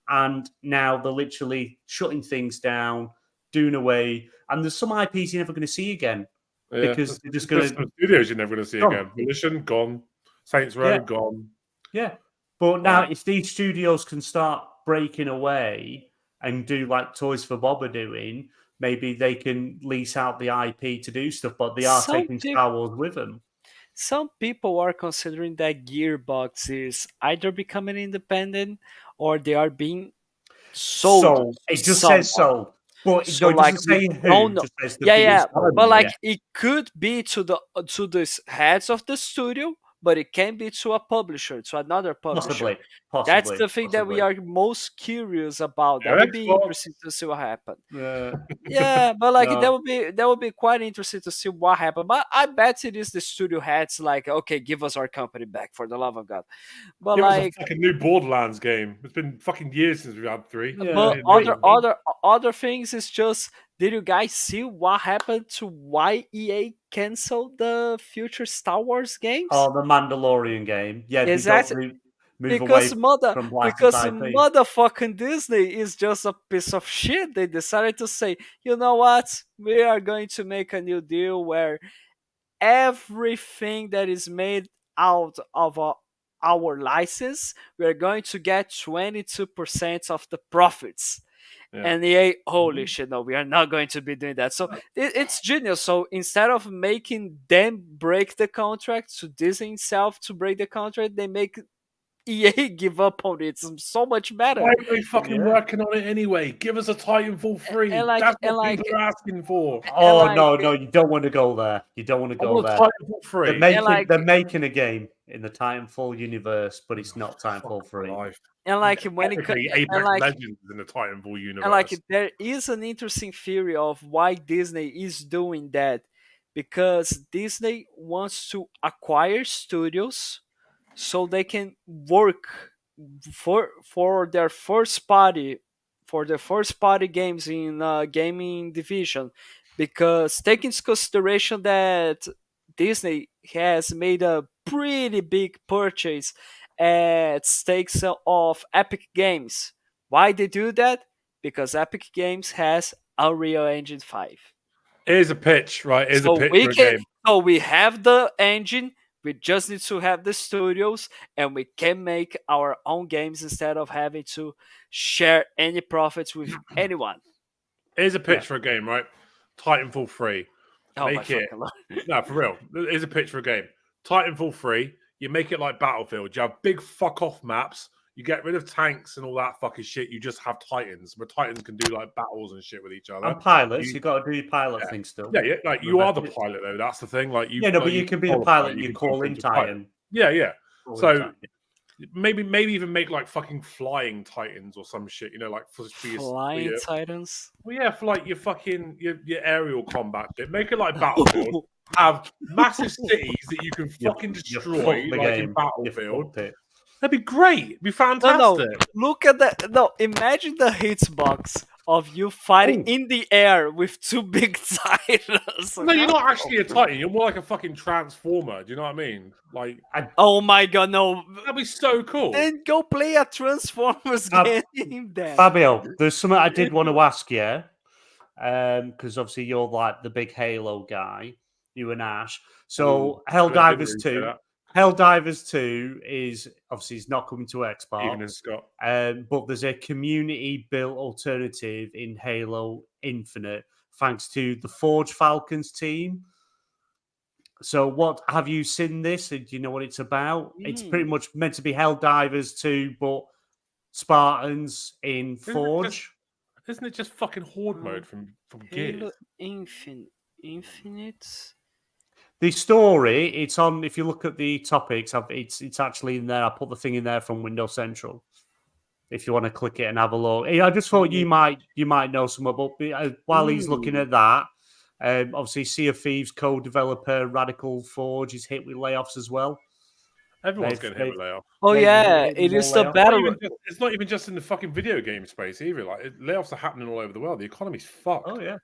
And now they're literally shutting things down, doing away. And there's some IPs you're never going to see again because they're just going to... studios you're never going to see again. Volition, gone. Saints Row, gone. Yeah. But now if these studios can start breaking away and do like Toys for Bob are doing, maybe they can lease out the IP to do stuff, but they are taking Star Wars with them. Some people are considering that Gearbox is either becoming independent or they are being sold. It just says sold. But so like, but like it could be to the heads of the studio, but it can be to a publisher, to another publisher. Possibly. That's the thing that we are most curious about. That Yeah, would be Xbox. interesting to see what happened. Yeah, but like that would be quite interesting to see what happened. But I bet it is the studio heads like, okay, give us our company back for the love of God. But Give us like a fucking new Borderlands game. It's been fucking years since we've had 3. but other things is just, did you guys see what happened to why EA canceled the future Star Wars games? Oh, the Mandalorian game. Yeah, exactly. Move because away from licensed IP. motherfucking Disney is just a piece of shit. They decided to say, you know what? We are going to make a new deal where everything that is made out of our license, we are going to get 22% of the profits. Yeah. And EA, holy shit, no, we are not going to be doing that. So it's genius. So instead of making them break the contract, to Disney itself to break the contract, they make EA give up on it. It's so much better. Why are we fucking working on it anyway? Give us a Titanfall 3. That's what people are asking for. Oh, no, you don't want to go there. You don't want to go there. Titanfall 3. They're making a game in the Titanfall universe, but it's not Titanfall 3. And like when it comes, Apex Legends in the Titanfall universe. And like there is an interesting theory of why Disney is doing that, because Disney wants to acquire studios so they can work for their first party games in gaming division, because taking into consideration that Disney has made a pretty big purchase at stakes of Epic Games. Why they do that? Because Epic Games has Unreal Engine 5. Here's a pitch, right? Here's a pitch for a game. So we have the engine, we just need to have the studios, and we can make our own games instead of having to share any profits with anyone. Here's a pitch for a game, right? Titanfall 3. Make it. No, for real. Here's a pitch for a game. Titanfall 3. You make it like Battlefield. You have big fuck off maps. You get rid of tanks and all that fucking shit. You just have Titans, where Titans can do like battles and shit with each other. And pilots, you got to do your pilot thing still. Yeah. Like you are the pilot though. That's the thing. Like you. Yeah, no, but you can be a pilot. You call in Titan. Yeah. So maybe even make like fucking flying Titans or some shit. You know, like for flying Titans. Well, yeah, for like your fucking your aerial combat bit. Make it like Battlefield. Have massive cities that you can fucking destroy, like in Battlefield. That'd be great. It'd be fantastic. No, look at that. No, imagine the hitbox of you fighting in the air with two big Titans. No, you're not actually a Titan. You're more like a fucking Transformer. Do you know what I mean? Like, oh my god, no. That'd be so cool. Then go play a Transformers game then. Fabio, there's something I did want to ask you. Because obviously you're like the big Halo guy. You and Ash. So Helldivers 2. Helldivers 2 is obviously it's not coming to Xbox. Even in Scott. But there's a community-built alternative in Halo Infinite, thanks to the Forge Falcons team. So what have you seen this? Do you know what it's about? It's pretty much meant to be Helldivers 2, but Spartans in Forge. Isn't it just fucking Horde mode from Gears? Infinite. The story, it's on. If you look at the topics, it's actually in there. I put the thing in there from Windows Central. If you want to click it and have a look, I just thought you might know some about. While he's looking at that, obviously Sea of Thieves co-developer Radical Forge is hit with layoffs as well. Everyone's getting hit with layoffs. Oh yeah, it is the battle. It's not even just in the fucking video game space either. Like layoffs are happening all over the world. The economy's fucked. Oh yeah.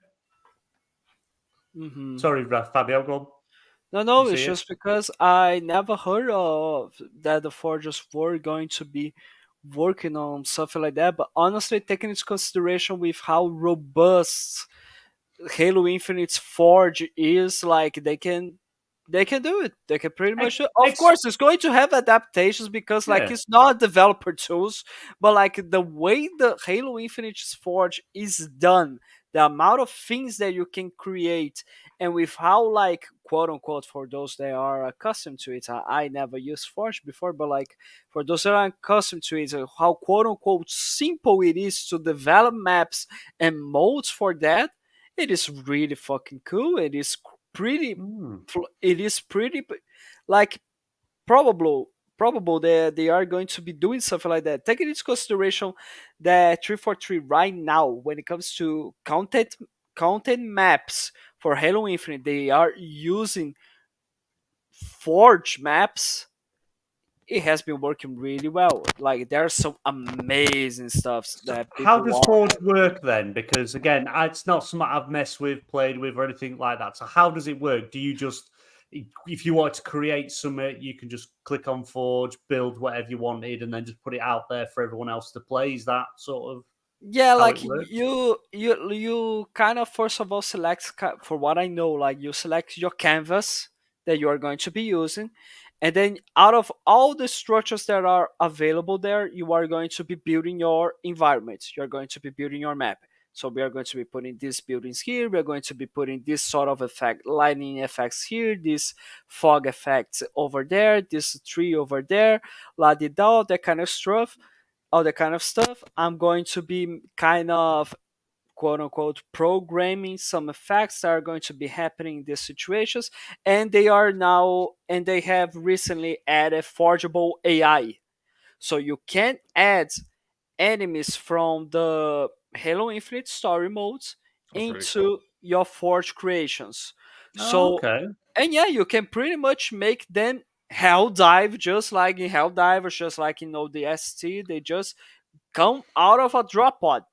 Sorry, Fabio, go on. No, it's just because I never heard of that the Forgers were going to be working on something like that. But honestly, taking into consideration with how robust Halo Infinite's Forge is, like they can do it. They can pretty much do it. Of course, it's going to have adaptations because like it's not developer tools, but like the way the Halo Infinite's Forge is done, the amount of things that you can create, and with how like quote unquote for those that are accustomed to it, I never used Forge before, but like for those that are accustomed to it, how quote unquote simple it is to develop maps and modes for that, it is really fucking cool. It is pretty like probable that they are going to be doing something like that. Taking into consideration that 343 right now, when it comes to content maps for Halo Infinite, they are using Forge maps. It has been working really well. Like there are some amazing stuffs So that how people does are. Forge work then? Because again, it's not something I've messed with, played with, or anything like that. So how does it work? Do you just, if you want to create something, you can just click on Forge, build whatever you wanted, and then just put it out there for everyone else to play? Is that sort of Yeah, how like it works? you kind of first of all select for what I know, like you select your canvas that you are going to be using, and then out of all the structures that are available there, you are going to be building your environment. You're going to be building your map. So we are going to be putting these buildings here. We are going to be putting this sort of effect, lightning effects here, this fog effects over there, this tree over there, la di da, that kind of stuff, all that kind of stuff. I'm going to be kind of quote unquote programming some effects that are going to be happening in these situations, and they have recently added forgeable AI, so you can add enemies from the Halo Infinite story modes That's really cool. into your Forge creations. Oh, So, okay. and yeah, you can pretty much make them hell dive just like in Hell Divers, just like in ODST. They just come out of a drop pod.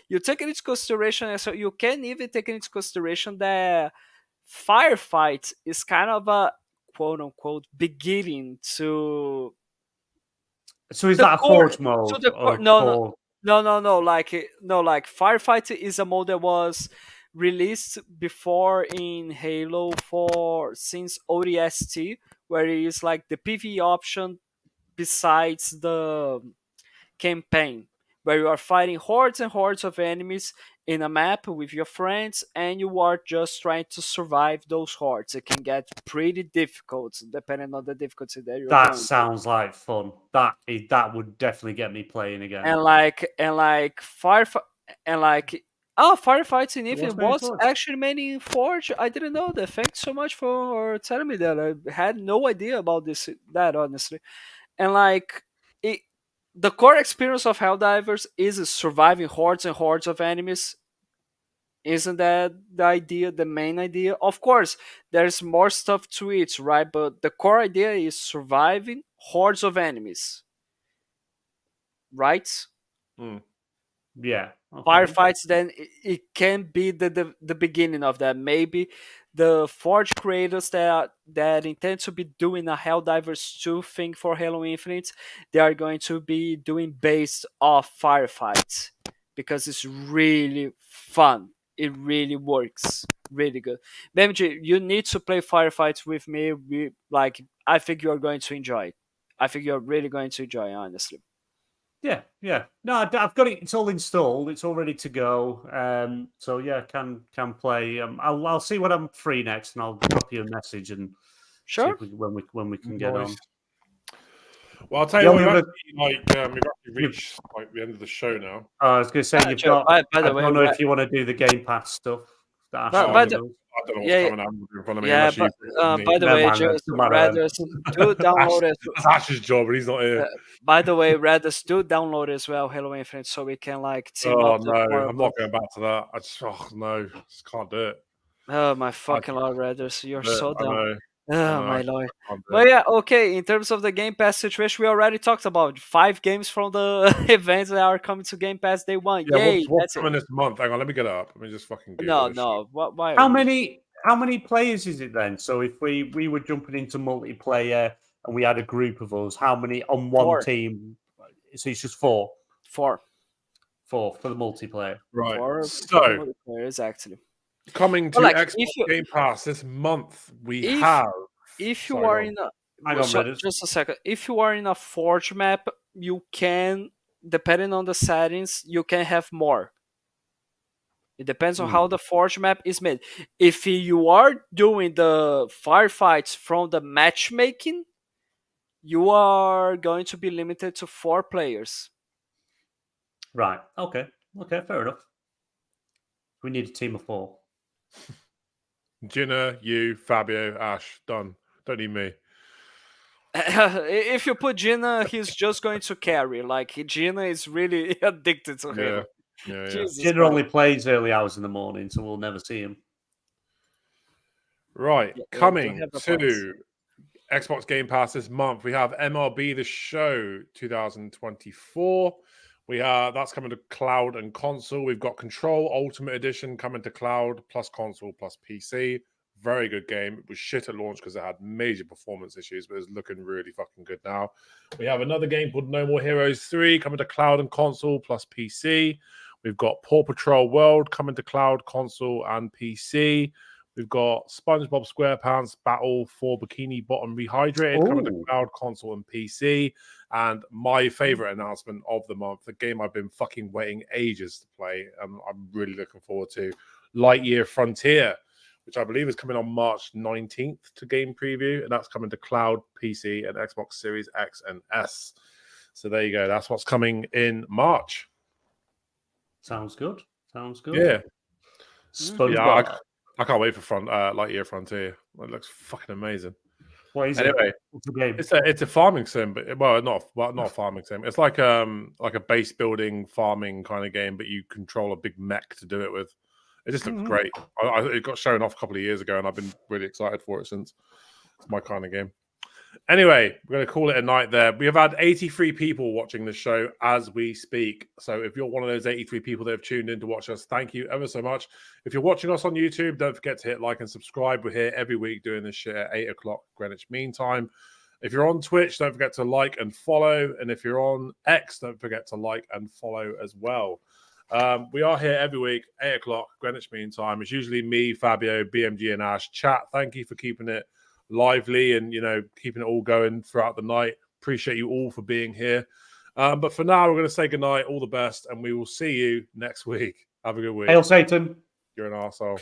You take it into consideration, and so you can even take it into consideration that firefight is kind of a quote unquote beginning to So is the that a core Forge mode the core. or No, no, core? no, like firefight is a mode that was released before in Halo for since ODST, where it is like the PvE option besides the campaign, where you are fighting hordes and hordes of enemies in a map with your friends, and you are just trying to survive those hordes. It can get pretty difficult depending on the difficulty that you're That going. sounds like fun. That would definitely get me playing again. And like firefight and like oh, firefights in It was Infinite very was fun. actually many Forge. I didn't know that. Thanks so much for telling me that. I had no idea about that honestly. And like it, the core experience of Helldivers is surviving hordes and hordes of enemies. Isn't that the idea, the main idea? Of course, there's more stuff to it, right? But the core idea is surviving hordes of enemies, right? Hmm. Yeah. Okay. Firefights, then it can be the beginning of that. Maybe the Forge creators that intend to be doing a Helldivers 2 thing for Halo Infinite, they are going to be doing based off firefights because it's really fun. It really works really good. BMG, you need to play firefights with me. I think you are going to enjoy it. I think you're really going to enjoy it, honestly. Yeah, yeah. No, I've got it. It's all installed. It's all ready to go. So yeah, can play. I'll see when I'm free next, and I'll drop you a message and see Sure. if we can get Nice. on. Well, I'll tell The you what, only other, we've actually you've, reached like the end of the show now. I was going to say you've Sure. got. By I the way, don't know if you want to do the Game Pass stuff that Ash Oh, by I the normally does. don't know what's yeah, coming out in front of me yeah, unless you me. by the Never way, mind then. just Doesn't matter rather do Ash, download it. that's Ash's job, but he's not here. By the way, rather do download as well, Halo Infinite, so we can like team Oh up the no, four I'm of not us. going back to that. I just no, just can't do it. Oh my I fucking lord, rather you're can't do it. so I dumb. know. I Oh know. I my lord. can't do it. But yeah, okay. In terms of the Game Pass situation, we already talked about 5 games from the events that are coming to Game Pass day one. Yeah, Yay, what's that's it. coming this month? Hang on, let me get it up. Let me just fucking Google No, this shit. no. What? Why are How you? many players is it then? So if we were jumping into multiplayer and we had a group of us, how many on one Four, team? So it's just four, four, four for the multiplayer. Right. for the So multiplayer, exactly. coming But to like, Xbox Game Pass this month, we if have. if you Sorry, are go on. in a Hang on, so Reddit. just a second, if you are in a Forge map, you can, depending on the settings, you can have more. It depends on how the Forge map is made. If you are doing the firefights from the matchmaking, you are going to be limited to 4 players. Right. Okay. Okay. Fair enough. We need a team of four. Jinna, you, Fabio, Ash, done. Don't need me. If you put Gina, he's just going to carry. Like Gina is really addicted to him. Yeah. Jesus Gina Christ. only plays early hours in the morning, so we'll never see him. Right, Yeah, coming have the to Xbox Game Pass this month, we have MLB The Show 2024. That's coming to cloud and console. We've got Control Ultimate Edition coming to cloud plus console plus PC. Very good game. It was shit at launch because it had major performance issues, but it's looking really fucking good now. We have another game called No More Heroes 3 coming to cloud and console plus PC. We've got Paw Patrol World coming to cloud, console, and PC. We've got SpongeBob SquarePants Battle for Bikini Bottom Rehydrated coming to cloud, console, and PC. And my favorite announcement of the month, the game I've been fucking waiting ages to play, and I'm really looking forward to, Lightyear Frontier, which I believe is coming on March 19th to game preview, and that's coming to cloud, PC, and Xbox Series X and S. So there you go. That's what's coming in March. Sounds good. Yeah. SpongeBob. Yeah, I can't wait for Lightyear Frontier. It looks fucking amazing. What is Anyway, it? What's the game? it's a farming sim, but not a farming sim. It's like a base building farming kind of game, but you control a big mech to do it with. It just looks great. It got shown off a couple of years ago, and I've been really excited for it since. It's my kind of game. Anyway, we're going to call it a night there. We have had 83 people watching the show as we speak. So if you're one of those 83 people that have tuned in to watch us, thank you ever so much. If you're watching us on YouTube, don't forget to hit like and subscribe. We're here every week doing this shit at 8 o'clock Greenwich Mean Time. If you're on Twitch, don't forget to like and follow. And if you're on X, don't forget to like and follow as well. We are here every week, 8 o'clock Greenwich Mean Time. It's usually me, Fabio, BMG, and Ash. Chat, thank you for keeping it lively and keeping it all going throughout the night. Appreciate you all for being here. But for now, we're going to say goodnight, all the best, and we will see you next week. Have a good week. Hail Satan. You're an arsehole.